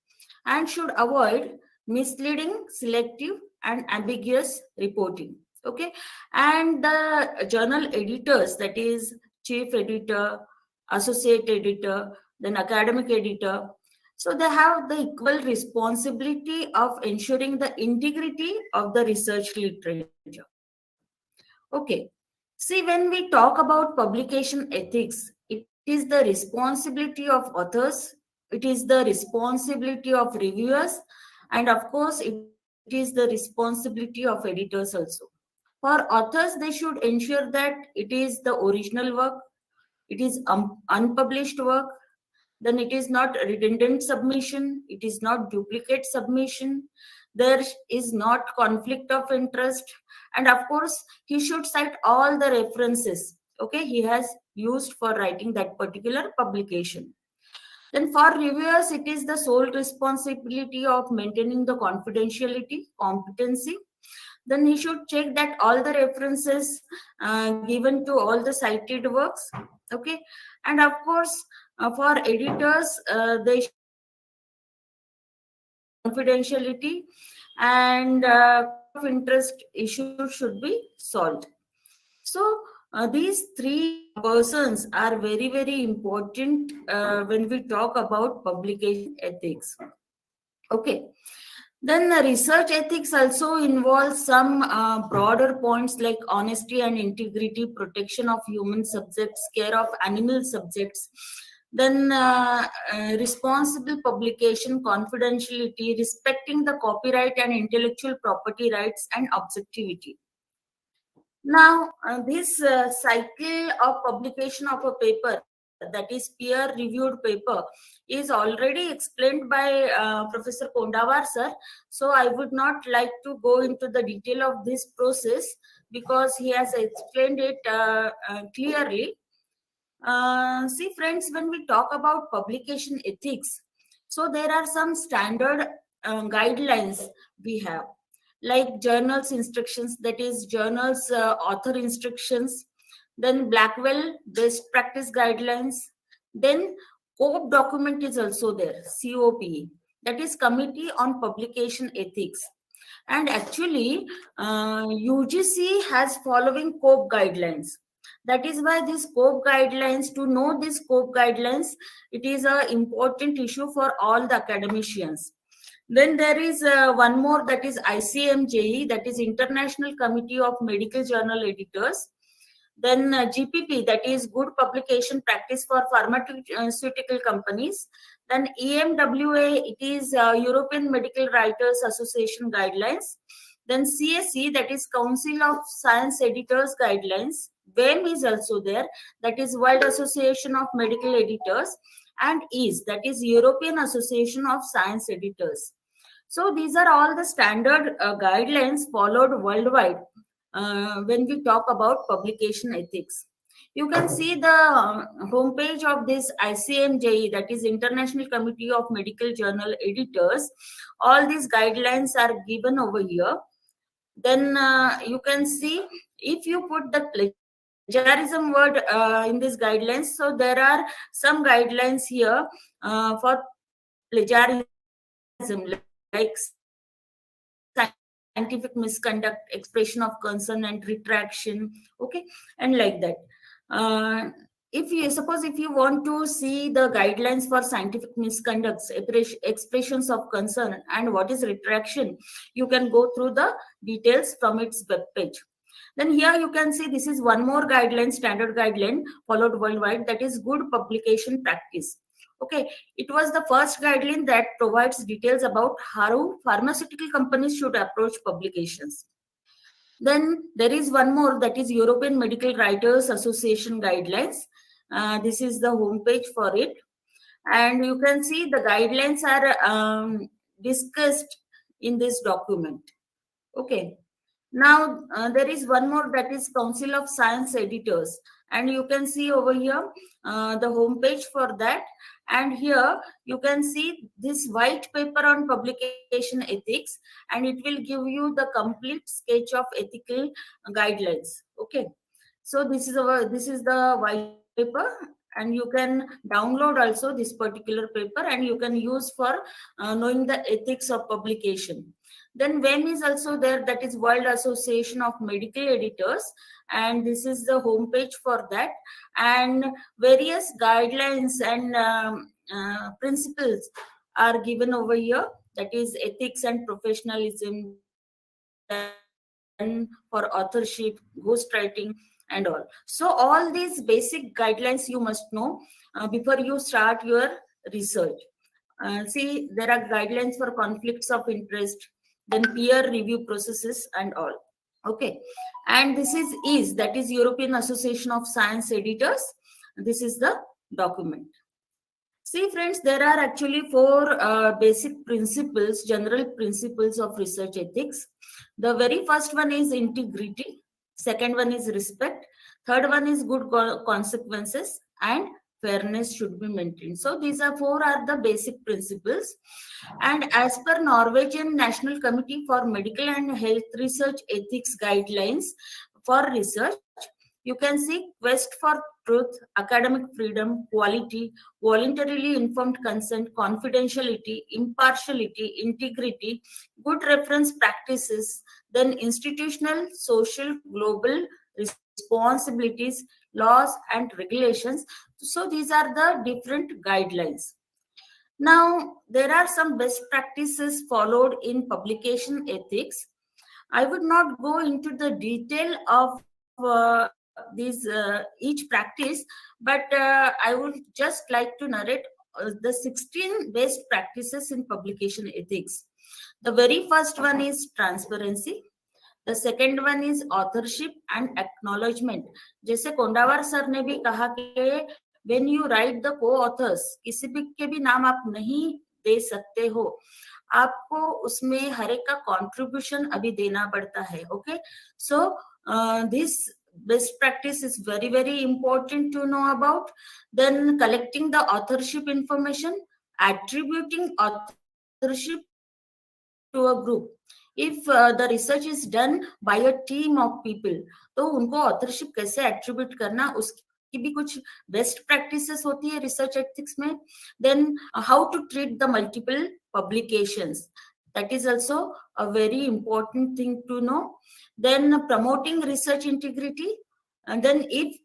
Speaker 7: and should avoid misleading, selective, and ambiguous reporting. Okay, and the journal editors, that is chief editor, associate editor, then academic editor, so they have the equal responsibility of ensuring the integrity of the research literature. Okay, see, when we talk about publication ethics, it is the responsibility of authors, it is the responsibility of reviewers, and of course, it is the responsibility of editors also. For authors, they should ensure that it is the original work, it is unpublished work, then it is not redundant submission, it is not duplicate submission, there is not conflict of interest, and of course he should cite all the references, okay, he has used for writing that particular publication. Then for reviewers, it is the sole responsibility of maintaining the confidentiality, competency. Then he should check that all the references given to all the cited works, okay, and of course for editors, they confidentiality and of interest issues should be solved. So these three persons are very, very important when we talk about publication ethics. Okay. Then research ethics also involves some broader points like honesty and integrity, protection of human subjects, care of animal subjects, then responsible publication, confidentiality, respecting the copyright and intellectual property rights, and objectivity. Now, this cycle of publication of a paper, that is peer-reviewed paper, is already explained by Professor Kondavar sir. So I would not like to go into the detail of this process because he has explained it clearly. See friends, when we talk about publication ethics, so there are some standard guidelines we have, like journals instructions, that is journals author instructions, then Blackwell best practice guidelines, then COPE document is also there, COPE, that is Committee on Publication Ethics. And actually UGC has following COPE guidelines. That is why these COPE guidelines, to know these COPE guidelines, it is an important issue for all the academicians. Then there is one more, that is ICMJE, that is International Committee of Medical Journal Editors. Then GPP, that is Good Publication Practice for Pharmaceutical Companies. Then EMWA, it is European Medical Writers Association Guidelines. Then CSE, that is Council of Science Editors Guidelines. WEM is also there, that is World Association of Medical Editors. And EASE, that is European Association of Science Editors. So these are all the standard guidelines followed worldwide when we talk about publication ethics. You can see the homepage of this ICMJE, that is International Committee of Medical Journal Editors. All these guidelines are given over here. Then you can see, if you put the plagiarism word in these guidelines, so there are some guidelines here for plagiarism, like scientific misconduct, expression of concern and retraction, okay, and like that. If you want to see the guidelines for scientific misconducts, expressions of concern, and what is retraction, you can go through the details from its web page. Then here you can see this is one more guideline, standard guideline followed worldwide, that is good publication practice. Okay, it was the first guideline that provides details about how pharmaceutical companies should approach publications. Then there is one more, that is European Medical Writers Association guidelines. This is the homepage for it, and you can see the guidelines are discussed in this document. Okay. Now there is one more, that is Council of Science Editors, and you can see over here the homepage for that. And here you can see this white paper on publication ethics, and it will give you the complete sketch of ethical guidelines. Okay, so this is the white paper, and you can download also this particular paper, and you can use for knowing the ethics of publication. Then WEM is also there, that is World Association of Medical Editors, and this is the homepage for that. And various guidelines and principles are given over here, that is ethics and professionalism, then for authorship, ghostwriting, and all. So all these basic guidelines you must know before you start your research. See, there are guidelines for conflicts of interest, then peer review processes and all. Okay, and this is that is European Association of Science Editors. This is the document. See friends, there are actually 4 basic principles, general principles of research ethics. The very first one is integrity, second one is respect, third one is good consequences, and fairness should be maintained. So these are 4 are the basic principles. And as per Norwegian National Committee for Medical and Health Research Ethics Guidelines for research, you can see quest for truth, academic freedom, quality, voluntarily informed consent, confidentiality, impartiality, integrity, good reference practices, then institutional, social, global responsibilities, laws and regulations. So these are the different guidelines. Now, there are some best practices followed in publication ethics. I would not go into the detail of each practice, but I would just like to narrate the 16 best practices in publication ethics. The very first one is transparency. The second one is authorship and acknowledgement. जैसे कोंडावर sir ने भी कहा कि when you write the co-authors, किसी भी के भी नाम आप नहीं दे सकते हो, आपको उसमें हर एक का contribution अभी देना पड़ता है. Okay, so this best practice is very, very important to know about. Then collecting the authorship information, attributing authorship to a group. If the research is done by a team of people, तो उनको authorship कैसे attribute करना, उसकी भी कुछ best practices होती है research ethics में. Then how to treat the multiple publications, that is also a very important thing to know. Then promoting research integrity, and then if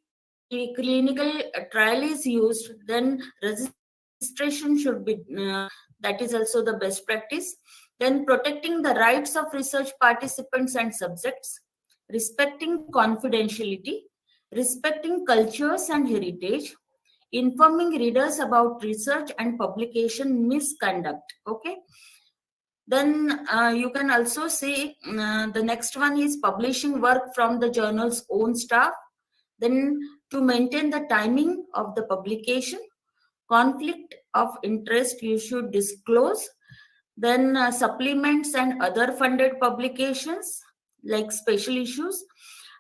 Speaker 7: a clinical trial is used, then registration should be that is also the best practice. Then protecting the rights of research participants and subjects, respecting confidentiality, respecting cultures and heritage, informing readers about research and publication misconduct. Okay. Then you can also see the next one is publishing work from the journal's own staff. Then to maintain the timing of the publication, conflict of interest you should disclose. Then supplements and other funded publications. like special issues.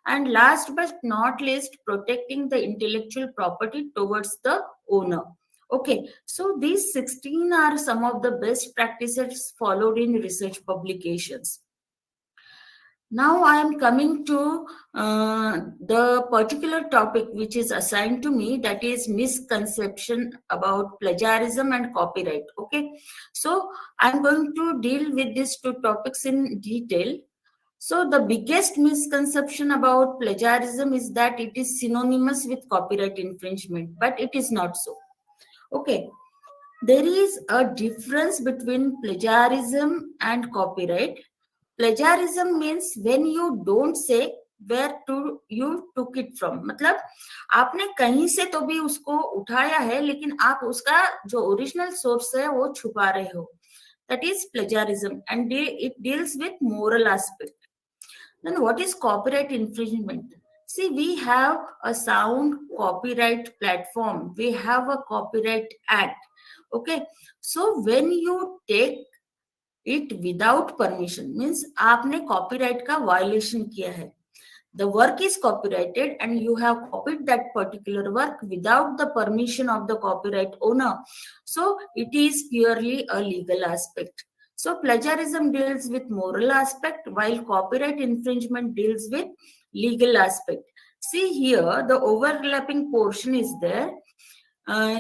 Speaker 7: And last but not least, protecting the intellectual property towards the owner. Okay, so these 16 are some of the best practices followed in research publications. Now I am coming to the particular topic which is assigned to me, that is misconception about plagiarism and copyright. Okay, so I'm going to deal with these two topics in detail. So the biggest misconception about plagiarism is that it is synonymous with copyright infringement, but it is not so. Okay, there is a difference between plagiarism and copyright. Plagiarism means when you don't say where to you took it from. मतलब आपने कहीं से तो भी उसको उठाया है, लेकिन आप उसका जो ओरिजिनल सोर्स है वो छुपा रहे हो. That is plagiarism, and it deals with moral aspect. Then what is copyright infringement? See, we have a sound copyright platform. We have a copyright act. Okay, so when you take it without permission, means आपने copyright का violation किया है. The work is copyrighted and you have copied that particular work without the permission of the copyright owner. So it is purely a legal aspect. So plagiarism deals with moral aspect while copyright infringement deals with legal aspect. See here, the overlapping portion is there.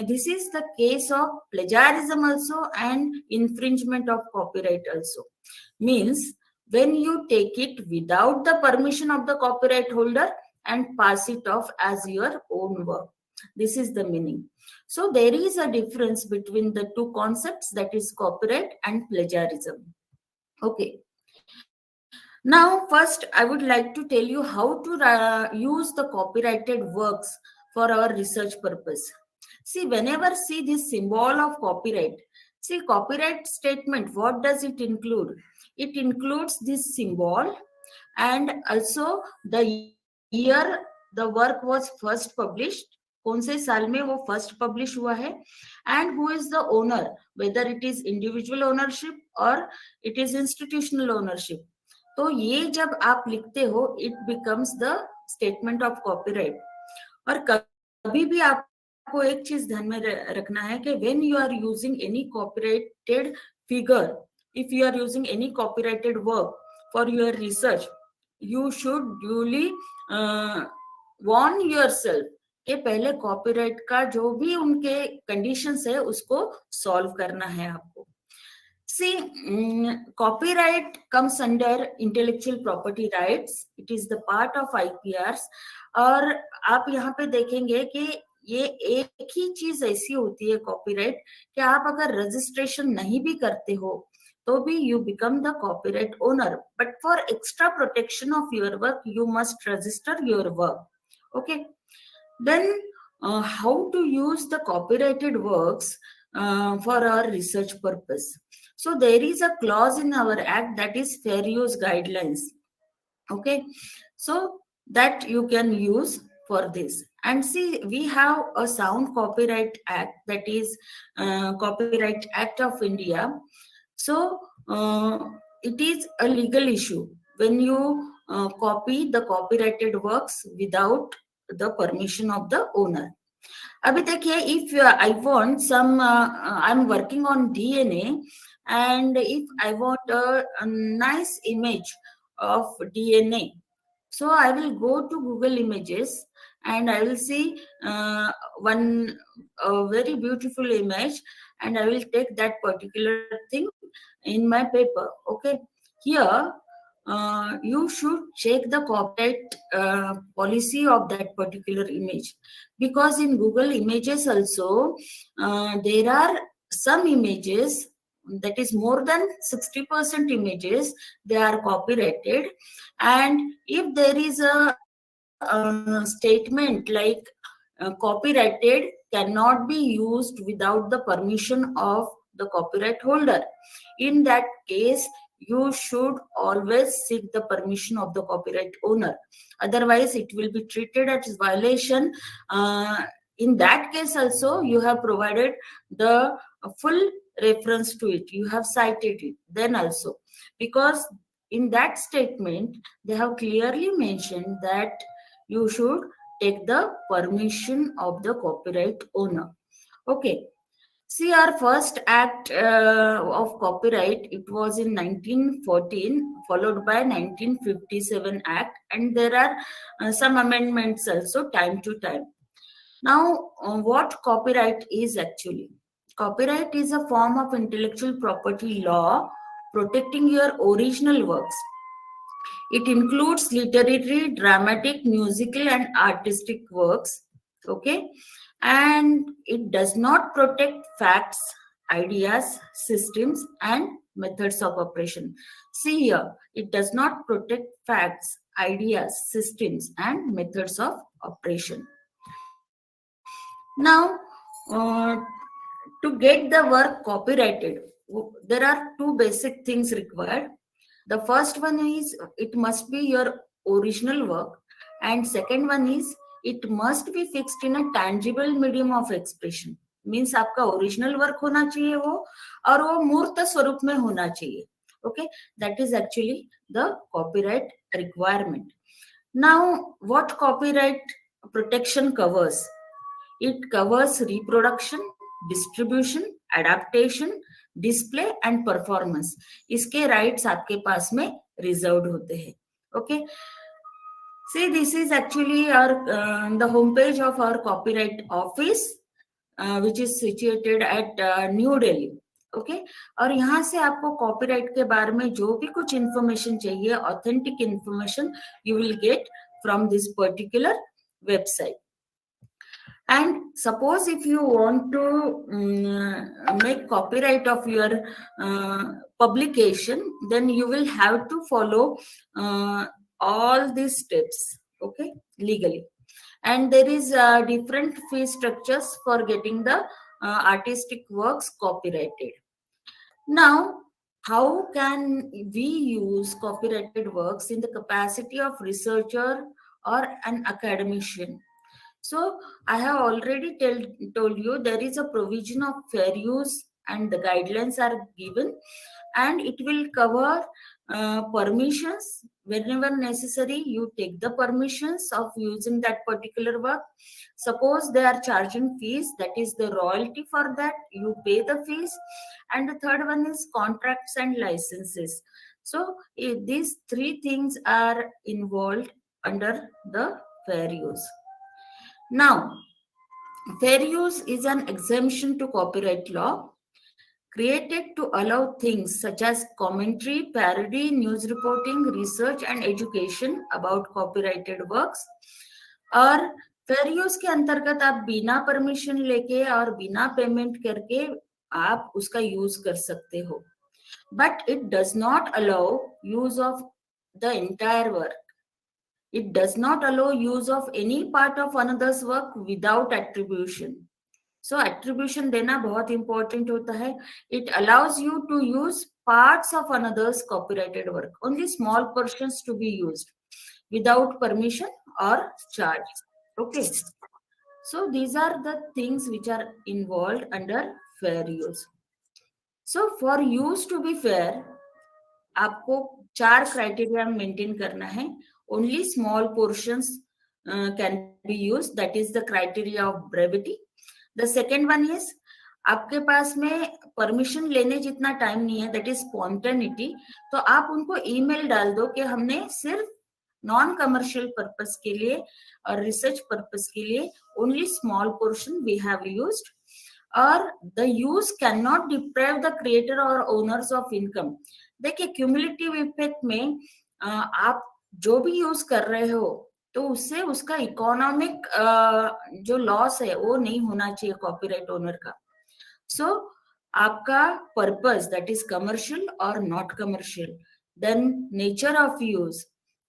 Speaker 7: This is the case of plagiarism also and infringement of copyright also. Means when you take it without the permission of the copyright holder and pass it off as your own work. This is the meaning. So there is a difference between the two concepts, that is copyright and plagiarism. Okay. Now, first, I would like to tell you how to use the copyrighted works for our research purpose. See, whenever see this symbol of copyright, see copyright statement, what does it include? It includes this symbol and also the year the work was first published, कौन से साल में वो first publish हुआ है, and who is the owner, whether it is individual ownership or it is institutional ownership. तो ये जब आप लिखते हो, it becomes the statement of copyright. और कभी भी आपको एक चीज ध्यान में रखना है कि when you are using any copyrighted figure, if you are using any copyrighted work for your research, you should duly warn yourself कि पहले copyright का जो भी उनके conditions है उसको solve करना है आपको. See, copyright comes under intellectual property rights. It is the part of IPRs. और आप यहाँ पे देखेंगे कि ये एक ही चीज ऐसी होती है copyright कि आप अगर registration नहीं भी करते हो तो भी you become the copyright owner. But for extra protection of your work, you must register your work. Okay. Then how to use the copyrighted works for our research purpose? So there is a clause in our act, that is fair use guidelines. Okay, so that you can use for this. And see, we have a sound copyright act, that is Copyright Act of India. So it is a legal issue when you copy the copyrighted works without the permission of the owner. अभी देखिए, if I want some, I'm working on DNA, and if I want a nice image of DNA, so I will go to Google Images and I will see one very beautiful image, and I will take that particular thing in my paper. Okay, here you should check the copyright policy of that particular image, because in Google Images also there are some images, that is more than 60% images, they are copyrighted, and if there is a statement like copyrighted cannot be used without the permission of the copyright holder, in that case you should always seek the permission of the copyright owner, otherwise it will be treated as violation. In that case also you have provided the full reference to it, you have cited it then also, because in that statement, they have clearly mentioned that you should take the permission of the copyright owner. Okay. See, our first act of copyright, it was in 1914, followed by 1957 Act, and there are some amendments also time to time. Now, what copyright is actually? Copyright is a form of intellectual property law protecting your original works. It includes literary, dramatic, musical, and artistic works. Okay, and it does not protect facts, ideas, systems, and methods of operation. See here, it does not protect facts, ideas, systems, and methods of operation. Now, to get the work copyrighted, there are two basic things required. The first one is it must be your original work, and second one is it must be fixed in a tangible medium of expression. Means आपका original work होना चाहिए वो, और वो मूर्त स्वरूप में होना चाहिए. Okay, that is actually the copyright requirement. Now, what copyright protection covers? It covers reproduction, distribution, adaptation, display and performance. इसके rights आपके पास में reserved होते हैं. Okay. See, this is actually our the homepage of our copyright office, which is situated at New Delhi. Okay. और यहाँ से आपको copyright के बारे में जो भी कुछ information चाहिए, authentic information, you will get from this particular website. And suppose if you want to make copyright of your publication, then you will have to follow all these steps, okay, legally. And there is different fee structures for getting the artistic works copyrighted. Now, how can we use copyrighted works in the capacity of researcher or an academician? So I have already told you there is a provision of fair use and the guidelines are given, and it will cover permissions. Whenever necessary, you take the permissions of using that particular work. Suppose they are charging fees, that is the royalty for that, you pay the fees. And the third one is contracts and licenses. So these three things are involved under the fair use. Now, fair use is an exemption to copyright law created to allow things such as commentary, parody, news reporting, research and education about copyrighted works. और fair use के अंतर्गत आप बिना permission लेके और बिना payment करके आप उसका यूज कर सकते हो. But it does not allow use of the entire work. It does not allow use of any part of another's work without attribution. So attribution देना बहुत important होता है. It allows you to use parts of another's copyrighted work, only small portions to be used without permission or charge. Okay. So these are the things which are involved under fair use. So for use to be fair, आपको 4 criteria maintain करना है. Only small portions can be used. That is the criteria of brevity. The second one is आपके पास में permission लेने जितना time नहीं है, that is spontaneity. तो आप उनको ईमेल डाल दो कि हमने सिर्फ नॉन कमर्शियल पर्पस के लिए और रिसर्च पर्पस के लिए only small portion we have used. और the use cannot deprive the creator or owners of income. देखिए क्यूमुलेटिव इफेक्ट में आप जो भी यूज कर रहे हो तो उससे उसका इकोनॉमिक जो लॉस है वो नहीं होना चाहिए कॉपीराइट ओनर का. सो आपका पर्पस दैट इज कमर्शियल और not commercial, then nature of use,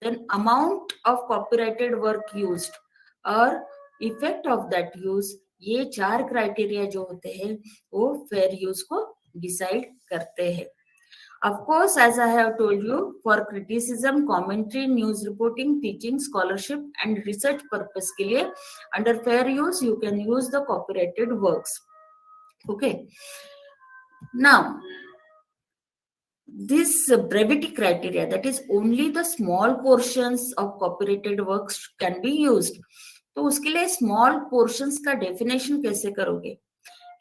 Speaker 7: then amount of copyrighted work used और इफेक्ट ऑफ दैट यूज, ये 4 क्राइटेरिया जो होते हैं वो फेयर यूज को डिसाइड करते हैं. Of course, as I have told you, for criticism, commentary, news reporting, teaching, scholarship, and research purpose के लिए under fair use you can use the copyrighted works. Okay. Now, this brevity criteria, that is only the small portions of copyrighted works can be used. तो उसके लिए small portions का definition कैसे करोगे?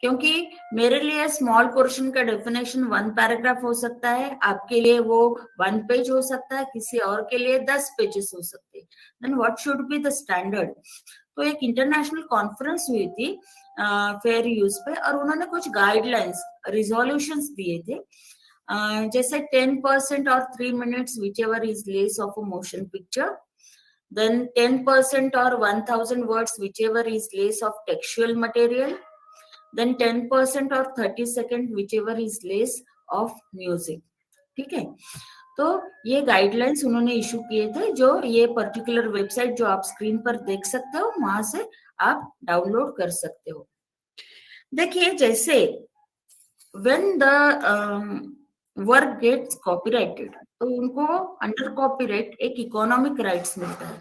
Speaker 7: क्योंकि मेरे लिए स्मॉल पोर्शन का डेफिनेशन 1 पैराग्राफ हो सकता है, आपके लिए वो 1 पेज हो सकता है, किसी और के लिए 10 पेजेस हो सकते हैं. Then what should be the standard? तो एक इंटरनेशनल कॉन्फ्रेंस हुई थी फेयर यूज पे, और उन्होंने कुछ गाइडलाइंस, रिजोल्यूशंस दिए थे, जैसे 10% और 3 minutes whichever is less of a motion picture, then 10% or 1000 words whichever is less of textual material, then 10% or 30 seconds whichever is less of music. ठीक है, तो ये गाइडलाइंस उन्होंने इशू किए थे, जो ये पर्टिकुलर वेबसाइट जो आप स्क्रीन पर देख सकते हो, वहां से आप डाउनलोड कर सकते हो. देखिए, जैसे when the work gets copyrighted, तो उनको अंडर कॉपीराइट एक इकोनॉमिक राइट्स मिलता है.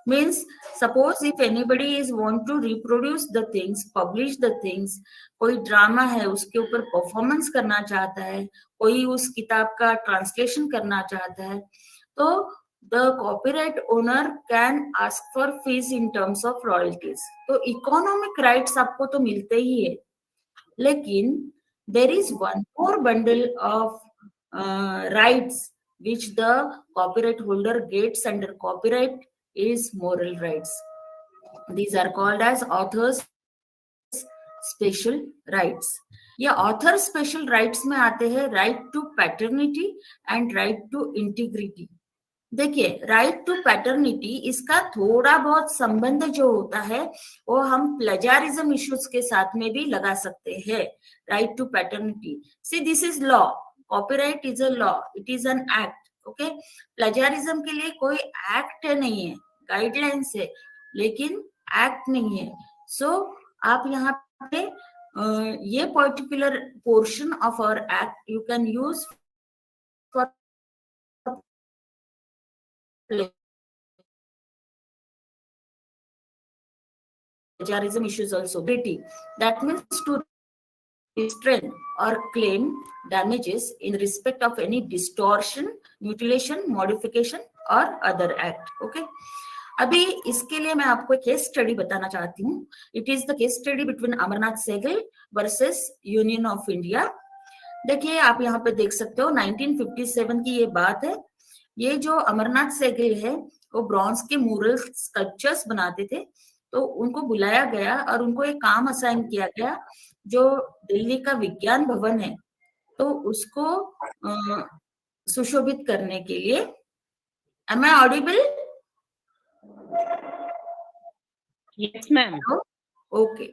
Speaker 7: Means suppose if anybody is want to reproduce the things, publish the things, कोई ड्रामा है उसके ऊपर परफॉर्मेंस करना चाहता है, कोई उस किताब का ट्रांसलेशन करना चाहता है, तो the copyright owner can ask for fees in terms of royalties. तो इकोनॉमिक राइट्स आपको तो मिलते ही है, लेकिन there is one more bundle of rights which the copyright holder gets under copyright is moral rights. These are called as author's special rights. ये author special rights में आते हैं right to paternity and right to integrity. देखिए, right to paternity, इसका थोड़ा बहुत संबंध जो होता है वो हम प्लेजारिज्म इश्यूज के साथ में भी लगा सकते हैं. Right to paternity, see this is law, copyright is a law, it is an act. Okay, plagiarism के लिए कोई एक्ट नहीं है, गाइडलाइंस है, लेकिन एक्ट नहीं है. सो आप यहाँ पे ये particular portion of our act you can use for plagiarism issues also. That means to restrain or claim damages in respect of any distortion, mutilation, modification or other act. Okay. अभी इसके लिए मैं आपको एक केस स्टडी बताना चाहती हूँ. It is the case study between Amarnath Sehgal versus union of India. देखिए, आप यहाँ पे देख सकते हो 1957 की ये बात है. ये जो अमरनाथ सहगल है वो ब्रॉन्ज के मूरल स्कल्पचर्स बनाते थे, तो उनको बुलाया गया और उनको एक काम असाइन किया गया, जो दिल्ली का विज्ञान भवन है तो उसको सुशोभित करने के लिए. Am I audible?
Speaker 2: Yes ma'am.
Speaker 7: Okay.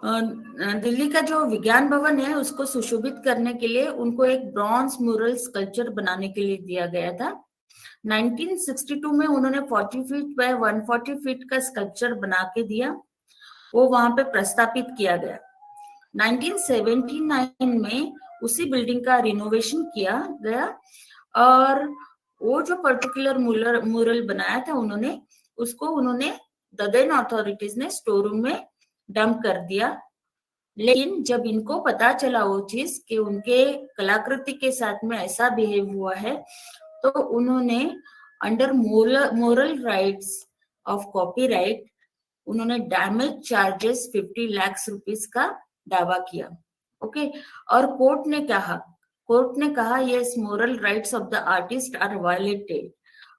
Speaker 7: Delhi का जो विज्ञान भवन है उसको सुशोभित करने के लिए उनको एक ब्रॉन्ज म्यूरल स्कल्पचर बनाने के लिए दिया गया था. 1962 में उन्होंने 40 फीट बाय 140 फीट का स्कल्पचर बना के दिया, वो वहां पे प्रस्तापित किया गया. 1979 में उसी बिल्डिंग का रिनोवेशन किया गया और वो जो पर्टिकुलर म्यूरल बनाया था उन्होंने द देन अथॉरिटीज ने स्टोर रूम में डंप कर दिया. लेकिन जब इनको पता चला वो चीज कि उनके कलाकृति के साथ में ऐसा बिहेव हुआ है, तो उन्होंने under moral rights of copyright उन्होंने डैमेज चार्जेस 50 लाख रुपीस का दावा किया. ओके. और कोर्ट ने कहा yes, moral rights of the artist are violated,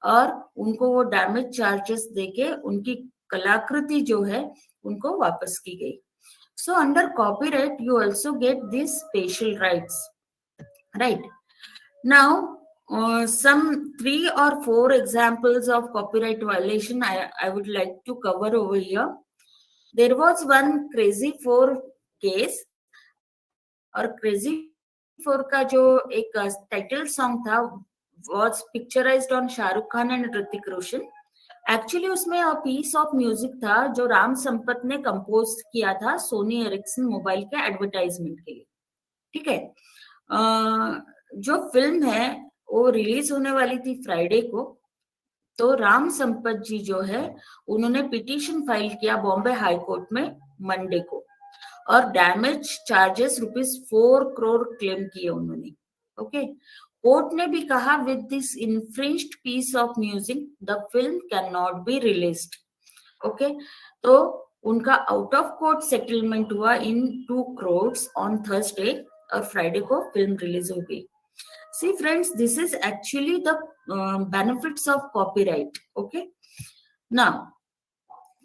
Speaker 7: और उनको वो डैमेज चार्जेस देके उनकी कलाकृति जो है उनको वापस की गई. So under copyright you also get this special rights, right. Now some 3 or 4 examples of copyright violation I would like to cover over here. There was one Crazy 4 case, और Crazy 4 का जो एक टाइटल सॉन्ग था was picturized on Shahrukh Khan and Hrithik Roshan. Actually उसमें piece of music था जो राम संपत ने compose किया था सोनी एरिक्सन मोबाइल के एडवर्टाइजमेंट के लिए. ठीक है. जो फिल्म है वो रिलीज होने वाली थी फ्राइडे को, तो राम संपत जी जो है उन्होंने पिटीशन फाइल किया बॉम्बे हाई कोर्ट में मंडे को, और डैमेज चार्जेस ₹4 करोड़ क्लेम किए उन्होंने. ओके, कोर्ट ने भी कहा with this infringed piece of music the film can not be released. Okay, तो उनका आउट ऑफ कोर्ट सेटलमेंट हुआ इन 2 crores ऑन थर्सडे, और फ्राइडे को फिल्म रिलीज हो गई। See friends, this is actually the benefits of copyright. Okay, now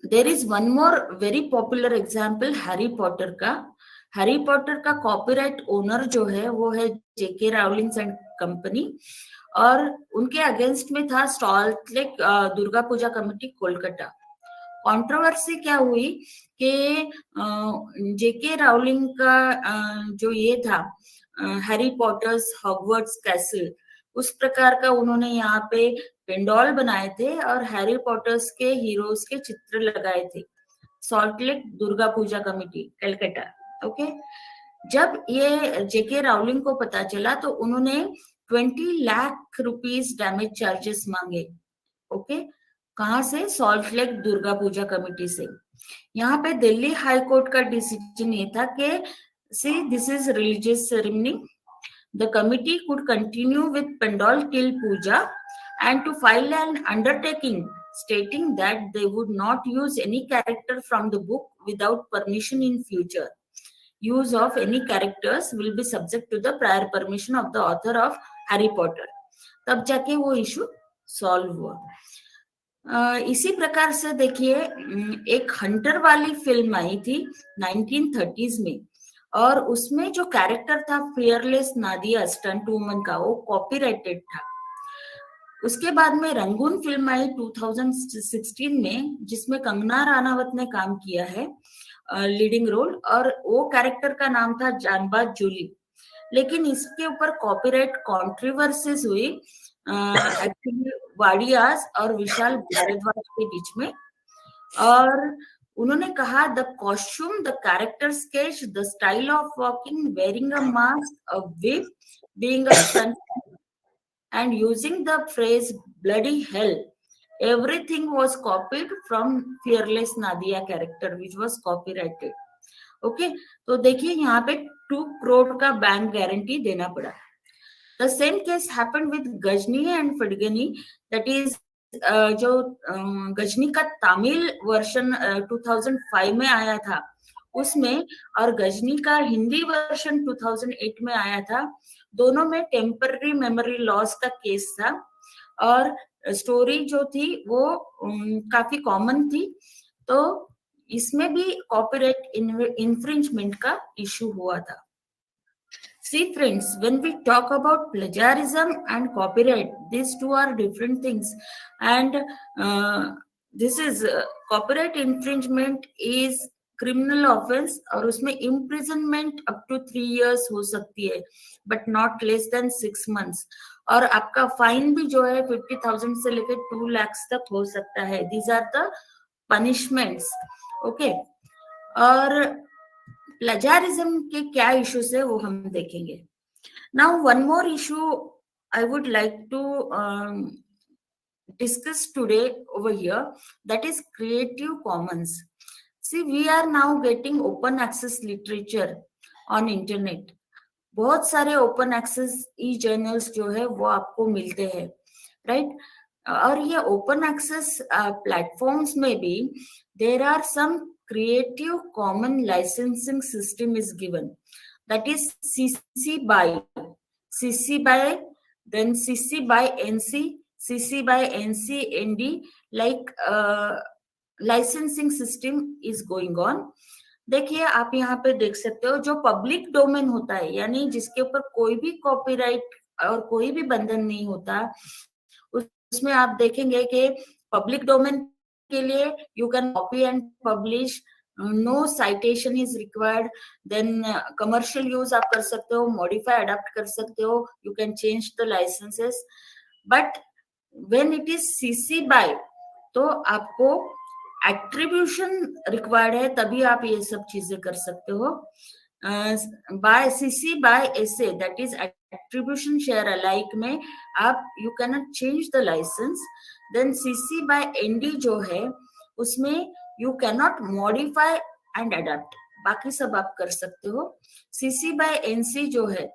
Speaker 7: there is one more very popular example, Harry Potter का। Harry Potter का copyright owner जो है वो है जेके रावलिंग्स एंड कंपनी, और उनके अगेंस्ट में था salt lake Durga Puja committee Kolkata. Controversy क्या हुई कि जेके रावलिंग का जो ये था हैरी पॉटर्स हॉगवर्ट्स कैसल, उस प्रकार का उन्होंने यहाँ पे पेंडॉल बनाए थे और हैरी पॉटर्स के हीरोज के चित्र लगाए थे, salt lake Durga Puja committee Calcutta. Okay, जब ये जेके रावलिंग को पता चला तो उन्होंने 20 लाख रुपीस डैमेज चार्जेस मांगे। ओके, कहां से? Salt lake Durga Puja committee से। यहाँ पे दिल्ली हाई कोर्ट का डिसीजन ये था कि see this is religious ceremony, the committee could continue with pandal till Puja and to file an undertaking stating that they would not use any character from the book without permission in future. Use of any characters will be subject to the prior permission of the author of Harry Potter. तब जाके वो issue solve हुआ। इसी प्रकार से देखिए, एक Hunter वाली फिल्म आई थी 1930s में, और उसमें जो कैरेक्टर था फियरलेस नादिया स्टंट वुमन का, वो कॉपीराइटेड था। उसके बाद में रंगून फिल्म आई 2016 में, जिसमें कंगना रानावत ने काम किया है लीडिंग रोल, और वो कैरेक्टर का नाम था जानबाज जूली। लेकिन इसके ऊपर कॉपीराइट कंट्रोवर्सीज हुई एक्चुअली वाडियास और विशाल भारद्वाज के बीच में, और उन्होंने कहा the costume, the character sketch, the style of walking, wearing a mask, a wig, being a stunt and using the phrase bloody hell, everything was copied from fearless Nadia character which was copyrighted. Okay, तो देखिए यहाँ पे 2 crore का bank guarantee देना पड़ा। The same case happened with Ghazni and फिडगनी, that is जो गजनी का Tamil version 2005 में आया था उसमें, और गजनी का हिंदी वर्जन 2008 में आया था। दोनों में टेम्पररी मेमोरी लॉस का केस था, और स्टोरी जो थी वो काफी कॉमन थी, तो इसमें भी कॉपीराइट इन्फ्रिंजमेंट का इशू हुआ था। See friends, when we talk about plagiarism and copyright, these two are different things, and this is copyright infringement is criminal offense, और उसमें imprisonment up to 3 years हो सकती है, but not less than 6 months, और आपका fine भी जो है 50,000 से लेकर 2 लाख तक हो सकता है। These are the punishments. Okay, और प्लेजारिज्म के क्या इश्यूज है वो हम देखेंगे। Now one more issue I would like to discuss today over here, that is Creative Commons. See, we are now getting open access literature on internet. बहुत सारे open access e-journals जो है वो आपको मिलते हैं, right? और ये open access platforms में भी there are some Creative Common licensing system is given, that is CC by then CC by NC, CC by NC ND, like licensing system is going on. देखिए आप यहाँ पे देख सकते हो, जो पब्लिक डोमेन होता है, यानी जिसके ऊपर कोई भी कॉपीराइट और कोई भी बंधन नहीं होता, उसमें आप देखेंगे कि पब्लिक डोमेन के लिए you can copy and publish, no citation is required, then commercial use आप कर सकते हो, modify, adapt कर सकते हो, you can change the licenses, but when it is CC by, तो आपको attribution required है, तभी आप ये सब चीजें कर सकते हो। by CC by SA, that is attribution share alike में आप you cannot change the license, then CC by ND जो है उसमें you cannot modify and adapt, बाकी सब आप कर सकते हो। CC by NC जो है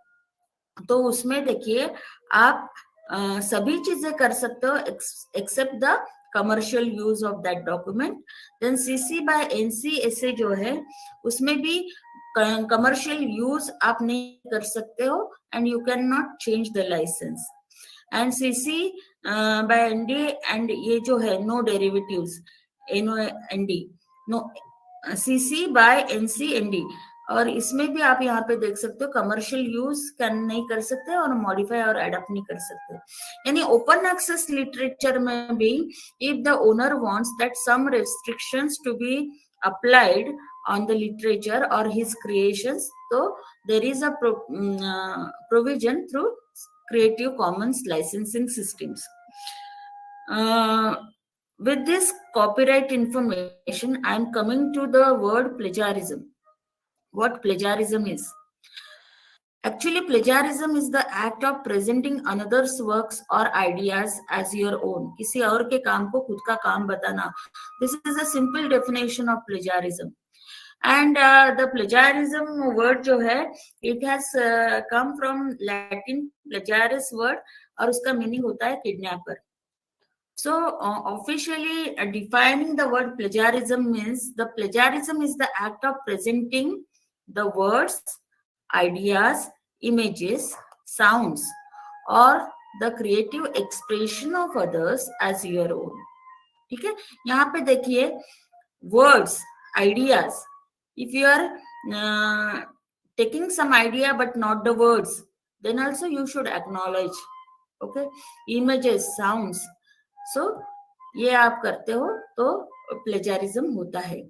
Speaker 7: तो उसमें देखिए आप सभी चीजें कर सकते हो except the commercial use of that document. Then CC by NC ऐसे जो है उसमें भी कमर्शियल यूज आप नहीं कर सकते हो and you can not change the license. And CC by ND and ये जो है no derivatives NO ND no CC by NC ND, और इसमें भी आप यहाँ पे देख सकते हो कमर्शियल यूज कैन नहीं कर सकते और मॉडिफाई और एडप्ट नहीं कर सकते। यानी ओपन एक्सेस लिटरेचर में भी if the owner wants that some restrictions to be applied on the literature or his creations, so there is a provision through Creative Commons licensing systems. With this copyright information, I am coming to the word plagiarism. What plagiarism is? Actually, plagiarism is the act of presenting another's works or ideas as your own. किसी और के काम को खुद का काम बताना. This is a simple definition of plagiarism. And the plagiarism word जो है, it has come from Latin plagiaris word और उसका meaning होता है kidnapper. So officially defining the word plagiarism means the plagiarism is the act of presenting the words, ideas, images, sounds, or the creative expression of others as your own. ठीक है, यहाँ पे देखिए words, ideas. If you are taking some idea but not the words, then also you should acknowledge. Okay, images, sounds. So ये आप करते हो तो plagiarism होता है.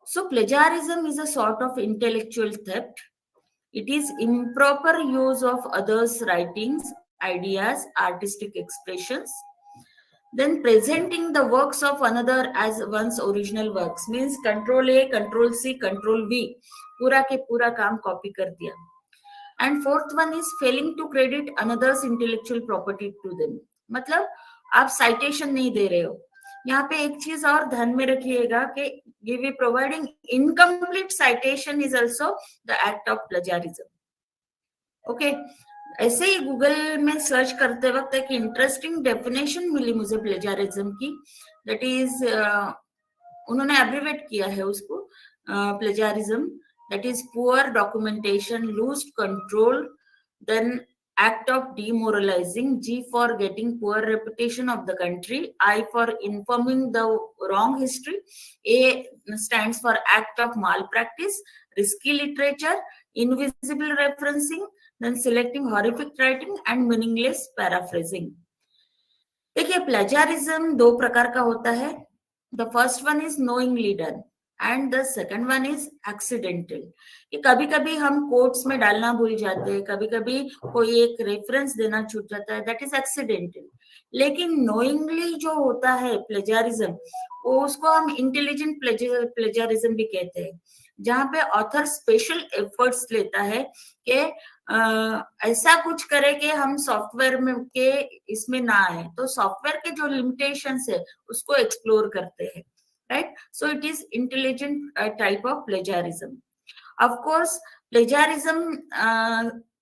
Speaker 7: So plagiarism is a sort of intellectual theft. It is improper use of others' writings, ideas, artistic expressions. Then presenting the works of another as one's original works means Control A, Control C, Control V. पूरा के पूरा काम copy कर दिया. And fourth one is failing to credit another's intellectual property to them. मतलब आप citation नहीं दे रहे हो. यहाँ पे एक चीज और ध्यान में रखिएगा कि providing incomplete citation is also the act of plagiarism. Okay, ऐसे ही गूगल में सर्च करते वक्त एक इंटरेस्टिंग डेफिनेशन मिली मुझे प्लेजारिज्म की. दैट इज उन्होंने एब्रिवेट किया है उसको plagiarism. That is poor documentation, loose control, then act of demoralizing, G for getting poor reputation of the country, I for informing the wrong history, A stands for act of malpractice, risky literature, invisible referencing, then selecting horrific writing and meaningless paraphrasing. देखिए plagiarism दो प्रकार का होता है. The first one is knowingly done and the second one is accidental. कि कभी कभी हम कोट्स में डालना भूल जाते हैं, कभी कभी कोई एक रेफरेंस देना छूट जाता है, दैट इज एक्सीडेंटल. लेकिन नोइंगली जो होता है प्लेजारिज्म, वो उसको हम इंटेलिजेंट प्लेजारिज्म भी कहते हैं, जहां पे ऑथर स्पेशल एफर्ट्स लेता है कि ऐसा कुछ करे कि हम सॉफ्टवेयर में के इसमें ना आए, तो सॉफ्टवेयर के जो लिमिटेशंस है उसको एक्सप्लोर करते हैं. Right, so it is intelligent type of plagiarism. Of course, plagiarism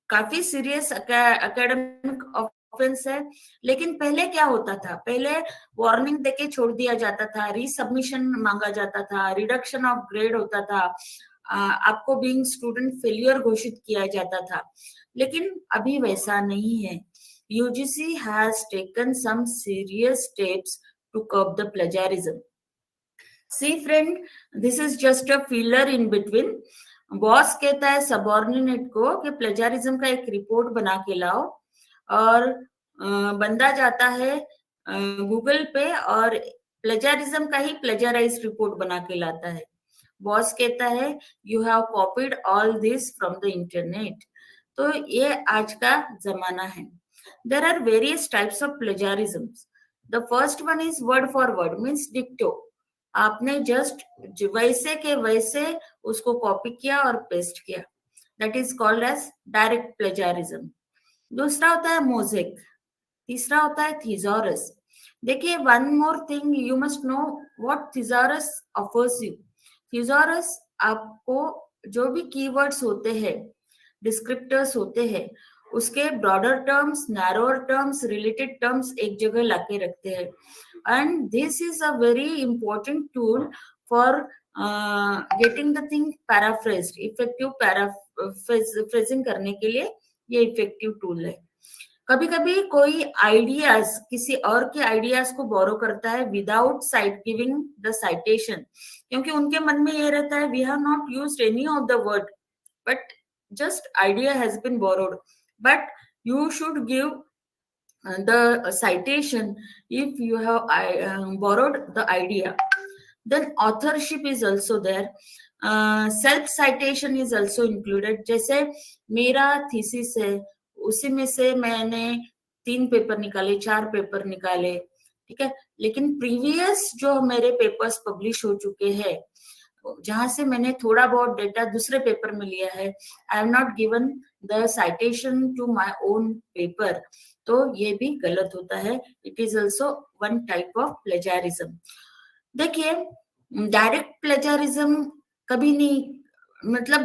Speaker 7: काफी serious academic offense है. लेकिन पहले क्या होता था? पहले वार्निंग देके छोड़ दिया जाता था, रीसबमिशन मांगा जाता था, रिडक्शन ऑफ ग्रेड होता था, आपको बीइंग स्टूडेंट फेलियर घोषित किया जाता था. लेकिन अभी वैसा नहीं है. UGC has taken some serious steps to curb the plagiarism. See friend, this is just a filler in between. Boss कहता है सबऑर्डिनेट को कि प्लेजारिज्म का एक रिपोर्ट बना के लाओ, और बंदा जाता है गूगल पे और प्लेजारिज्म का ही प्लेजराइज रिपोर्ट बना के लाता है. बॉस कहता है you have copied all this from the internet. तो ये आज का जमाना है. There are various types of plagiarisms. The first one is word for word, means डिक्टो. आपने जस्ट वैसे के वैसे उसको कॉपी किया और पेस्ट किया, that is called as direct plagiarism. दूसरा होता है मोज़ेक. तीसरा होता है थिसॉरस. देखिए one more thing you must know what thesaurus offers you. Thesaurus आपको जो भी कीवर्ड्स होते हैं, डिस्क्रिप्टर्स होते हैं, उसके broader terms, narrower terms, related terms एक जगह लाके रखते हैं. And this is a very important tool for getting the thing paraphrased. Effective paraphrasing करने के लिए ये इफेक्टिव टूल है. कभी कभी कोई आइडियाज किसी और के आइडियाज को बोरो करता है without cite giving the citation, क्योंकि उनके मन में ये रहता है we have not used any of the word but just idea has been borrowed, but you should give the citation if you have borrowed the idea. Then authorship is also there. Self citation is also included. जैसे मेरा thesis है, उसी में से मैंने 3 paper निकाले, 4 paper निकाले, ठीक है, लेकिन प्रीवियस जो मेरे पेपर्स पब्लिश हो चुके हैं जहां से मैंने थोड़ा बहुत डेटा दूसरे पेपर में लिया है, I have not given the citation to my own paper, तो ये भी गलत होता है. It is also one type of plagiarism. देखिए, डायरेक्ट प्लेजारिज्म कभी नहीं, मतलब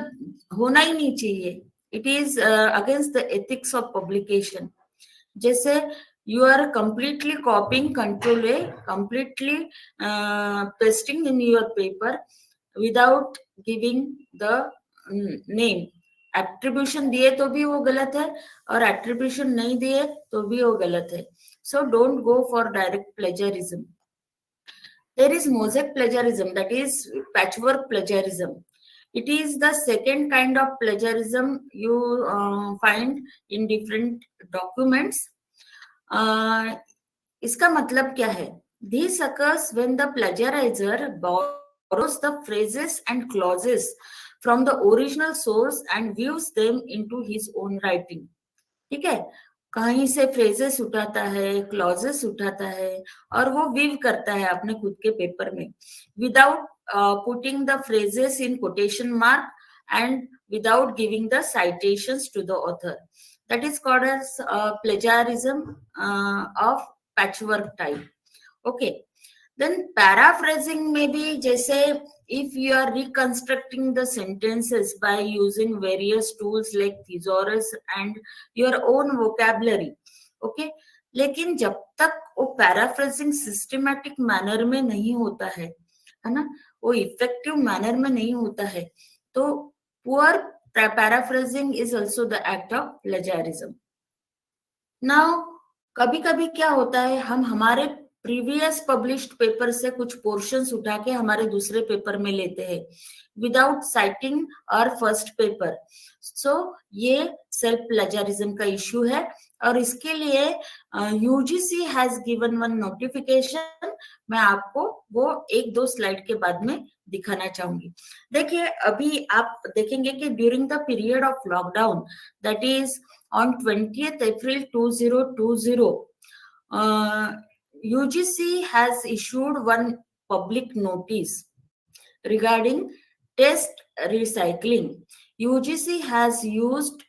Speaker 7: होना ही नहीं चाहिए. It is against the ethics of publication. जैसे you are completely copying control A, completely pasting in your paper without giving the name. Attribution दिए तो भी वो गलत है और attribution नहीं दिए तो भी वो गलत है. So don't go for direct plagiarism. There is mosaic plagiarism, that is patchwork plagiarism. It is the second kind of plagiarism you find in different documents. इसका मतलब क्या है? This occurs when the plagiarizer borrows the phrases and clauses from the original source and weaves them into his own writing. ठीक है, कहीं से phrases उठाता है, clauses उठाता है और वो weave करता है अपने खुद के पेपर में without putting the phrases in quotation mark and without giving the citations to the author. That is called as plagiarism of patchwork type. Okay. Then paraphrasing may be जैसे if you are reconstructing the sentences by using various tools like thesaurus and your own vocabulary. Okay. लेकिन जब तक वो paraphrasing systematic manner में नहीं होता है ना, वो effective manner में नहीं होता है, तो poor paraphrasing is also the act of plagiarism. Now, कभी-कभी क्या होता है, हम हमारे प्रीवियस पब्लिश्ड पेपर से कुछ पोर्शंस उठा के हमारे दूसरे पेपर में लेते हैं विदाउट साइटिंग और फर्स्ट पेपर. सो ये सेल्फ प्लेजरिज्म का इश्यू है और इसके लिए UGC has given one notification. मैं आपको वो 1-2 स्लाइड के बाद में दिखाना चाहूंगी. देखिए, अभी आप देखेंगे कि during the period of lockdown, that is on 20th April 2020, UGC has issued one public notice regarding text recycling. UGC has used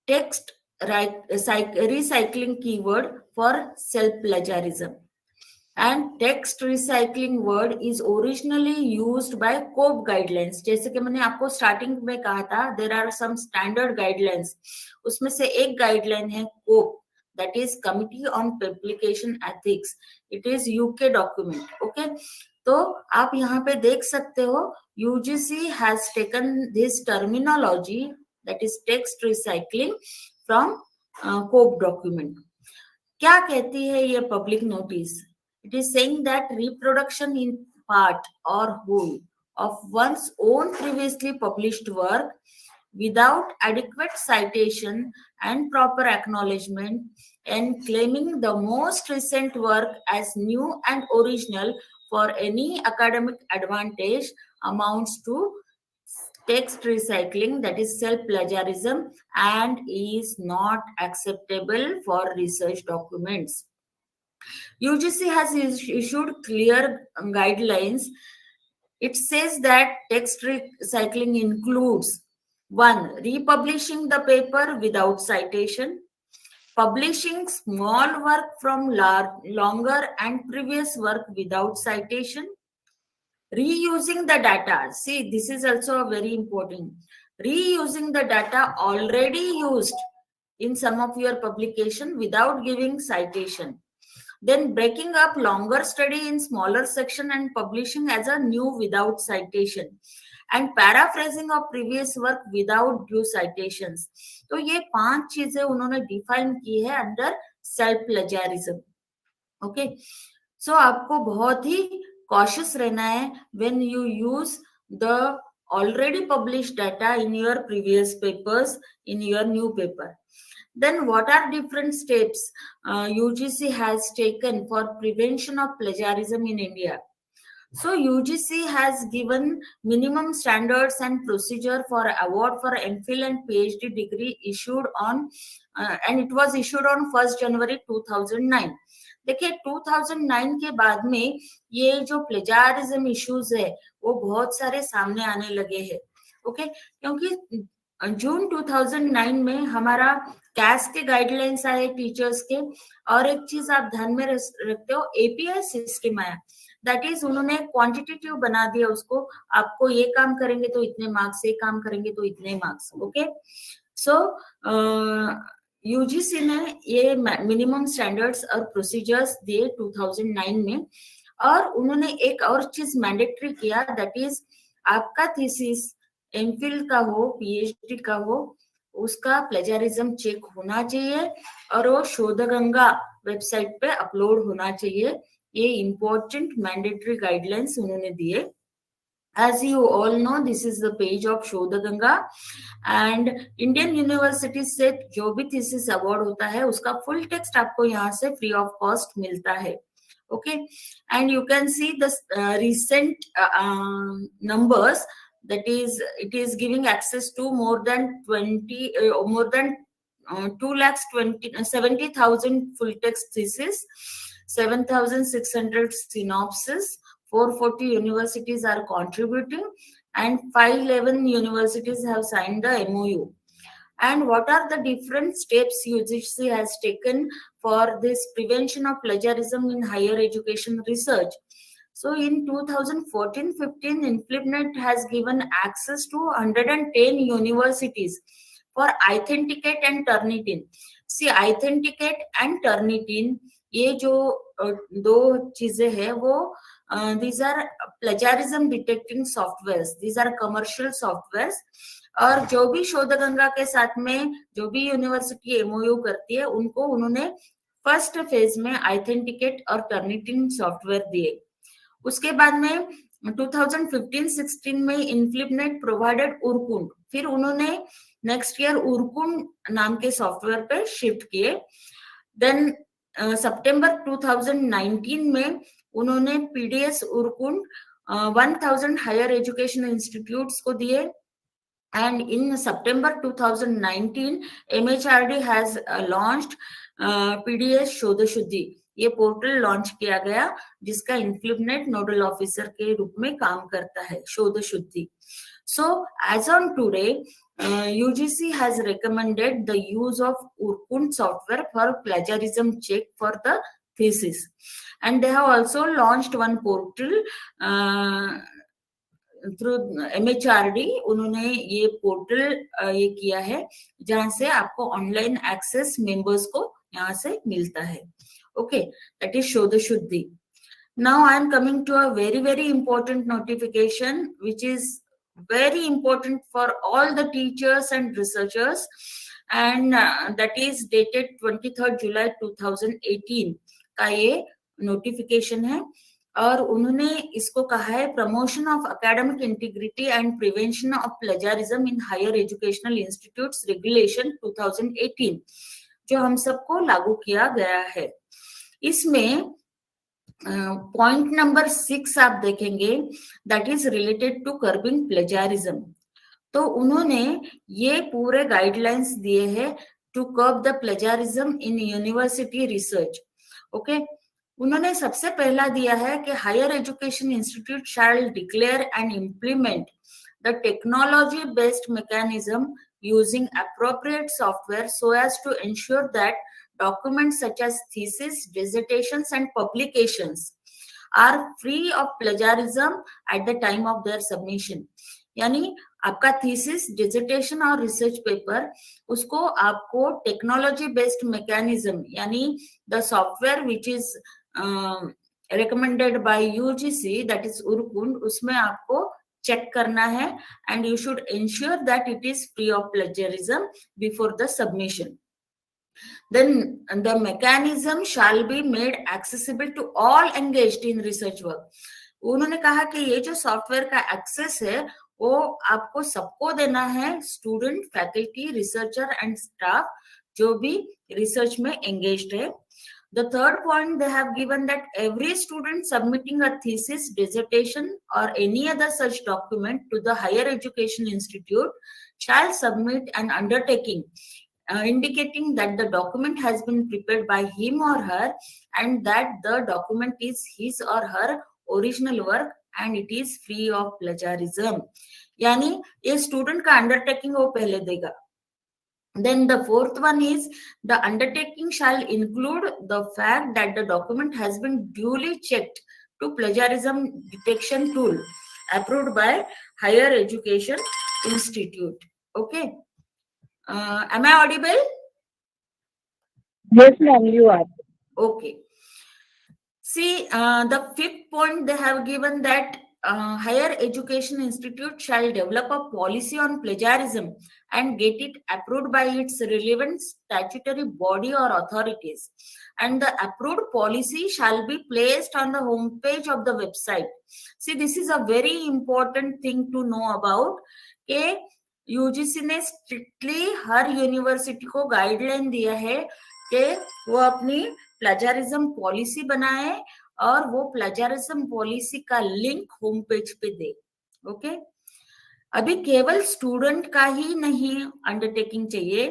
Speaker 7: text recycling keyword for self-plagiarism. And text recycling word is originally used by COPE guidelines. जैसे कि मैंने आपको starting में कहा था, there are some standard guidelines. उसमें से एक गाइडलाइन है COPE, that is Committee on Publication Ethics. It is UK document. Okay, तो आप यहाँ पे देख सकते हो UGC has taken this terminology, that is text recycling, from COPE document. क्या कहती है ये public notice? It is saying that reproduction in part or whole of one's own previously published work without adequate citation and proper acknowledgement and claiming the most recent work as new and original for any academic advantage amounts to text recycling, that is self-plagiarism, and is not acceptable for research documents. UGC has issued clear guidelines. It says that text recycling includes 1. Republishing the paper without citation, publishing small work from longer and previous work without citation, reusing the data. See, this is also very important. Reusing the data already used in some of your publication without giving citation. Then breaking up longer study in smaller section and publishing as a new without citation, and paraphrasing of previous work without due citations. तो ये 5 चीजें उन्होंने define की है under self plagiarism. Okay, सो आपको बहुत ही cautious रहना है when you use the already published data in your previous papers in your new paper. Then what are different steps UGC has taken for prevention of plagiarism in India? So UGC has given minimum standards and procedure for award for MPhil and PhD degree issued on and it was issued on 1st January 2009. देखिए 2009 के बाद में ये जो प्लेजारिज्म issues है वो बहुत सारे सामने आने लगे हैं. ओके, क्योंकि जून 2009 में हमारा कैस के गाइडलाइंस आए टीचर्स के, और एक चीज आप ध्यान में रखते हो, एपीआई सिस्टम आया. दैट इज उन्होंने क्वांटिटेटिव बना दिया उसको, आपको ये काम करेंगे तो इतने मार्क्स, ये काम करेंगे तो इतने मार्क्स. ओके, सो यूजीसी ने ये मिनिमम स्टैंडर्ड्स और प्रोसीजर्स दिए 2009 में, और उन्होंने एक और चीज मैंडेटरी किया, दैट इज आपका थीसिस एमफिल का हो, पीएचडी का हो, उसका प्लेजरिज्म चेक होना चाहिए और वो शोधगंगा वेबसाइट पे अपलोड होना चाहिए. ये इंपॉर्टेंट मैंडेटरी गाइडलाइंस उन्होंने दिए. As you all know, this is the page of Shodhganga, and Indian universities से जो भी थीसिस अवार्ड होता है उसका फुल टेक्स्ट आपको यहाँ से फ्री ऑफ कॉस्ट मिलता है. Okay, and you can see the recent numbers, that is it is giving access to more than 2,70,000 full text thesis, 7,600 synopsis, 440 universities are contributing, and 511 universities have signed the MOU. And what are the different steps UGC has taken for this prevention of plagiarism in higher education research? So in 2014-15, InflipNet has given access to 110 universities for authenticate and Turnitin. See, authenticate and Turnitin, ये जो दो चीजें हैं वो these are plagiarism detecting softwares, these are commercial softwares. और जो भी शोधगंगा के साथ में जो भी यूनिवर्सिटी एमओयू करती है उनको उन्होंने फर्स्ट फेज में ऑथेंटिकेट और टर्निटिन सॉफ्टवेयर दिए. उसके बाद में 2015-16 में इनफ्लिपनेट प्रोवाइडेड उर्कुंड, फिर उन्होंने नेक्स्ट ईयर उर्कुंड नाम के सॉफ्टवेयर पे शिफ्ट किए. देन सितंबर 2019 में उन्होंने पीडीएस उर्कुंड 1000 हायर एजुकेशन इंस्टीट्यूट्स को दिए. And in September 2019, MHRD has launched PDS शोधशुद्धि. ये पोर्टल लॉन्च किया गया जिसका इनफ्लिपनेट नोडल ऑफिसर के रूप में काम करता है, शोधशुद्धि. So as on today, UGC has recommended the use of Urkund software for plagiarism check for the thesis, and they have also launched one portal through MHRD. उन्होंने ये पोर्टल ये किया है जहां से आपको ऑनलाइन एक्सेस मेंबर्स को यहाँ से मिलता है. Okay, that is Shodhshuddhi. Now I am coming to a very very important notification which is very important for all the teachers and researchers, and that is dated 23rd July 2018 का ये notification है. और उन्होंने इसको कहा है promotion of academic integrity and prevention of plagiarism in higher educational institutes regulation 2018, जो हम सबको लागू किया गया है. इसमें पॉइंट नंबर 6 आप देखेंगे, that is related to curbing plagiarism. तो उन्होंने ये पूरे गाइडलाइंस दिए हैं to curb the plagiarism in university research. Okay, उन्होंने सबसे पहला दिया है कि higher education institute shall declare and implement the technology based mechanism using appropriate software so as to ensure that documents such as thesis, dissertations, and publications are free of plagiarism at the time of their submission. यानी आपका thesis, dissertation और research paper, उसको आपको technology based mechanism यानी the software which is recommended by UGC, that is Urkund, उसमें आपको check करना है and you should ensure that it is free of plagiarism before the submission. Then the mechanism shall be made accessible to all engaged in research work. उन्होंने कहा कि ये जो software का एक्सेस है वो आपको सबको देना है, student, faculty, researcher and staff जो भी रिसर्च में एंगेज्ड है. The third point they have given that every student submitting a thesis, dissertation or any other such document to the higher education institute shall submit an undertaking indicating that the document has been prepared by him or her and that the document is his or her original work and it is free of plagiarism. यानी ये student का undertaking वो पहले देगा. Then the fourth one is the undertaking shall include the fact that the document has been duly checked to plagiarism detection tool approved by higher education institute. Okay. Am I audible?
Speaker 2: Yes, ma'am, you are.
Speaker 7: Okay. See, the fifth point they have given that higher education institute shall develop a policy on plagiarism and get it approved by its relevant statutory body or authorities. And the approved policy shall be placed on the homepage of the website. See, this is a very important thing to know about. Okay? UGC ने strictly हर university को guideline दिया है कि वो अपनी plagiarism policy बनाए और वो प्लेजरिज्म पॉलिसी का लिंक होम पेज पे दे. ओके, अभी केवल स्टूडेंट का ही नहीं अंडरटेकिंग चाहिए,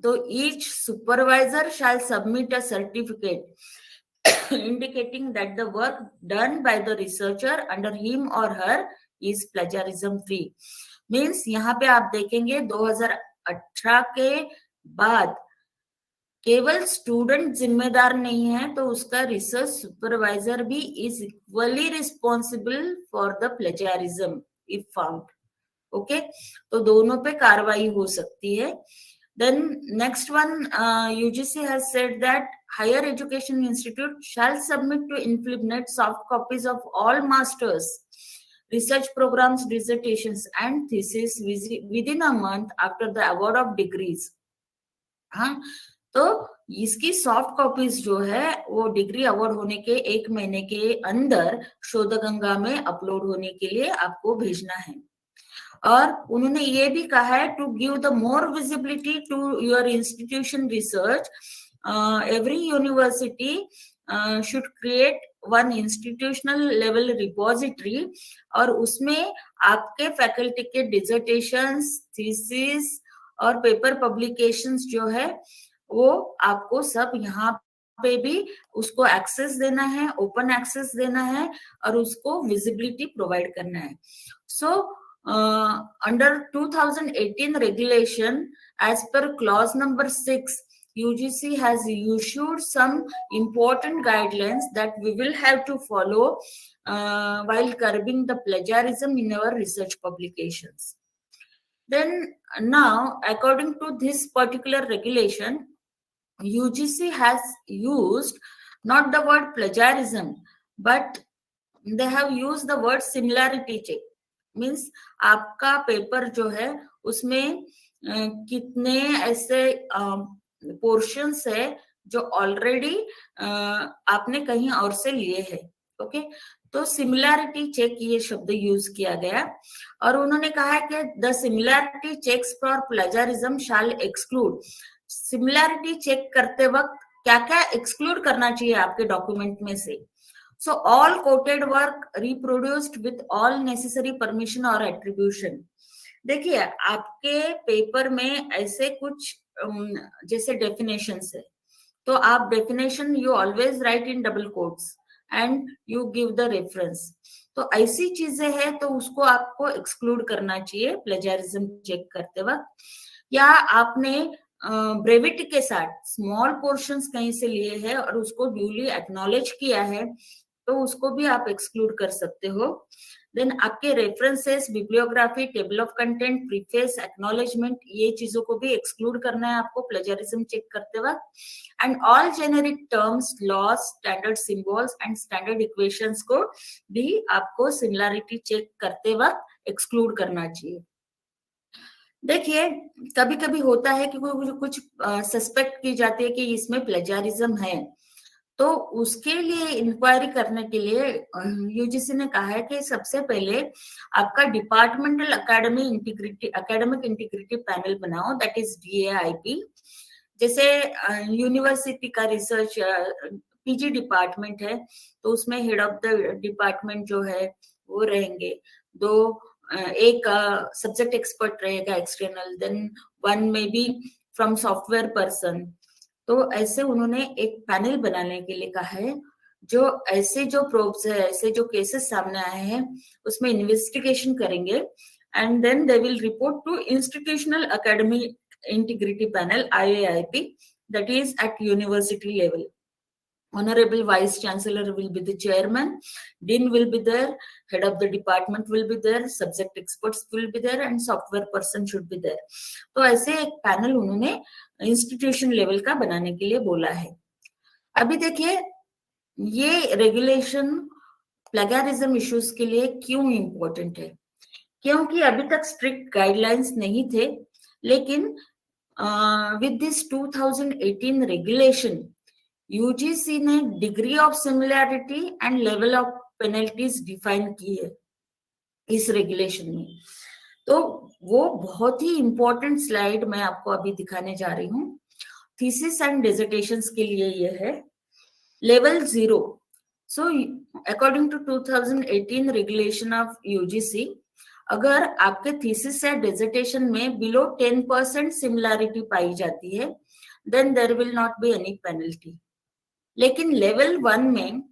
Speaker 7: तो each supervisor shall submit a certificate indicating that the work done by the researcher under him और her is plagiarism free. Means यहाँ पे आप देखेंगे 2018 के बाद केवल स्टूडेंट जिम्मेदार नहीं है, तो उसका रिसर्च सुपरवाइजर भी is equally responsible for the plagiarism if found. Okay, तो दोनों पे कार्रवाई हो सकती है. Then next one, UGC has said that higher education institute shall submit to InflipNet soft copies of all masters, research programs, dissertations and thesis within a month after the award of degrees. हाँ, तो इसकी soft copies जो है वो degree award होने के 1 महीने के अंदर शोधगंगा में अपलोड होने के लिए आपको भेजना है. और उन्होंने ये भी कहा है to give the more visibility to your institution research, every university should create one institutional level repository और उसमें आपके फैकल्टी के डिसर्टेशंस, थीसिस और पेपर पब्लिकेशंस जो है वो आपको सब यहाँ पे भी उसको एक्सेस देना है, ओपन एक्सेस देना है और उसको विजिबिलिटी प्रोवाइड करना है. So under 2018 regulation as per clause number 6, UGC has issued some important guidelines that we will have to follow while curbing the plagiarism in our research publications. Then now, according to this particular regulation, UGC has used not the word plagiarism, but they have used the word similarity check. Means आपका paper जो है उसमें कितने ऐसे portions है जो already आपने कहीं और से लिए हैं. ओके, तो सिमिलैरिटी चेक ये शब्द यूज किया गया और उन्होंने कहा कि the similarity checks for plagiarism shall exclude. Similarity check करते वक्त क्या क्या एक्सक्लूड करना चाहिए आपके डॉक्यूमेंट में से. So all quoted work reproduced with all necessary permission or attribution. देखिए आपके पेपर में ऐसे कुछ जैसे डेफिनेशंस है, तो आप definition you always right in double quotes and you give the reference. तो ऐसी चीजें हैं तो उसको आपको एक्सक्लूड करना चाहिए प्लेजरिज्म चेक करते वक्त. या आपने ब्रेविटी के साथ स्मॉल पोर्शंस कहीं से लिए हैं और उसको ड्यूली एक्नॉलेज किया है तो उसको भी आप एक्सक्लूड कर सकते हो. देन आपके references, bibliography, table of content, preface, acknowledgement, ये चीजों को भी एक्सक्लूड करना है आपको प्लेजरिज्म चेक करते वक्त। And all generic terms, laws, standard symbols and standard equations को भी आपको सिमिलैरिटी चेक करते वक्त एक्सक्लूड करना चाहिए। देखिए, कभी कभी होता है कि कुछ सस्पेक्ट की जाती है कि इसमें प्लेजरिज्म है, तो उसके लिए इंक्वायरी करने के लिए यूजीसी ने कहा है कि सबसे पहले आपका डिपार्टमेंटल एकेडमिक इंटीग्रिटी पैनल बनाओ, दैट इज DAIP। जैसे यूनिवर्सिटी का रिसर्च PG डिपार्टमेंट है, तो उसमें हेड ऑफ द डिपार्टमेंट जो है वो रहेंगे, एक सब्जेक्ट एक्सपर्ट रहेगा external, then one may be from software person. तो ऐसे उन्होंने एक पैनल बनाने के लिए कहा है, जो ऐसे जो प्रोब्स है, ऐसे जो केसेस सामने आए हैं उसमें इन्वेस्टिगेशन करेंगे and then they will report to institutional academic integrity panel IAIP, that is at university level. Honorable Vice Chancellor will be the chairman, Dean will be there, head of the department will be there, subject experts will be there and software person should be there. तो ऐसे एक panel उन्होंने institution level का बनाने के लिए बोला है। अभी देखिए, ये रेगुलेशन प्लेगरिज्म इश्यूज के लिए क्यों इम्पोर्टेंट है, क्योंकि अभी तक स्ट्रिक्ट गाइडलाइंस नहीं थे, लेकिन विद दिस 2018 रेगुलेशन यूजीसी ने degree of similarity and level of penalties define की है इस रेगुलेशन में। तो वो बहुत ही इंपॉर्टेंट स्लाइड मैं आपको अभी दिखाने जा रही हूँ। थीसिस एंड डिसर्टेशंस के लिए ये है level 0। So according to 2018 regulation of UGC, अगर आपके थीसिस या डिसर्टेशन में बिलो 10% सिमिलैरिटी पाई जाती है, then there will not be any penalty. लेकिन लेवल 1 में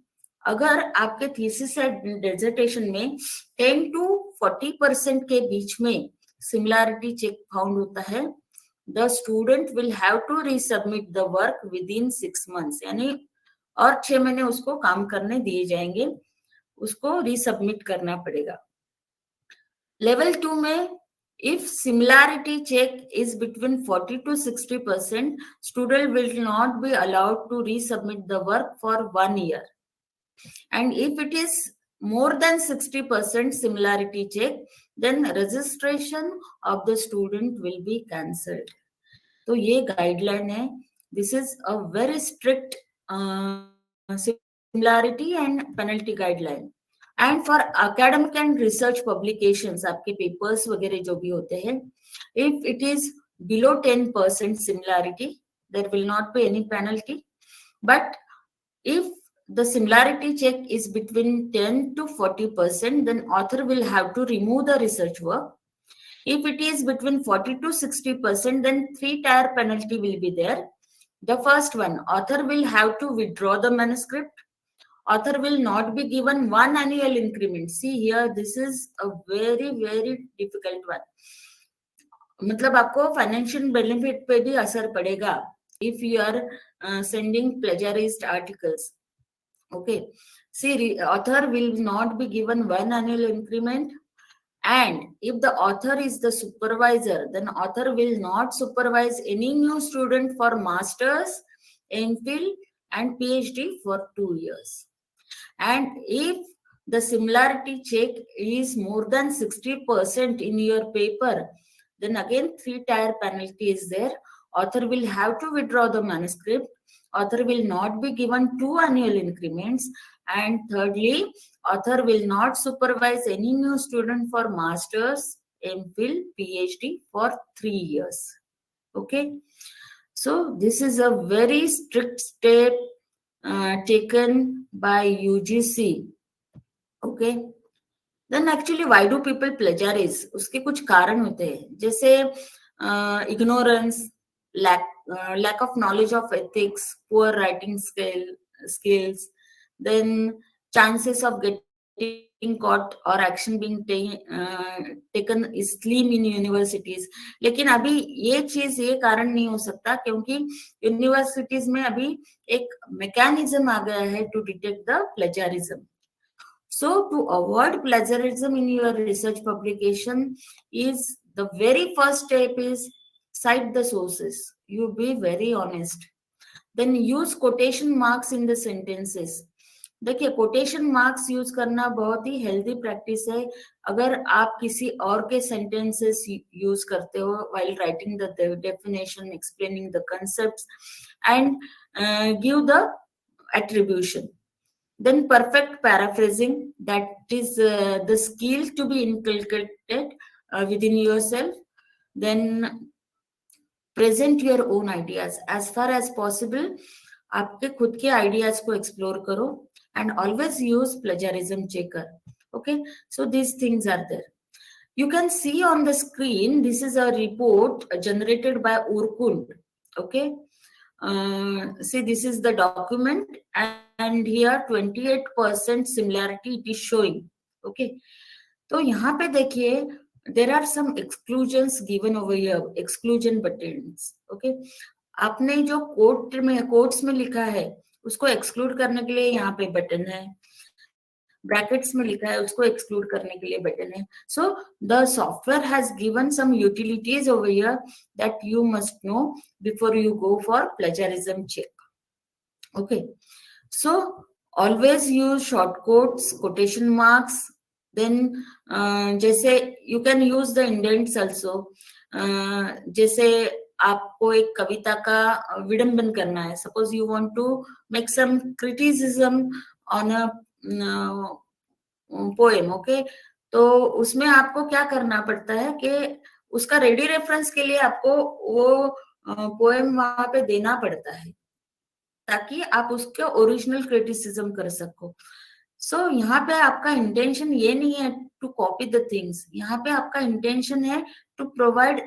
Speaker 7: अगर आपके थीसिस या डिसर्टेशन में 10 to 40% के बीच में सिमिलैरिटी चेक फाउंड होता है, the student will have to resubmit the work within 6 months, यानी और 6 महीने उसको काम करने दिए जाएंगे, उसको रीसबमिट करना पड़ेगा। लेवल 2 में if similarity check is between 40 to 60%, student will not be allowed to resubmit the work for 1 year. And if it is more than 60% similarity check, then registration of the student will be cancelled. तो ये guideline है। This is a very strict similarity and penalty guideline. And for academic and research publications, आपके papers वगैरह जो भी होते हैं, if it is below 10% similarity, there will not be any penalty. But if the similarity check is between 10 to 40%, then author will have to remove the research work. If it is between 40 to 60%, then 3-tier penalty will be there. The first one, author will have to withdraw the manuscript. Author will not be given 1 annual increment. See here, this is a very, very difficult one. मतलब आपको financial benefit पे भी असर पड़ेगा if you are sending plagiarized articles. Okay. See, author will not be given 1 annual increment. And if the author is the supervisor, then author will not supervise any new student for masters, MPhil and PhD for 2 years. And if the similarity check is more than 60% in your paper, then again 3-tier penalty is there. Author will have to withdraw the manuscript. Author will not be given 2 annual increments. And thirdly, author will not supervise any new student for masters, MPhil, PhD for 3 years. Okay. So this is a very strict step taken by UGC. Okay. Then actually why do people plagiarize? उसके कुछ कारण होते हैं, जैसे ignorance, lack of knowledge of ethics, poor writing skills, then chances of getting caught or action being taken is slim in universities. लेकिन अभी ये कारण नहीं हो सकता, क्योंकि यूनिवर्सिटीज में अभी एक मैकेनिज्म आ गया है to detect the plagiarism. So to avoid plagiarism in your research publication is the very first step is cite the sources. You be very honest. Then use quotation marks in the sentences. देखिए quotation marks use करना बहुत ही healthy practice है अगर आप किसी और के sentences use करते हो while writing the definition, explaining the concepts and give the attribution. Then perfect paraphrasing, that is the skill to be inculcated within yourself. Then present your own ideas as far as possible. आपके खुद के ideas को explore करो and always use plagiarism checker. Okay, so these things are there. You can see on the screen, this is a report generated by Urkund. Okay, see this is the document and here 28% similarity it is showing. Okay, तो यहाँ पे देखिए there are some exclusions given over here, exclusion buttons. Okay, आपने जो quotes में लिखा है उसको एक्सक्लूड करने के लिए यहाँ पे बटन है, ब्रैकेट्स में लिखा है उसको एक्सक्लूड करने के लिए बटन है. So the software has given some utilities over here that you must know before you go for plagiarism check. Okay, so always use short quotes, quotation marks. Then जैसे you can use the indents also. जैसे आपको एक कविता का विडंबन करना है, suppose you want to make some criticism on a poem. Okay, तो उसमें आपको क्या करना पड़ता है कि उसका रेडी रेफरेंस के लिए आपको वो पोएम वहां पे देना पड़ता है ताकि आप उसके ओरिजिनल क्रिटिसिज्म कर सको. सो यहाँ पे आपका इंटेंशन ये नहीं है टू कॉपी द थिंग्स, यहाँ पे आपका इंटेंशन है to provide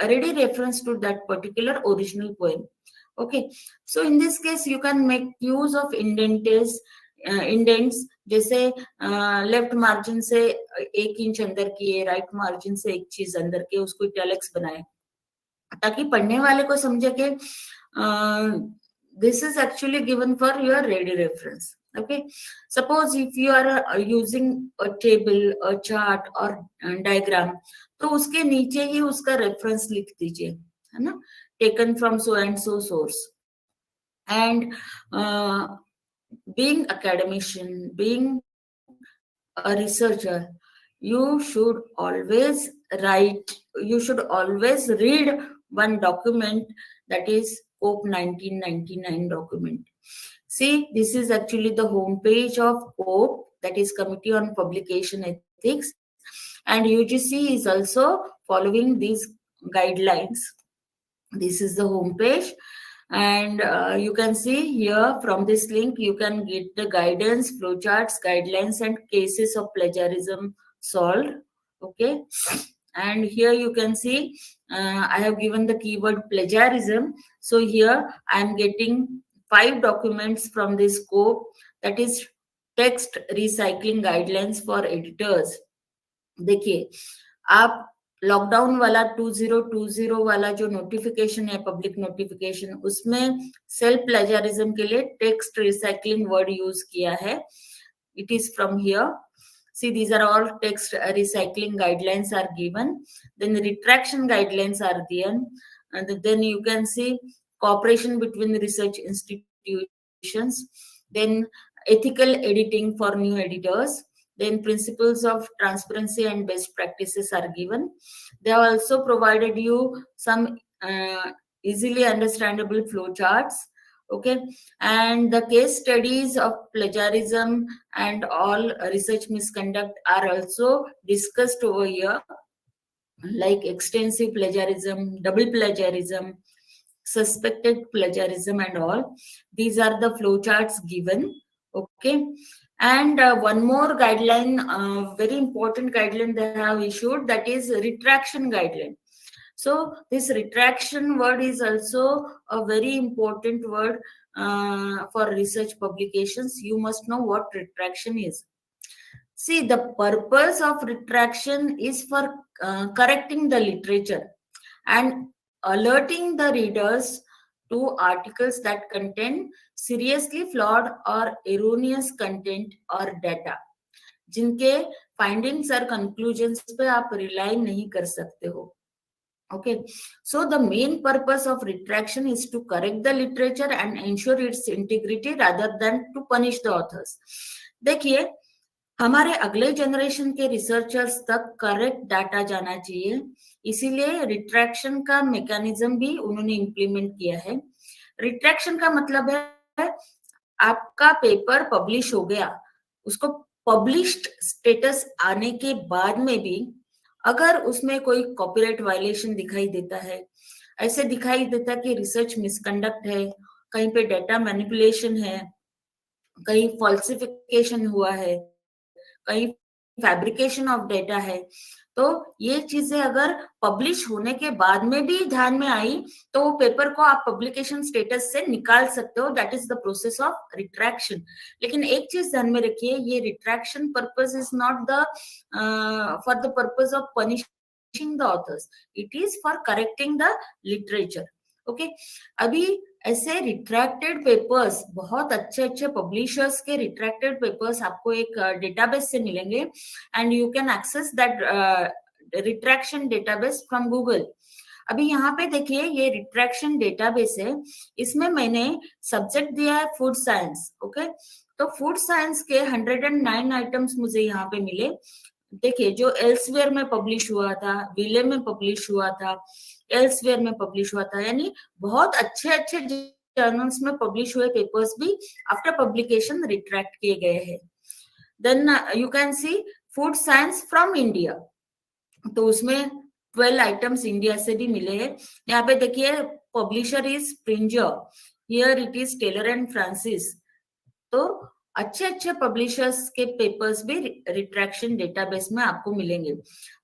Speaker 7: ready reference to that particular original poem. Okay, so in this case you can make use of indents. जैसे लेफ्ट मार्जिन से 1 इंच अंदर किए, राइट मार्जिन से 1 चीज अंदर किए, उसको इटैलिक्स बनाए ताकि पढ़ने वाले को समझे कि this is actually given for your ready reference. Okay, suppose if you are using a table, a chart or diagram, तो उसके नीचे ही उसका रेफरेंस लिख दीजिए, है ना, taken from so and so source. And being academician, being a researcher, you should always read one document, that is COPE 1999 document. See, this is actually the home page of COPE, that is Committee on Publication Ethics, and UGC is also following these guidelines. This is the home page, and you can see here from this link you can get the guidance, flowcharts, guidelines and cases of plagiarism solved. Okay, and here you can see I have given the keyword plagiarism. So here I am getting 5 documents from this scope, that is text recycling guidelines for editors. देखिए, आप lockdown वाला 2020 वाला जो notification है, public notification, उसमें self plagiarism के लिए text recycling word use किया है. It is from here. See, these are all text recycling guidelines are given. Then retraction guidelines are given. And then you can see cooperation between research institutions. Then ethical editing for new editors. Then principles of transparency and best practices are given. They have also provided you some easily understandable flowcharts. Okay, and the case studies of plagiarism and all research misconduct are also discussed over here, like extensive plagiarism, double plagiarism, suspected plagiarism and all. These are the flowcharts given. Okay, and one more guideline, very important guideline they have issued, that is retraction guideline. So this retraction word is also a very important word for research publications. You must know what retraction is. See, the purpose of retraction is for correcting the literature and alerting the readers to articles that contain seriously flawed or erroneous content or data, जिनके findings और conclusions पे आप rely नहीं कर सकते हो. Okay, so the main purpose of retraction is to correct the literature and ensure its integrity rather than to punish the authors. देखिए, हमारे अगले जनरेशन के रिसर्चर्स तक करेक्ट डाटा जाना चाहिए, इसीलिए रिट्रैक्शन का मैकेनिज्म भी उन्होंने इम्प्लीमेंट किया है. रिट्रैक्शन का मतलब है आपका पेपर पब्लिश हो गया, उसको पब्लिश्ड स्टेटस आने के बाद में भी अगर उसमें कोई कॉपीराइट वायलेशन दिखाई देता है, ऐसे दिखाई देता है कि रिसर्च मिसकंडक्ट है, कहीं पे डेटा मैनिपुलेशन है, कहीं फॉल्सिफिकेशन हुआ है, कहीं फैब्रिकेशन ऑफ डेटा है, तो ये चीजें अगर पब्लिश होने के बाद में भी ध्यान में आई तो वो पेपर को आप पब्लिकेशन स्टेटस से निकाल सकते हो. That is the process of retraction. लेकिन एक चीज ध्यान में रखिए, ये retraction purpose is not the for the purpose of punishing the author's, it is for correcting the literature. Okay, अभी ऐसे रिट्रैक्टेड पेपर्स, बहुत अच्छे अच्छे पब्लिशर्स के रिट्रैक्टेड पेपर्स आपको एक डेटाबेस से मिलेंगे and you can access that retraction database from Google. अभी यहाँ पे देखिए, ये रिट्रैक्शन डेटाबेस है, इसमें मैंने सब्जेक्ट दिया है फूड साइंस. ओके, तो फूड साइंस के 109 आइटम्स मुझे यहाँ पे मिले. देखिए, जो एल्सवेयर में पब्लिश हुआ था, विले में पब्लिश हुआ था, एल्सवेयर में पब्लिश हुआ था, यानी बहुत अच्छे अच्छे जर्नल्स में पब्लिश हुए पेपर्स भी आफ्टर पब्लिकेशन रिट्रैक्ट किए गए हैं. Then you can see food science from India, तो उसमें 12 आइटम्स इंडिया से भी मिले हैं. यहाँ पे देखिए, publisher is Springer, here it is Taylor and Francis. तो अच्छे अच्छे पब्लिशर्स के पेपर्स भी रिट्रैक्शन डेटाबेस में आपको मिलेंगे.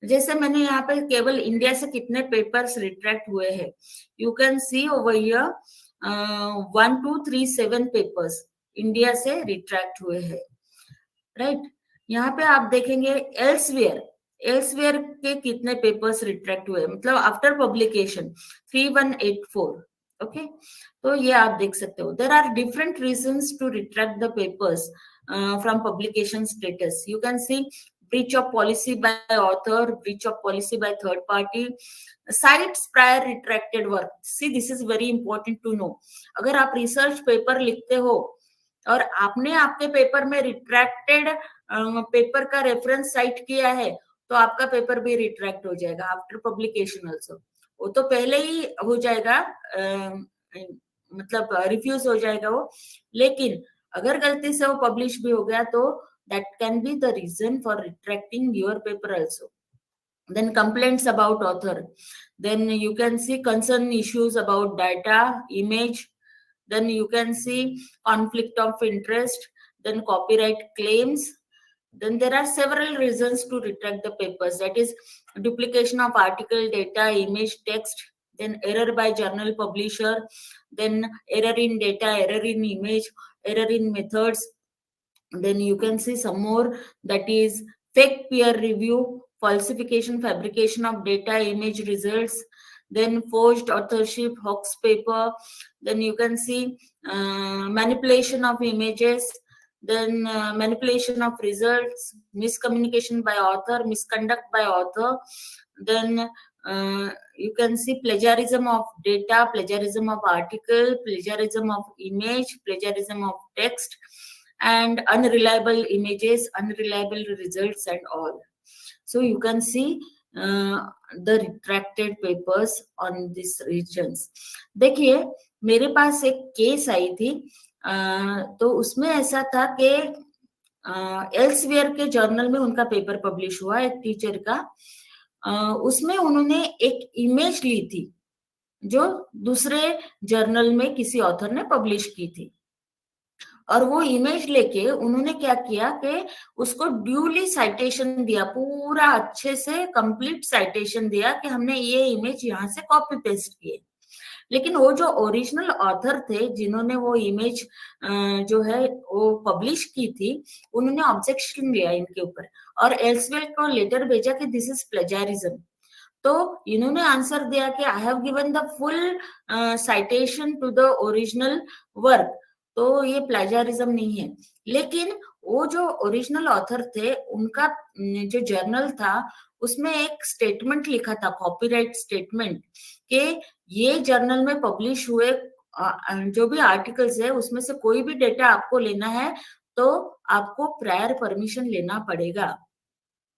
Speaker 7: जैसे मैंने यहाँ पे केवल इंडिया से कितने पेपर्स रिट्रैक्ट हुए हैं, you can C over here 1 2 3 7 papers India से रिट्रैक्ट हुए हैं. राइट, यहाँ पे आप देखेंगे एल्सवेयर के कितने पेपर्स रिट्रैक्ट हुए, मतलब आफ्टर पब्लिकेशन 3184. ओके, तो ये आप देख सकते हो. There are different reasons to retract the papers from publication status. You can see breach of policy by author, breach of policy by third party, cites prior retracted work. See, this is very important to know. अगर आप research paper लिखते हो और आपने आपके paper में retracted paper का reference site किया है, तो आपका पेपर भी रिट्रैक्ट हो जाएगा आफ्टर पब्लिकेशन ऑल्सो. वो तो पहले ही हो जाएगा, मतलब रिफ्यूज हो जाएगा वो. लेकिन अगर गलती से वो पब्लिश भी हो गया तो that can be the reason for retracting your paper also. Then complaints about author, then you can see concern issues about data, image, then you can see conflict of interest, then copyright claims. Then there are several reasons to retract the papers, that is duplication of article, data, image, text, then error by journal publisher, then error in data, error in image, error in methods. Then you can see some more, that is fake peer review, falsification, fabrication of data, image results, then forged authorship, hoax paper. Then you can see manipulation of images, then manipulation of results, miscommunication by author, misconduct by author. Then you can see plagiarism of data, plagiarism of article, plagiarism of image, plagiarism of text, and unreliable images, unreliable results and all. So you can see the retracted papers on these regions. देखिए, मेरे पास एक case I थी, तो उसमें ऐसा था कि elsewhere के जर्नल में उनका पेपर पब्लिश हुआ, एक टीचर का. उसमें उन्होंने एक इमेज ली थी जो दूसरे जर्नल में किसी ऑथर ने पब्लिश की थी, और वो इमेज लेके उन्होंने क्या किया कि उसको ड्यूली साइटेशन दिया, पूरा अच्छे से कंप्लीट साइटेशन दिया कि हमने ये इमेज यहाँ से कॉपी पेस्ट किए. लेकिन वो जो ओरिजिनल ऑथर थे जिन्होंने वो इमेज जो है वो पब्लिश की थी, उन्होंने ऑब्जेक्शन लिया इनके ऊपर और एल्सवेयर को लेटर भेजा कि दिस इज प्लेजारिज्म. तो इन्होंने आंसर दिया कि I have given the full citation to the original work, तो ये प्लेजरिज्म नहीं है। लेकिन वो जो ओरिजिनल ऑथर थे उनका जो जर्नल था उसमें एक स्टेटमेंट लिखा था, कॉपीराइट स्टेटमेंट, कि ये जर्नल में पब्लिश हुए जो भी आर्टिकल्स है उसमें से कोई भी डेटा आपको लेना है तो आपको प्रायर परमिशन लेना पड़ेगा।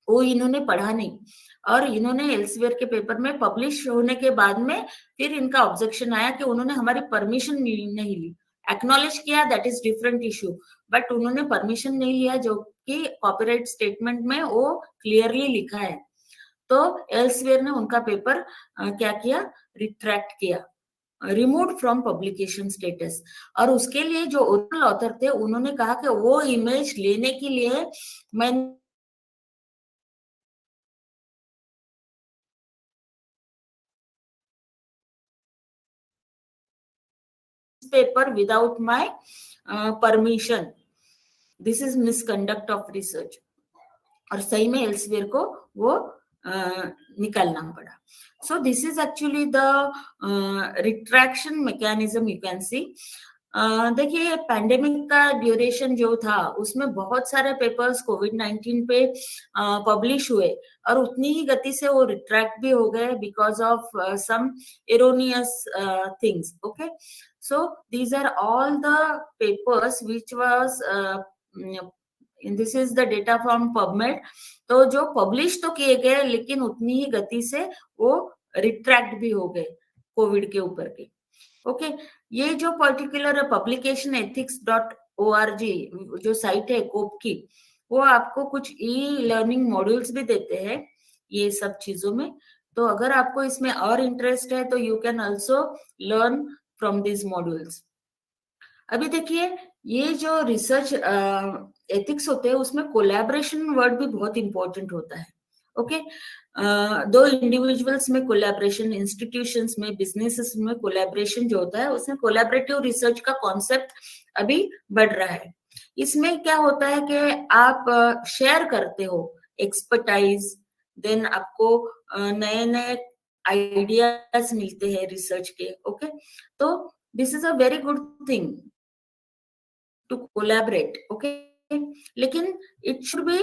Speaker 7: वो इन्होंने पढ़ा नहीं और इन्होंने एल्सवेयर के पेपर में पब्लिश होने के बाद में फिर इनका ऑब्जेक्शन आया कि उन्होंने हमारी परमिशन नहीं ली। एक्नॉलेज किया, that is different issue, but उन्होंने परमिशन नहीं लिया जो कि कॉपीराइट स्टेटमेंट में वो क्लियरली लिखा है। तो एल्सवेयर ने उनका पेपर क्या किया, रिट्रैक्ट किया, रिमूव फ्रॉम पब्लिकेशन स्टेटस। और उसके लिए जो ओरिजिनल ऑथर थे उन्होंने कहा कि वो इमेज लेने के लिए मैं paper without my permission, this is misconduct of research। और सही में एल्सवेयर को वो निकालना पड़ा। सो this is actually the retraction mechanism you can सी। देखिए पैंडेमिक का ड्यूरेशन जो था उसमें बहुत सारे पेपर्स कोविड-19 पे पब्लिश हुए और उतनी ही गति से वो रिट्रैक्ट भी हो गए because of some erroneous things. Okay, so these are all the papers which was this is the data from PubMed। तो जो पब्लिश तो किए गए लेकिन उतनी ही गति से वो रिट्रैक्ट भी हो गए कोविड के ऊपर के। ओके, ये जो पर्टिकुलर पब्लिकेशन ethics.org जो साइट है कोप की, वो आपको कुछ ई लर्निंग मॉड्यूल्स भी देते हैं ये सब चीजों में। तो अगर आपको इसमें और इंटरेस्ट है तो you can also learn from this modules. अभी देखिए ये जो रिसर्च एथिक्स होते हैं उसमें कोलैबोरेशन वर्ड भी बहुत इंपॉर्टेंट होता है। ओके, दो इंडिविजुअल्स में कोलैबोरेशन, इंस्टीट्यूशंस में, बिजनेसेस में कोलैबोरेशन जो होता है उसमें कोलैबोरेटिव रिसर्च का कॉन्सेप्ट अभी बढ़ रहा है। इसमें क्या होता है कि आप शेयर करते हो एक्सपर्टाइज, देन आपको नए नए आइडियाज मिलते हैं रिसर्च के। ओके, तो this is a very good thing to collaborate. Okay, लेकिन it should be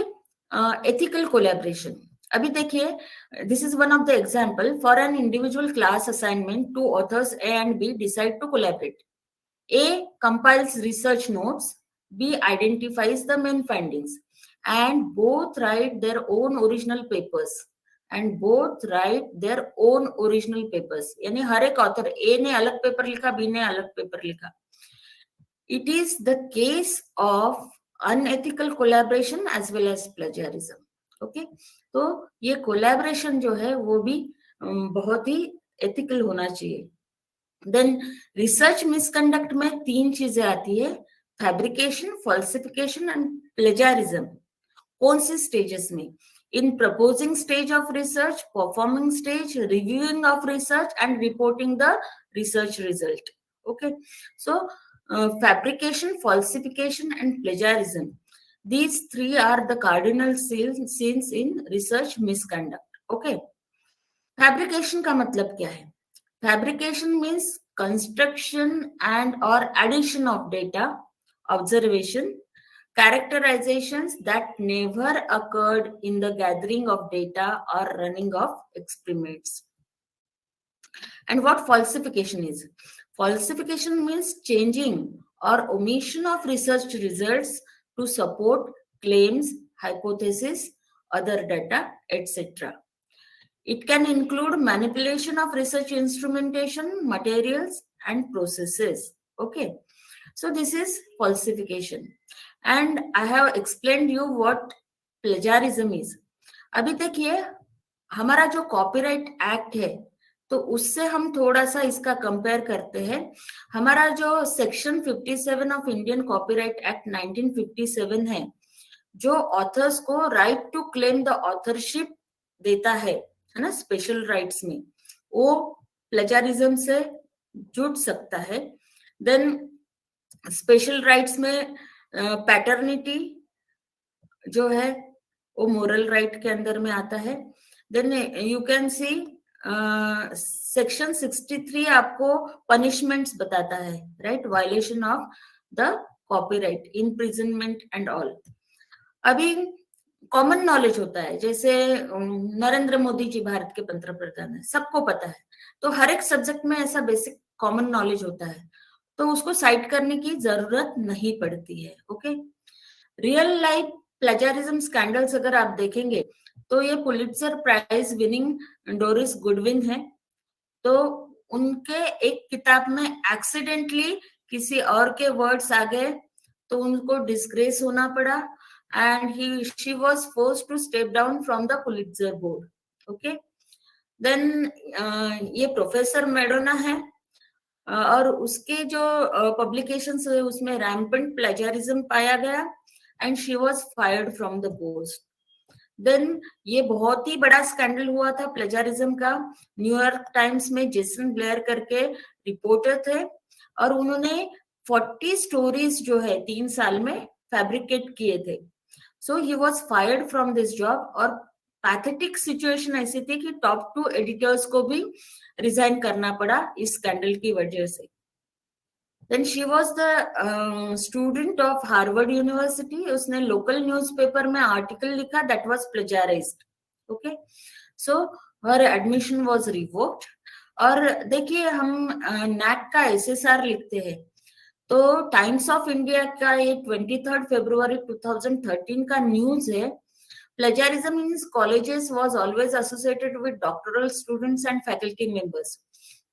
Speaker 7: ethical collaboration. अभी देखिए this is one of the example, for an individual class assignment two authors A and B decide to collaborate. A compiles research notes, B identifies the main findings, and both write their own original papers, यानी हर एक author, ए ने अलग paper लिखा, B ने अलग paper लिखा। It is the case of unethical collaboration as well as plagiarism. Okay, तो ये कोलैबोरेशन जो है वो भी बहुत ही एथिकल होना चाहिए। देन रिसर्च मिसकंडक्ट में तीन चीजें आती है, फैब्रिकेशन, फॉल्सिफिकेशन एंड प्लेजरिज्म। कौन सी स्टेजेस में? In proposing stage of research, performing stage, reviewing of research and reporting the research result. Okay, so fabrication, falsification and plagiarism, these three are the cardinal sins in research misconduct। okay, fabrication का मतलब क्या है? Fabrication means construction and or addition of data, observation, characterizations that never occurred in the gathering of data or running of experiments। And what falsification is? Falsification means changing or omission of research results to support claims, hypotheses, other data, etc. It can include manipulation of research instrumentation, materials and processes। Okay, so this is falsification and I have explained you what plagiarism is। अभी देखिए हमारा जो copyright act है तो उससे हम थोड़ा सा इसका कंपेयर करते हैं। हमारा जो section 57 of Indian copyright act 1957 है, जो ऑथर्स को right to claim the authorship देता है ना, स्पेशल राइट्स में, वो प्लेजरिज्म से जुड़ सकता है। देन स्पेशल राइट्स में पैटर्निटी जो है वो मोरल राइट के अंदर में आता है। Then you can see section 63 आपको पनिशमेंट्स बताता है, right, violation of the copyright, imprisonment and all. अभी कॉमन नॉलेज होता है, जैसे नरेंद्र मोदी जी भारत के पंतप्रधान है, सबको पता है, तो हर एक सब्जेक्ट में ऐसा बेसिक कॉमन नॉलेज होता है, तो उसको साइट करने की जरूरत नहीं पड़ती है। Okay, real life plagiarism scandals अगर आप देखेंगे तो ये Pulitzer prize winning Doris Goodwin है, तो उनके एक किताब में एक्सीडेंटली किसी और के वर्ड्स आ गए तो उनको डिस्ग्रेस होना पड़ा and she was forced to step down from the Pulitzer board. Okay, then ये प्रोफेसर मेडोना है, और उसके जो पब्लिकेशंस है उसमें रैम्पेंट प्लेजरिज्म पाया गया and she was fired from the post. Then ये बहुत ही बड़ा स्कैंडल हुआ था प्लेजरिज्म का, न्यूयॉर्क टाइम्स में जेसन ब्लेयर करके रिपोर्टर थे और उन्होंने 40 स्टोरीज जो है 3 साल में फैब्रिकेट किए थे। So he was fired from this job, और पैथेटिक सिचुएशन ऐसी थी कि टॉप 2 एडिटर्स को भी रिजाइन करना पड़ा इस स्कैंडल की वजह से। Then she was the student of Harvard University, उसने लोकल न्यूज़पेपर में आर्टिकल लिखा that was plagiarized. Okay, so her admission was revoked. और देखिए हम नैक का एसएसआर लिखते हैं, तो टाइम्स ऑफ इंडिया का ये 23 फरवरी 2013 का न्यूज है, plagiarism in colleges was always associated with doctoral students and faculty members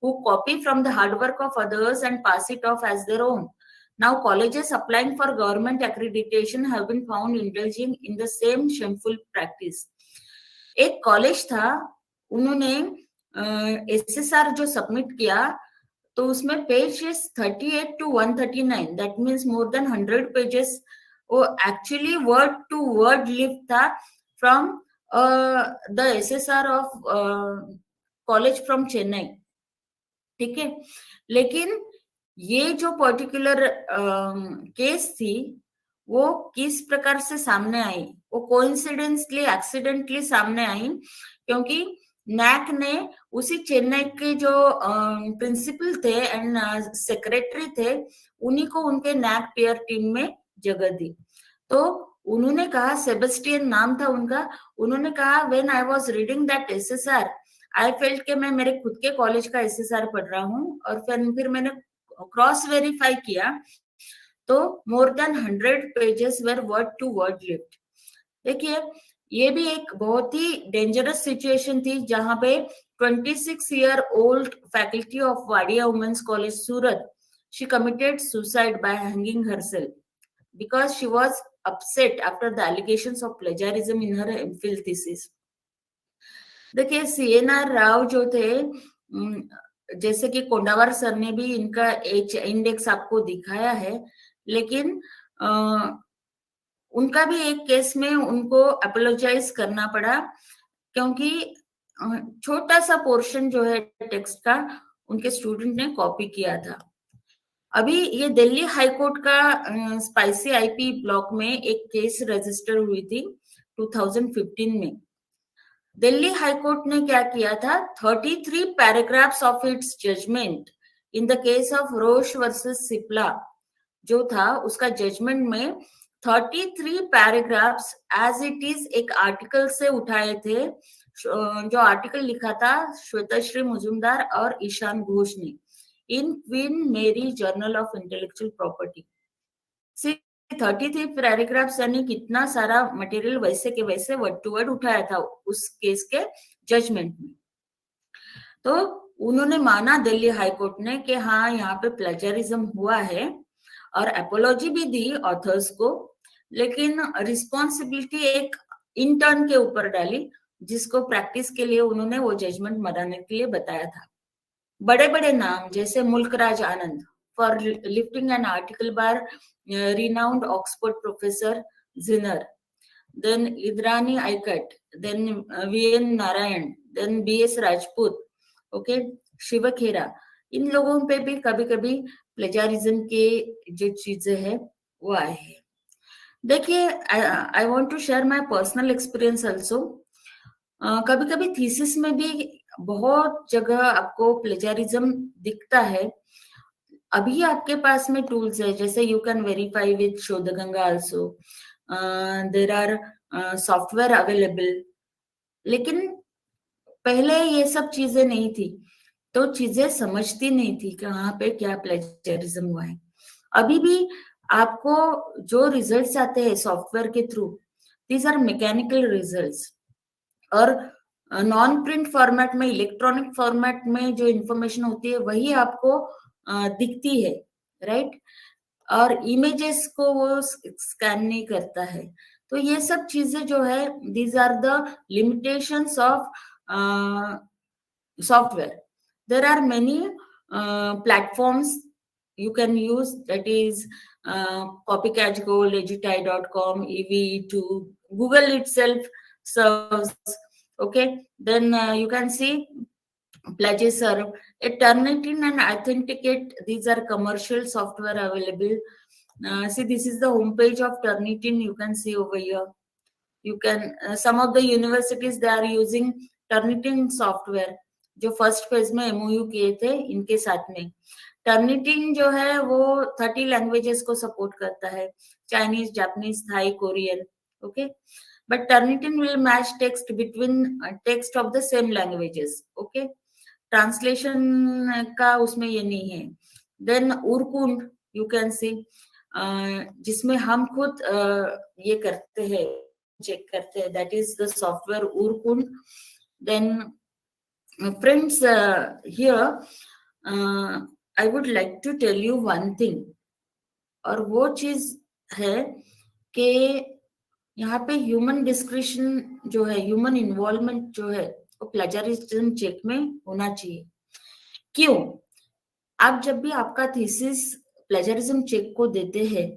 Speaker 7: who copy from the hard work of others and pass it off as their own. Now colleges applying for government accreditation have been found indulging in the same shameful practice. एक college था, उन्होंने SSR जो submit किया तो उसमें pages 38 to 139, that means more than 100 pages, वो actually word to word lift था from the SSR of college from Chennai. ठीक है, लेकिन ये जो पर्टिकुलर केस थी वो किस प्रकार से सामने आई, वो कोइंसिडेंटली एक्सीडेंटली सामने आई, क्योंकि नैक ने उसी चेन्नई के जो प्रिंसिपल थे एंड सेक्रेटरी थे उन्हीं को उनके नैक पेयर टीम में जगह दी। तो उन्होंने कहा, सेबेस्टियन नाम था उनका, उन्होंने कहा when I was reading that SSR I felt के मैं मेरे खुद के कॉलेज का एसएसआर पढ़ रहा हूँ, और फिर मैंने क्रॉस वेरीफाई किया तो more than 100 pages were word to word lift. देखिए ये भी एक बहुत ही डेंजरस सिचुएशन थी जहां पे 26 year old faculty of Wadia women's college Surat, she committed suicide by hanging herself because she was upset after the allegations of plagiarism in her MPhil thesis. देखिए CNR Rao जो थे, जैसे कि कोंडावर सर ने भी इनका एच इंडेक्स आपको दिखाया है, लेकिन उनका भी एक केस में उनको अपोलोजाइज करना पड़ा क्योंकि छोटा सा पोर्शन जो है टेक्स्ट का उनके स्टूडेंट ने कॉपी किया था। अभी ये दिल्ली हाई कोर्ट का स्पाइसी आईपी ब्लॉक में एक केस रजिस्टर हुई थी 2015 में। दिल्ली हाई कोर्ट ने क्या किया था, 33 paragraphs of its judgment in the case of Roche versus Cipla जो था, उसका जजमेंट में 33 पैराग्राफ्स एज इट इज एक आर्टिकल से उठाए थे, जो आर्टिकल लिखा था श्वेताश्री मुजुमदार और ईशान घोष ने in Queen Mary journal of intellectual property. 33 paragraphs यानी कितना सारा मटेरियल वैसे के वैसे वर्ड टू वर्ड उठाया था उस केस के जजमेंट में। तो उन्होंने माना दिल्ली हाई कोर्ट ने कि हाँ यहाँ पे प्लेजरिज्म हुआ है और एपोलॉजी भी दी ऑथर्स को, लेकिन रिस्पॉन्सिबिलिटी एक इंटर्न के ऊपर डाली जिसको प्रैक्टिस के लिए उन्होंने वो जजमेंट मनाने के लिए बताया था। बड़े बड़े नाम जैसे Mulk Raj Anand for lifting an article बार renowned Oxford professor Zinner, then Idrani Aikat, then V.N. Narayan, then B.S. Rajput, okay, Shiv Khera, इन लोगों पे भी कभी कभी प्लेजरिज्म के जो चीजें है वो आए हैं। देखिए I want to share my personal experience also. कभी कभी थीसिस में भी बहुत जगह आपको प्लेजरिज्म दिखता है। अभी आपके पास में टूल्स है, जैसे you can verify with Shodhganga also, there are software available. लेकिन पहले ये सब चीजें नहीं थी, तो चीजें समझती नहीं थी कि कहाँ पे क्या प्लेजरिज्म हुआ है। अभी भी आपको जो रिजल्ट्स आते हैं सॉफ्टवेयर के through, these are mechanical results, और नॉन प्रिंट फॉर्मेट में, इलेक्ट्रॉनिक फॉर्मेट में जो इंफॉर्मेशन होती है वही आपको दिखती है, राइट? और इमेजेस को वो स्कैन नहीं करता है। तो ये सब चीजें जो है, these are the limitations of software. There are many platforms you can use, that is Copycat Gold, Editi.com, EV2, Google itself serves. Okay, then you can see Plagiarism, Turnitin and Authenticate. These are commercial software available. See, this is the homepage of Turnitin. You can see over here. You can some of the universities, they are using Turnitin software, जो first phase में MOU किए थे इनके साथ में। Turnitin जो है वो 30 लैंग्वेजेस को सपोर्ट करता है, Chinese, Japanese, Thai, Korean. Okay, but Turnitin will match text between text of the same languages. Okay, translation का उसमें ये नहीं है। Then Urkund you can see, जिसमें हम खुद ये करते हैं, चेक करते हैं, that is the software Urkund. Then friends, here I would like to tell you one thing, और वो चीज है कि यहाँ पे ह्यूमन डिस्क्रिप्शन जो है, ह्यूमन इन्वॉल्वमेंट जो है, वो प्लेजरिज्म चेक में होना चाहिए। क्यों? आप जब भी आपका थीसिस प्लेजरिज्म चेक को देते हैं,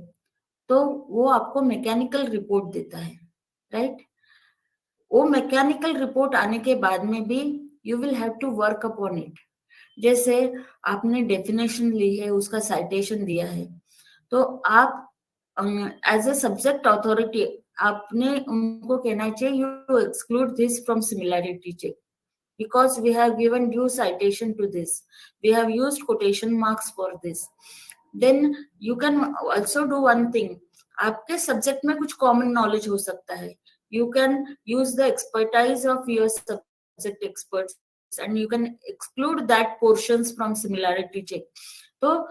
Speaker 7: तो वो आपको मैकेनिकल रिपोर्ट देता है, राइट? वो मैकेनिकल रिपोर्ट आने के बाद में भी you will have to work upon it. जैसे आपने डेफिनेशन ली है, उसका साइटेशन दिया है, तो आप एज ए सब्जेक्ट अथॉरिटी आपने उनको कहना चाहिए, you exclude this from similarity check because we have given due citation to this, we have used quotation marks for this. Then you can also do one thing, आपके subject में कुछ common knowledge हो सकता है, you can use the expertise of your subject experts and you can exclude that portions from similarity check. तो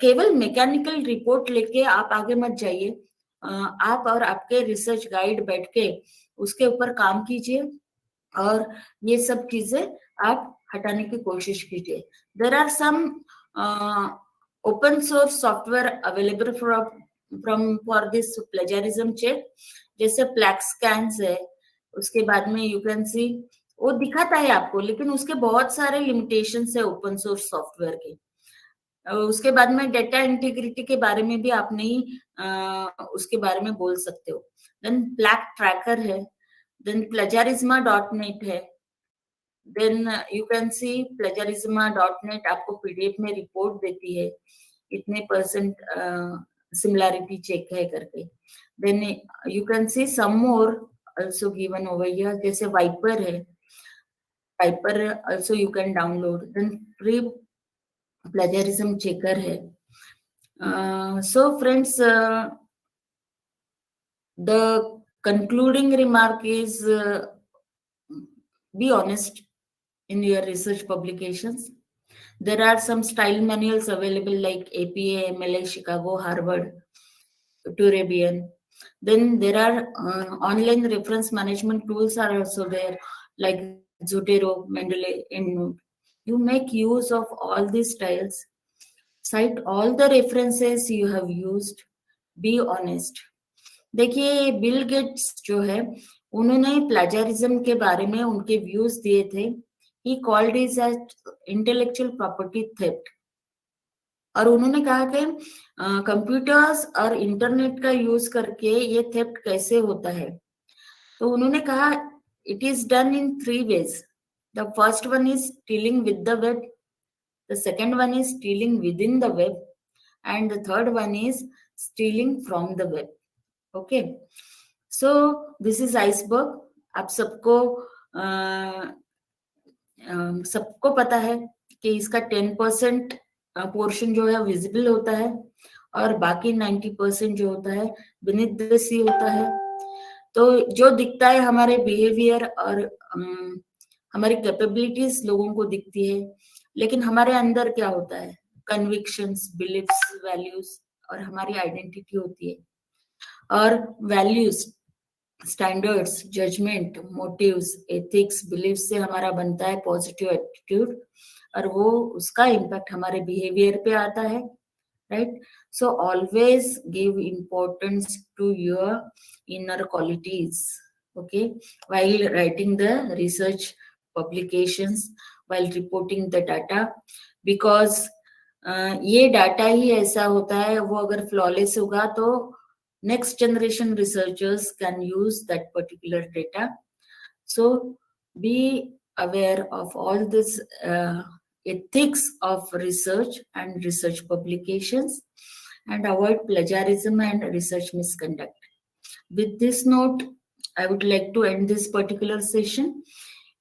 Speaker 7: केवल mechanical report लेके आप आगे मत जाइए, आप और आपके रिसर्च गाइड बैठ के उसके ऊपर काम कीजिए और ये सब चीजें आप हटाने की कोशिश कीजिए। There are some open source software available from for this plagiarism check, जैसे प्लैक्सकैन्स है, उसके बाद में यू कैन सी, वो दिखाता है आपको, लेकिन उसके बहुत सारे लिमिटेशंस है ओपन सोर्स सॉफ्टवेयर के। उसके बाद में डेटा इंटीग्रिटी के बारे में भी आप नहीं उसके बारे में बोल सकते हो। देन प्लैक ट्रैकर है, देन plagiarism.net है, then you can C plagiarism.net आपको पीडीएफ में रिपोर्ट देती है, इतने परसेंट सिमिलैरिटी चेक है करके। Then you can see some more also given over here, जैसे वाइपर है, Viper also you can download, then free plagiarism checker है। So friends, the concluding remark is be honest in your research publications. There are some style manuals available like APA, MLA, Chicago, Harvard, Turabian. Then there are online reference management tools are also there, like Zotero, Mendeley, EndNote. You make use of all these styles. Cite all the references you have used. Be honest. देखिए Bill Gates जो है, उन्होंने plagiarism के बारे में उनके views दिए थे। He called it as intellectual property theft. और उन्होंने कहा कि कंप्यूटर्स और इंटरनेट का यूज करके ये थेफ्ट कैसे होता है। तो उन्होंने कहा it is done in 3 ways. The first one is stealing with the web, the second one is stealing with in the web, and the third one is stealing from the web. Okay, so this is iceberg. आप सबको सबको पता है कि इसका 10% portion जो है visible होता है और बाकी 90% जो होता है beneath the sea होता है। तो जो दिखता है हमारे बिहेवियर और हमारी कैपेबिलिटीज लोगों को दिखती है, लेकिन हमारे अंदर क्या होता है, कन्विक्शंस, बिलीफ्स, वैल्यूज और हमारी आइडेंटिटी होती है। और values, standards, judgment, motives, ethics, belief से हमारा बनता है पॉजिटिव एटीट्यूड और वो उसका इम्पैक्ट हमारे बिहेवियर पे आता है, right? So always give importance to your inner qualities, okay, while writing the research publications, while reporting the data, because ये डाटा ही ऐसा होता है, वो अगर flawless होगा तो next generation researchers can use that particular data. So be aware of all this ethics of research and research publications, and avoid plagiarism and research misconduct. With this note, I would like to end this particular session.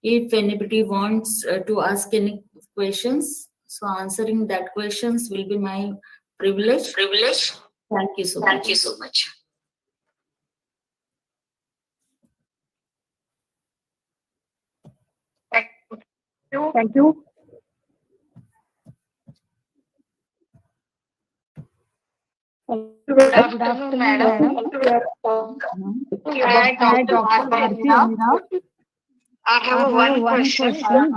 Speaker 7: If anybody wants to ask any questions, so answering that questions will be my privilege. Thank you so much.
Speaker 2: Thank you so much.
Speaker 6: Thank you.
Speaker 2: Good afternoon, madam. Hi, Dr. Bharti. I have one question. Madam.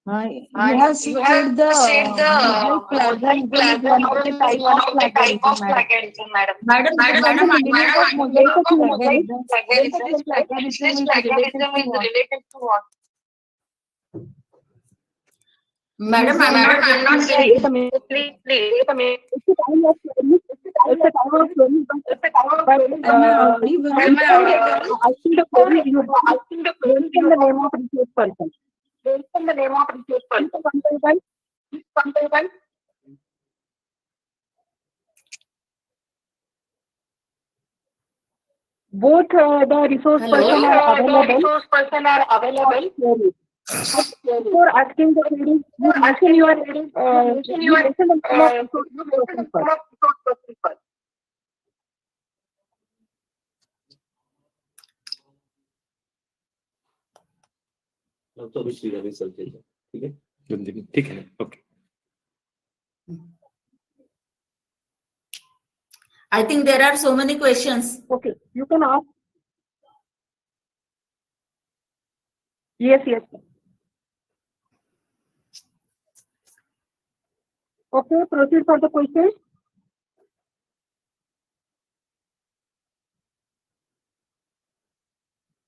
Speaker 8: You have said the mosaic plagiarism is one of the type of plagiarism, madam.
Speaker 7: Madam,
Speaker 8: Plagiarism is related to what?
Speaker 7: Madam, I'm not
Speaker 8: Please, wait a minute.
Speaker 6: It's a time of learning, but
Speaker 8: Am I audible?
Speaker 6: I think the query you mention the name of research person.
Speaker 8: Mention the name of research person.
Speaker 6: One by one. Both the resource
Speaker 7: Hello?
Speaker 6: person are available. Before asking the query, you mention your name of resource person first.
Speaker 9: तो research ठीक है, जिंदगी ठीक है, okay.
Speaker 7: I think there are so many questions.
Speaker 6: Okay, you can ask. Yes. Okay, proceed for the question.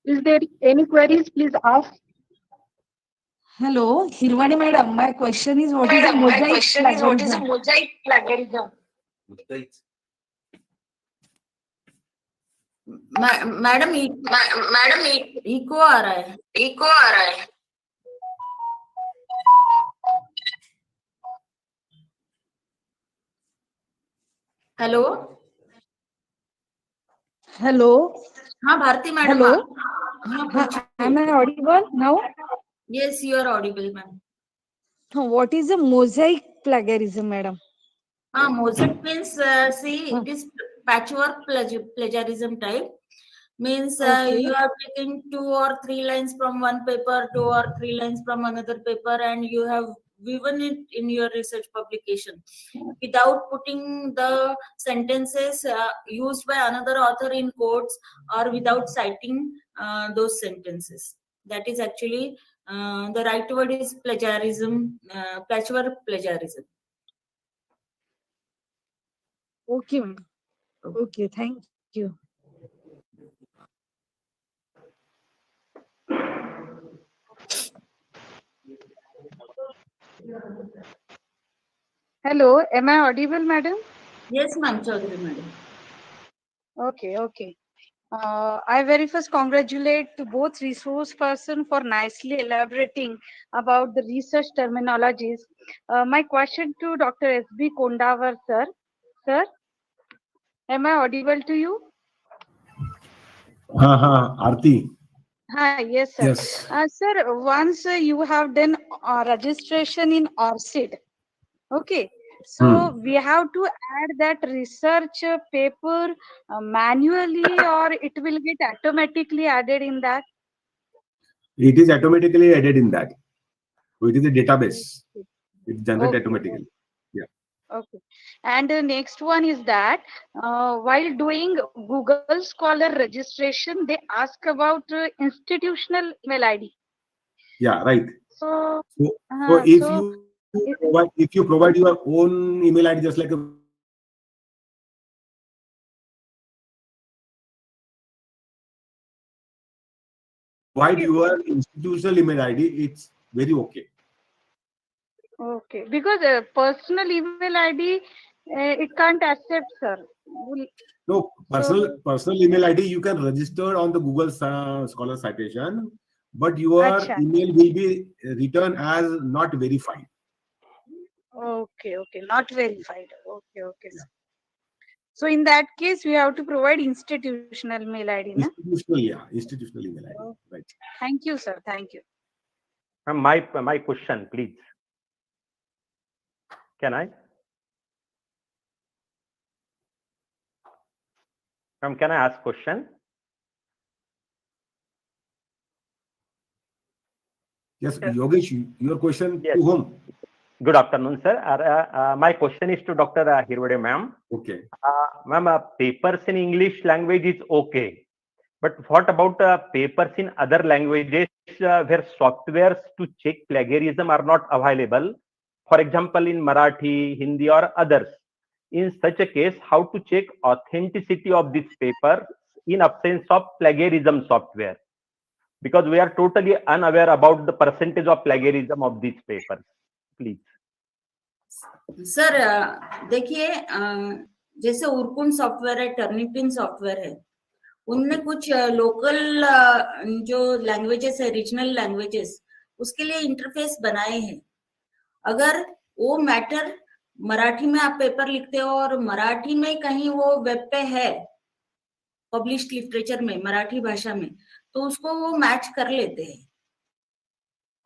Speaker 6: Is there any queries? Please ask.
Speaker 8: Hello, Hirwani madam. My question is what is a mosaic plagiarism?
Speaker 7: Madam echo आ रहा है। Hello, हाँ Bharati madam.
Speaker 8: Hello. Am I audible now?
Speaker 7: Yes, you are audible, ma'am.
Speaker 8: What is a mosaic plagiarism, madam?
Speaker 7: Mosaic means see, it is patchwork plagiarism type. Means
Speaker 8: Okay.
Speaker 7: you are taking 2 or 3 lines from one paper, 2 or 3 lines from another paper, and you have woven it in your research publication without putting the sentences used by another author in quotes, or without citing those sentences. That is actually the right word is plagiarism, patchwork plagiarism.
Speaker 8: Okay, madam. Okay, thank you.
Speaker 6: Hello, am I audible, madam?
Speaker 7: Yes, ma'am, Chaudhary madam.
Speaker 6: Okay. I very first congratulate to both resource person for nicely elaborating about the research terminologies. My question to Dr. S.B. Kondavar, sir. Sir, am I audible to you?
Speaker 5: Aarti.
Speaker 6: Yes, sir.
Speaker 5: Yes.
Speaker 6: Sir, once you have done registration in ORCID, okay, so we have to add that research paper manually, or it will get automatically added in that?
Speaker 5: It is automatically added in that. So it is a database. It generates
Speaker 6: Okay.
Speaker 5: automatically. Yeah.
Speaker 6: Okay. And the next one is that while doing Google Scholar registration, they ask about institutional email ID.
Speaker 5: Yeah. Right.
Speaker 6: So,
Speaker 5: So
Speaker 6: so
Speaker 5: if you provide your own email ID, just like a provide your institutional email ID, it's very okay.
Speaker 6: okay, because personal email ID it can't accept, sir.
Speaker 5: No,
Speaker 6: So,
Speaker 5: personal email ID you can register on the Google Scholar citation, but your
Speaker 6: acha.
Speaker 5: email will be written as not verified.
Speaker 6: Okay, okay, not verified. Okay, okay.
Speaker 5: Yeah.
Speaker 6: So in that case, we have to provide institutional mail ID, na?
Speaker 5: Institutional, yeah, institutional email ID.
Speaker 6: Oh,
Speaker 5: Right.
Speaker 6: thank you, sir. Thank you.
Speaker 10: My question, please. Can I? Can I ask question?
Speaker 5: Yes, Yogesh, your question
Speaker 10: Yes.
Speaker 5: to whom?
Speaker 10: Good afternoon, sir. My question is to Dr. Hirwade, ma'am.
Speaker 5: Okay.
Speaker 10: Ma'am, papers in English language is okay. But what about papers in other languages where softwares to check plagiarism are not available? For example, in Marathi, Hindi, or others. In such a case, how to check authenticity of this paper in absence of plagiarism software? Because we are totally unaware about the percentage of plagiarism of these papers. Please.
Speaker 7: Sir देखिए जैसे उर्कुन software है, टर्निपिन software है, उनने कुछ local जो languages है, regional languages, उसके लिए इंटरफेस बनाए हैं. अगर वो मैटर मराठी में आप पेपर लिखते हो और मराठी में कहीं वो वेब पे है पब्लिश्ड लिटरेचर में मराठी भाषा में, तो उसको वो मैच कर लेते हैं.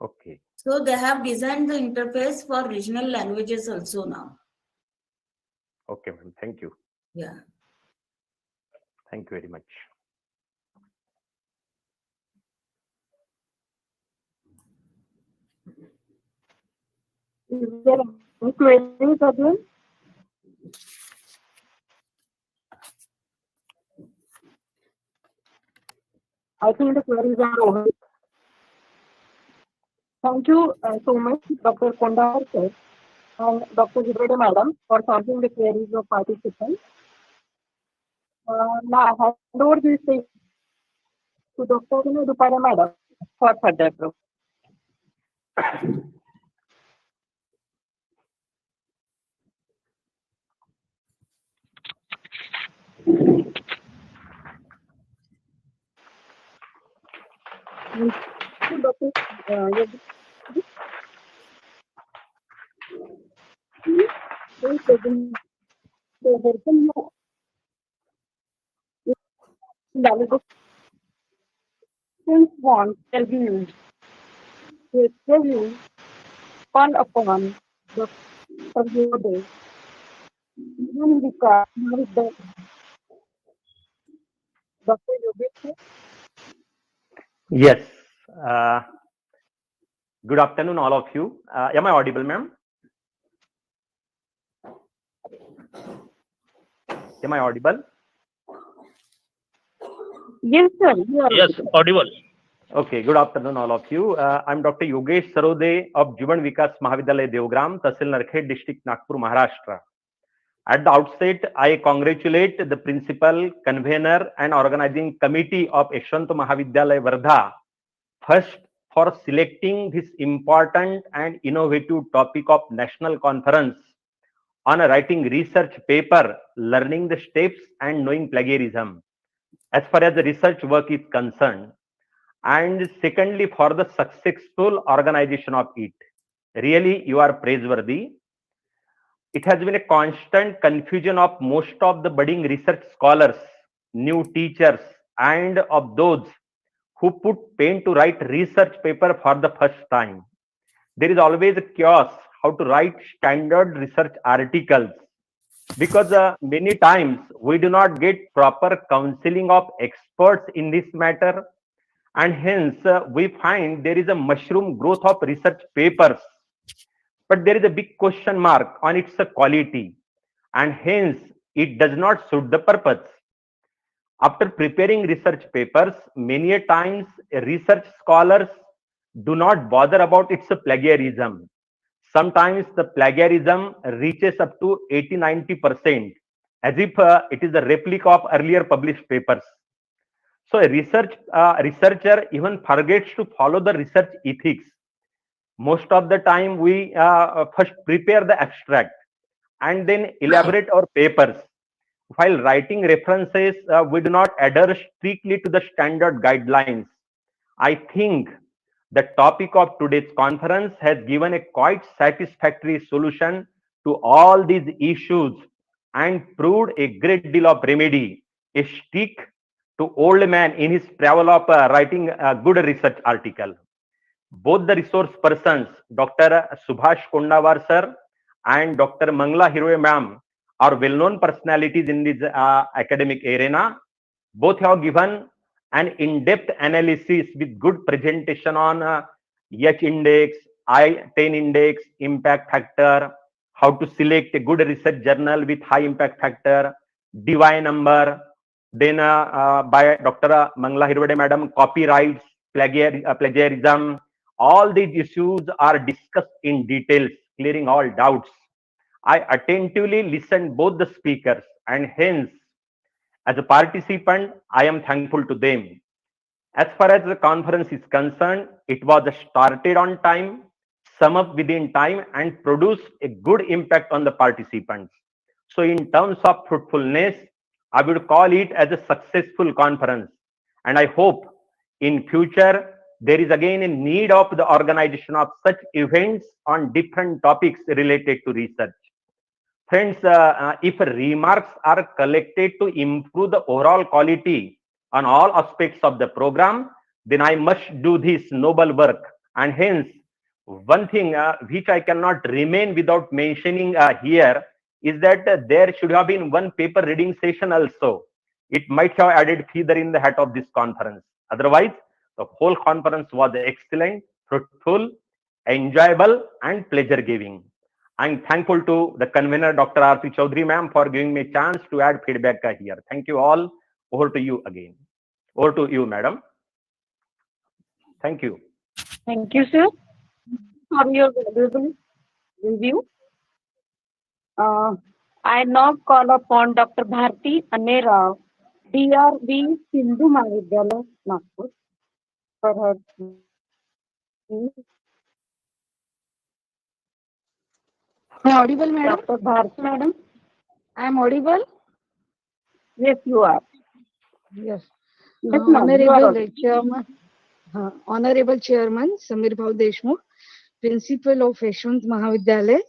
Speaker 10: Okay.
Speaker 7: So they have designed the interface for regional languages also now.
Speaker 10: Okay, ma'am. Thank you.
Speaker 7: Yeah.
Speaker 10: Thank you very much.
Speaker 2: Is there any queries again? I think the queries are over. Thank you so much, Dr. Kondawar sir and Dr. Hirwade madam, for solving the queries of participants. Now I hand over this to Dr. Dupare madam for further proof. Dr. want shall be used to review call upon the survey even because the Dr. Yogesh.
Speaker 10: Yes. Good afternoon, all of you. Am I audible, ma'am? Am I audible?
Speaker 2: Yes, sir. Yes, audible.
Speaker 10: Okay. Good afternoon, all of you. I'm Dr. Yogesh Sarode of Jivan Vikas Mahavidyalaya Devgram, Tahsil Narkhed District, Nagpur, Maharashtra. At the outset, I congratulate the principal, convener, and organizing committee of Yeshwant Mahavidyalaya Wardha first for selecting this important and innovative topic of national conference on writing research paper, learning the steps and knowing plagiarism as far as the research work is concerned, and secondly for the successful organization of it. Really, you are praiseworthy. It has been a constant confusion of most of the budding research scholars, new teachers, and of those who put pen to write research paper for the first time. There is always a chaos how to write standard research articles, because many times we do not get proper counseling of experts in this matter, and hence we find there is a mushroom growth of research papers, but there is a big question mark on its quality, and hence it does not suit the purpose. After preparing research papers, many a times research scholars do not bother about its plagiarism. Sometimes the plagiarism reaches up to 80-90%, as if it is a replica of earlier published papers. So a researcher even forgets to follow the research ethics. Most of the time we first prepare the abstract and then elaborate our papers. While writing references, we do not adhere strictly to the standard guidelines. I think the topic of today's conference has given a quite satisfactory solution to all these issues and proved a great deal of remedy, a stick to old man in his travel of writing a good research article. Both the resource persons, Dr. Subhash Kondawar sir and Dr. Mangala Hirve ma'am, are well-known personalities in this academic arena. Both have given an in-depth analysis with good presentation on H index, I-10 index, impact factor, how to select a good research journal with high impact factor, DY number, then by Dr. Mangala Hirvade madam, copyrights, plagiarism. All these issues are discussed in details, clearing all doubts. I attentively listened both the speakers, and hence, as a participant, I am thankful to them. As far as the conference is concerned, it was started on time, sum up within time, and produced a good impact on the participants. So in terms of fruitfulness, I would call it as a successful conference. And I hope in future, there is again a need of the organization of such events on different topics related to research. Friends, if remarks are collected to improve the overall quality on all aspects of the program, then I must do this noble work. And hence, one thing which I cannot remain without mentioning here is that there should have been one paper reading session also. It might have added feather in the hat of this conference. Otherwise, the whole conference was excellent, fruitful, enjoyable, and pleasure-giving. I'm thankful to the convener, Dr. R.P. Chaudhary ma'am, for giving me a chance to add feedback here. Thank you all. Over to you again. Over to you, madam. Thank you.
Speaker 2: Thank you, sir, for your valuable review. I now call upon Dr. Bharti Anera, DRB Sindhu Mahavidyalaya, Nagpur, for her.
Speaker 8: Am I audible, madam?
Speaker 2: Dr. Bharti, madam.
Speaker 8: I am audible?
Speaker 2: Yes, you are.
Speaker 8: Yes.
Speaker 2: Yes, ma'am, you are audible.
Speaker 8: Honorable Chairman Samir Bhau Deshmukh, Principal of Yeshwant Mahavidyalaya,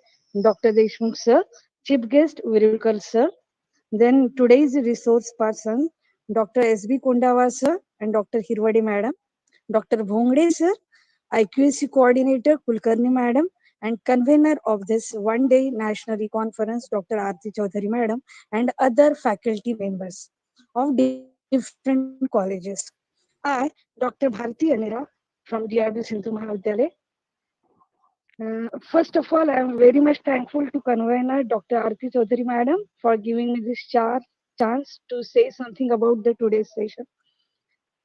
Speaker 8: Dr. Deshmukh sir, Chief Guest Virulkar sir, then today's resource person, Dr. S.B. Kondawar sir and Dr. Hirwade madam, Dr. Bhongde sir, IQAC coordinator Kulkarni madam, and convener of this one-day national conference, Dr. Aarti Chaudhary madam, and other faculty members of different colleges. I, Dr. Bharti Anera from DRB Sindhu Mahavidyalaya. First of all, I am very much thankful to convener Dr. Aarti Chaudhary madam for giving me this chance to say something about the today's session.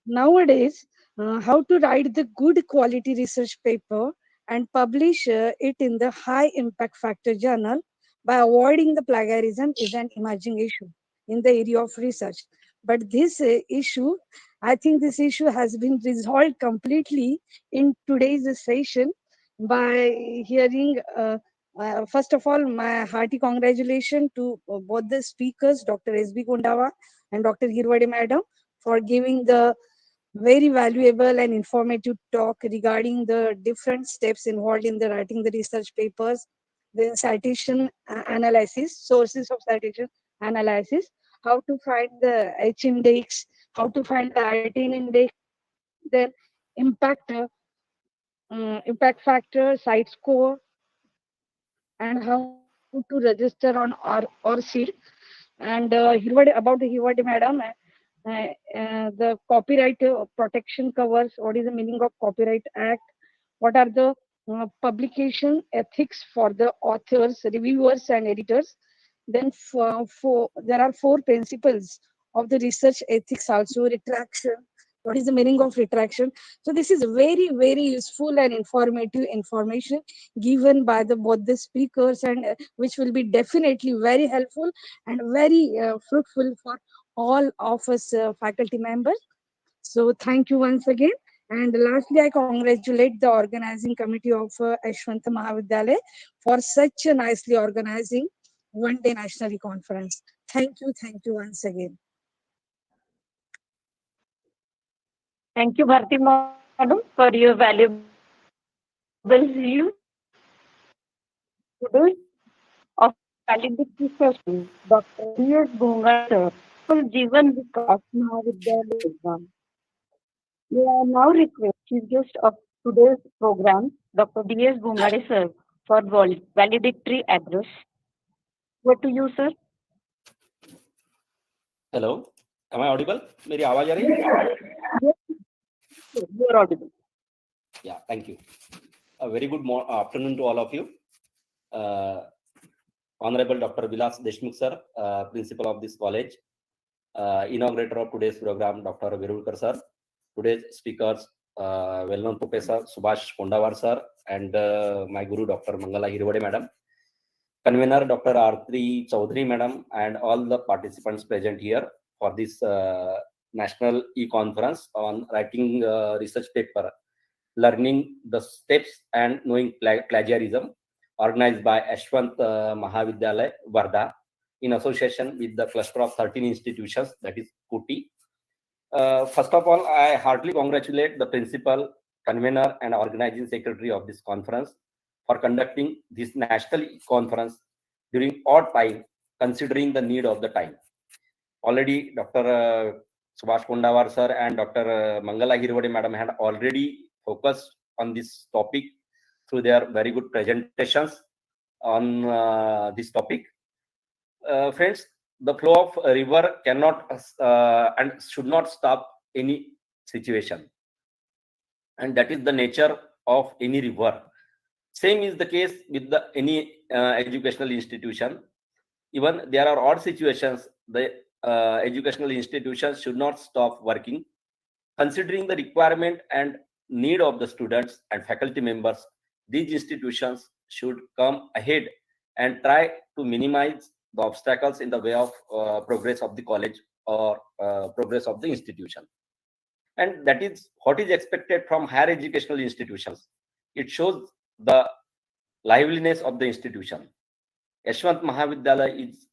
Speaker 8: Nowadays, how to write the good quality research paper and publish it in the high impact factor journal by avoiding the plagiarism is an emerging issue in the area of research. But this issue, I think this issue has been resolved completely in today's session by hearing, first of all, my hearty congratulations to both the speakers, Dr. S.B. Kondawar and Dr. Hirwade madam, for giving the very valuable and informative talk regarding the different steps involved in the writing the research papers, the citation analysis, sources of citation analysis, how to find the H index, how to find the I-10 index, then impact, impact factor, site score, and how to register on or sheet. And about the Hirwade madam, the copyright protection covers what is the meaning of Copyright Act, what are the publication ethics for the authors, reviewers, and editors. Then there are 4 principles of the research ethics also. Retraction, what is the meaning of retraction? So this is very, very useful and informative information given by both the speakers, and which will be definitely very helpful and very fruitful for all of us faculty members. So thank you once again. And lastly, I congratulate the organizing committee of Ashwanta Mahavidyalaya for such a nicely organizing one-day national conference. Thank you once again.
Speaker 2: Thank you, Bharti Madam, for your valuable view. Today, of validity session, Dr. D.S. Bhunga sir, full Jivan Vikas Mahavidyalaya program. May I now request Chief Guest of today's program, Dr. D.S. Bhungade sir, for valedictory address. Over to you, sir.
Speaker 9: Hello, am I audible? मेरी आवाज आ रही है?
Speaker 2: Yes, you are audible.
Speaker 9: Yeah, thank you. A very good afternoon to all of you. Honorable Dr. Vilas Deshmukh sir, principal of this college, inaugurator of today's program, Dr. Virulkar sir, today's speakers, well-known Professor Subhash Kondawar sir, and my guru, Dr. Mangala Hirwade madam, convener, Dr. Arti Chaudhary madam, and all the participants present here for this national e-conference on writing research paper, learning the steps and knowing plagiarism, organized by Ashwant Mahavidyalaya, Varda, in association with the cluster of 13 institutions, that is KUTI. First of all, I heartily congratulate the principal, convener, and organizing secretary of this conference for conducting this national conference during odd time, considering the need of the time. Already, Dr. Subhash Kondawar sir and Dr. Mangala Hirwade madam had already focused on this topic through their very good presentations on this topic. Friends, the flow of a river cannot and should not stop any situation. And that is the nature of any river. Same is the case with any educational institution. Even there are odd situations, the educational institutions should not stop working. Considering the requirement and need of the students and faculty members, these institutions should come ahead and try to minimize the obstacles in the way of progress of the college or progress of the institution. And that is what is expected from higher educational institutions. It shows the liveliness of the institution. Ashwant Mahavidyalaya is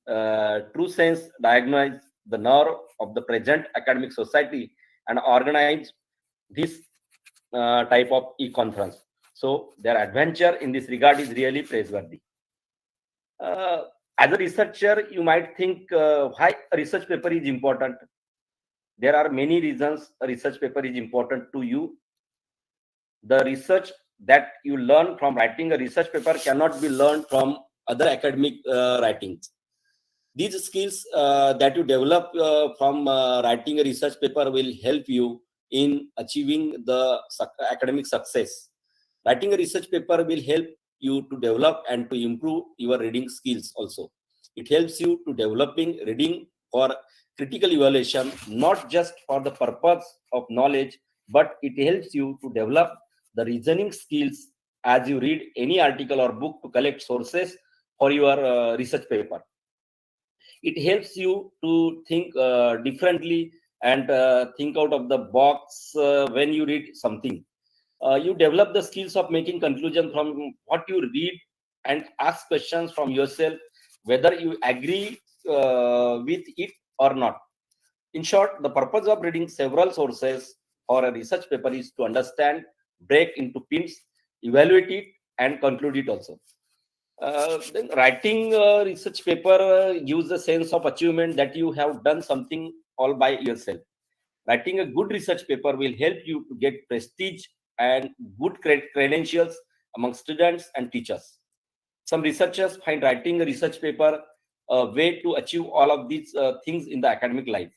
Speaker 9: true sense diagnose the nerve of the present academic society and organize this type of e-conference. So their adventure in this regard is really praiseworthy. As a researcher, you might think why a research paper is important. There are many reasons a research paper is important to you. The research that you learn from writing a research paper cannot be learned from other academic writings. These skills that you develop from writing a research paper will help you in achieving the academic success. Writing a research paper will help you to develop and to improve your reading skills also. It helps you to developing reading for critical evaluation, not just for the purpose of knowledge, but it helps you to develop the reasoning skills as you read any article or book to collect sources for your research paper. It helps you to think differently and think out of the box when you read something. You develop the skills of making conclusion from what you read and ask questions from yourself whether you agree with it or not. In short, the purpose of reading several sources for a research paper is to understand, break into pins, evaluate it, and conclude it also. Then writing a research paper gives a sense of achievement that you have done something all by yourself. Writing a good research paper will help you to get prestige and good credentials among students and teachers. Some researchers find writing a research paper a way to achieve all of these things in the academic life.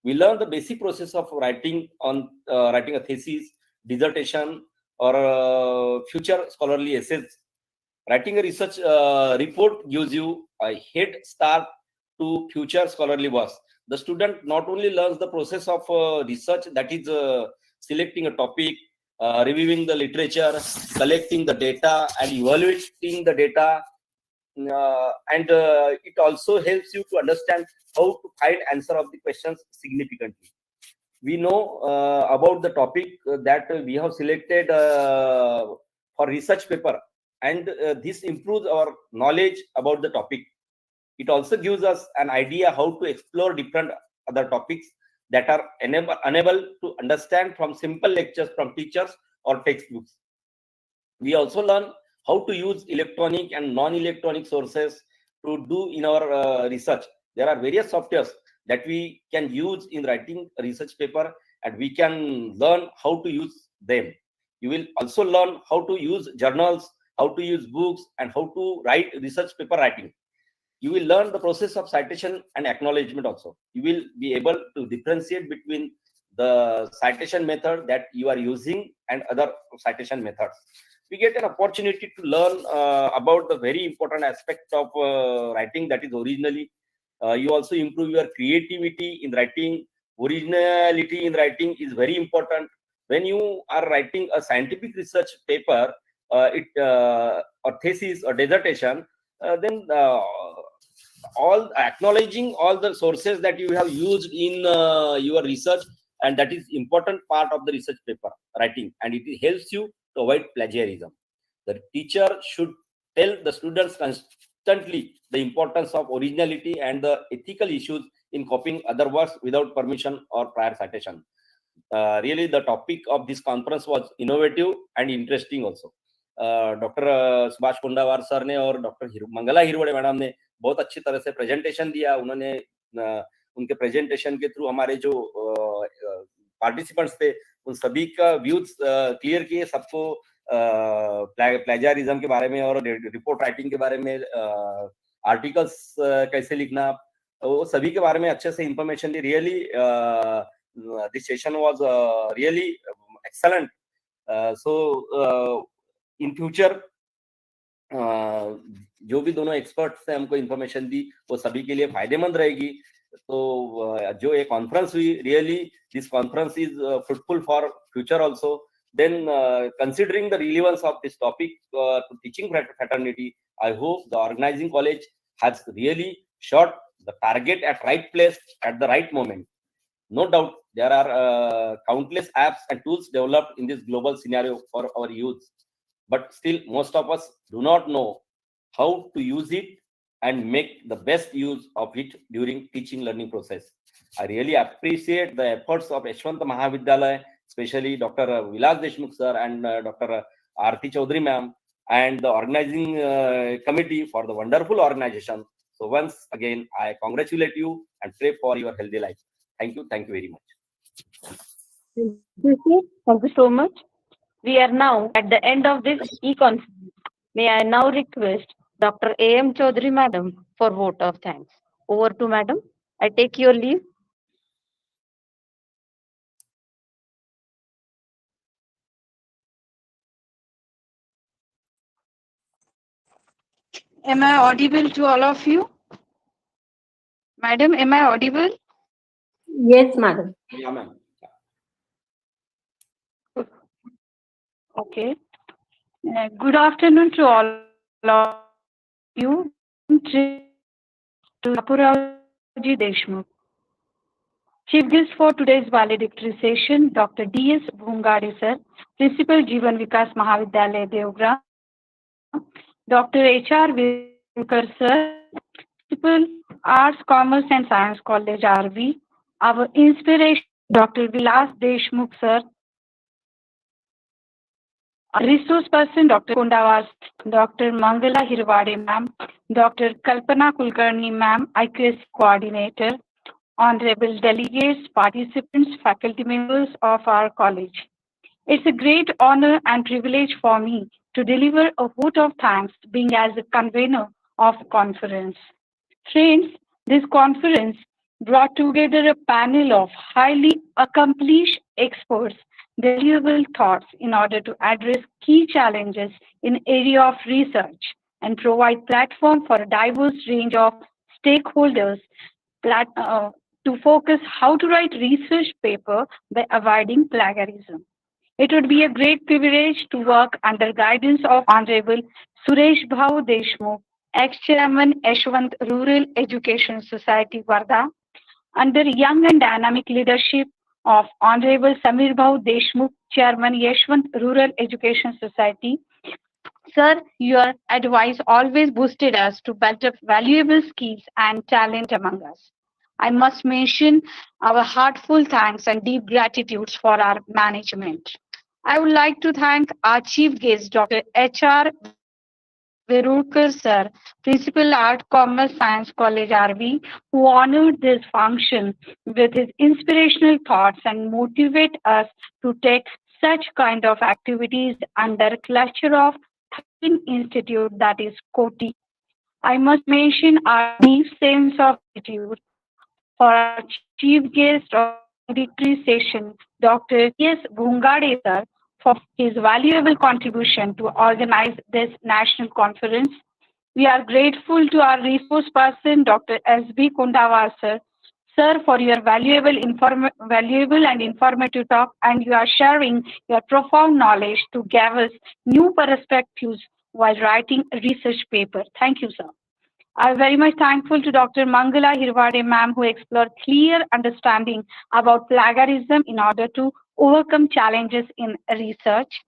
Speaker 9: We learn the basic process of writing a thesis, dissertation, or future scholarly essays. Writing a research report gives you a head start to future scholarly works. The student not only learns the process of research, that is selecting a topic, reviewing the literature, collecting the data, and evaluating the data, and it also helps you to understand how to find answer of the questions significantly. We know about the topic that we have selected for research paper, and this improves our knowledge about the topic. It also gives us an idea how to explore different other topics that are unable to understand from simple lectures from teachers or textbooks. We also learn how to use electronic and non-electronic sources to do in our research. There are various softwares that we can use in writing a research paper, and we can learn how to use them. You will also learn how to use journals, how to use books, and how to write research paper writing. You will learn the process of citation and acknowledgement also. You will be able to differentiate between the citation method that you are using and other citation methods. We get an opportunity to learn about the very important aspect of writing, that is originally. You also improve your creativity in writing. Originality in writing is very important. When you are writing a scientific research paper, or thesis or dissertation, then all acknowledging all the sources that you have used in your research, and that is important part of the research paper writing, and it helps you to avoid plagiarism. The teacher should tell the students constantly the importance of originality and the ethical issues in copying other works without permission or prior citation. Really, the topic of this conference was innovative and interesting also. Doctor Subhash Kundawar sir ने और doctor Mangla हिरवड़े madam ने बहुत अच्छी तरह से presentation दिया. उन्होंने उनके प्रेजेंटेशन के थ्रू हमारे जो पार्टिसिपेंट्स थे उन सभी का व्यूज क्लियर किए, सबको प्लेजरिज्म के बारे में और रिपोर्ट राइटिंग के बारे में, आर्टिकल्स कैसे लिखना, वो सभी के बारे में अच्छे से information the. Really this session was really excellent. So in future जो भी दोनों एक्सपर्ट्स ने हमको इंफॉर्मेशन दी वो सभी के लिए फायदेमंद रहेगी. तो जो ये कॉन्फ्रेंस हुई, really this conference is fruitful for future also. Then considering the relevance of this topic to teaching fraternity, I hope the organizing college has really shot the target at right place at the right moment. No doubt there are countless apps and tools developed in this global scenario for our youth, but still most of us do not know how to use it and make the best use of it during teaching learning process. I really appreciate the efforts of Yashwant Mahavidyalaya, especially Dr. Vilas Deshmukh sir and Dr. Aarti Chaudhary ma'am and the organizing committee for the wonderful organization. So once again, I congratulate you and pray for your healthy life. Thank you very much.
Speaker 2: Thank you so much. We are now at the end of this e-conference. May I now request Dr. A.M. Chaudhary madam for vote of thanks. Over to madam. I take your leave.
Speaker 6: Am I audible to all of you? Madam, am I audible?
Speaker 1: Yes, madam.
Speaker 9: Yeah, ma'am.
Speaker 6: Okay. Good afternoon to all of you. To Apuravaji Deshmukh. Chief guest for today's valedictory session, Dr. D.S. Bhungare sir, Principal Jeevan Vikas Mahavidyalaya Deogram, Dr. H.R. Vilkar sir, Principal Arts, Commerce and Science College, RV, our inspiration, Dr. Vilas Deshmukh sir, resource person, Dr. Kundawar, Dr. Mangala Hirwade ma'am, Dr. Kalpana Kulkarni ma'am, IQS coordinator, honorable delegates, participants, faculty members of our college. It's a great honor and privilege for me to deliver a vote of thanks being as a convener of conference. Friends, this conference brought together a panel of highly accomplished experts, valuable thoughts in order to address key challenges in area of research and provide platform for a diverse range of stakeholders to focus how to write research paper by avoiding plagiarism. It would be a great privilege to work under guidance of Honorable Suresh Bhau Deshmukh, ex-chairman Yashwant Rural Education Society, Wardha, under young and dynamic leadership of Honorable Samir Bhau Deshmukh, chairman Yashwant Rural Education Society. Sir, your advice always boosted us to build up valuable skills and talent among us. I must mention our heartfelt thanks and deep gratitude for our management. I would like to thank our chief guest, Dr. H.R. Virulkar, sir, Principal Art, Commerce, Science College, RV, who honored this function with his inspirational thoughts and motivate us to take such kind of activities under clutcher of institute that is Koti. I must mention our deep sense of gratitude for our chief guest of valedictory session, Dr. T.S. Bhungade sir, for his valuable contribution to organize this national conference. We are grateful to our resource person, Dr. S.B. Kundawar sir, for your valuable and informative talk, and you are sharing your profound knowledge to give us new perspectives while writing a research paper. Thank you, sir. I'm very much thankful to Dr. Mangala Hirwade ma'am, who explored clear understanding about plagiarism in order to overcome challenges in research.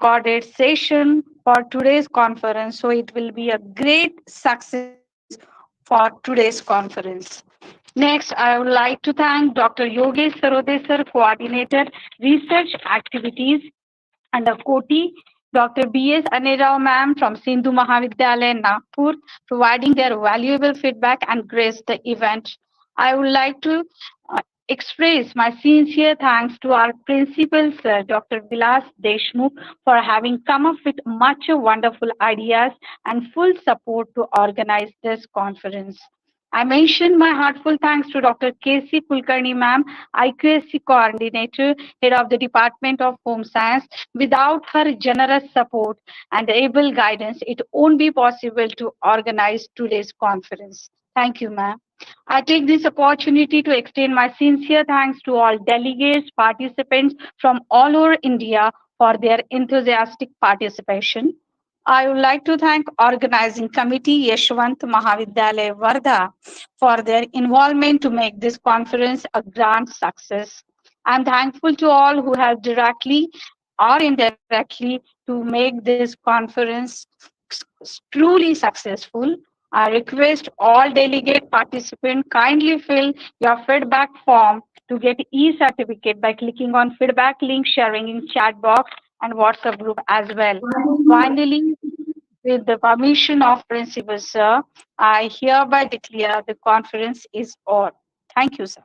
Speaker 6: Recorded session for today's conference, so it will be a great success for today's conference. Next, I would like to thank Dr. Yogesh Sarode sir, coordinated research activities under Koti, Dr. B.S. Anirao ma'am from Sindhu Mahavidyalaya, Nagpur, providing their valuable feedback and graced the event. I would like to express my sincere thanks to our principal, sir, Dr. Vilas Deshmukh, for having come up with much wonderful ideas and full support to organize this conference. I mentioned my heartfelt thanks to Dr. K.C. Kulkarni ma'am, IQSC coordinator, head of the Department of Home Science. Without her generous support and able guidance, it won't be possible to organize today's conference. Thank you, ma'am. I take this opportunity to extend my sincere thanks to all delegates, participants from all over India for their enthusiastic participation. I would like to thank organizing committee Yashwant Mahavidyalaya Wardha for their involvement to make this conference a grand success. I'm thankful to all who have directly or indirectly to make this conference truly successful. I request all delegate participants kindly fill your feedback form to get e-certificate by clicking on feedback link sharing in chat box and WhatsApp group as well. Finally, with the permission of Principal Sir, I hereby declare the conference is over. Thank you, sir.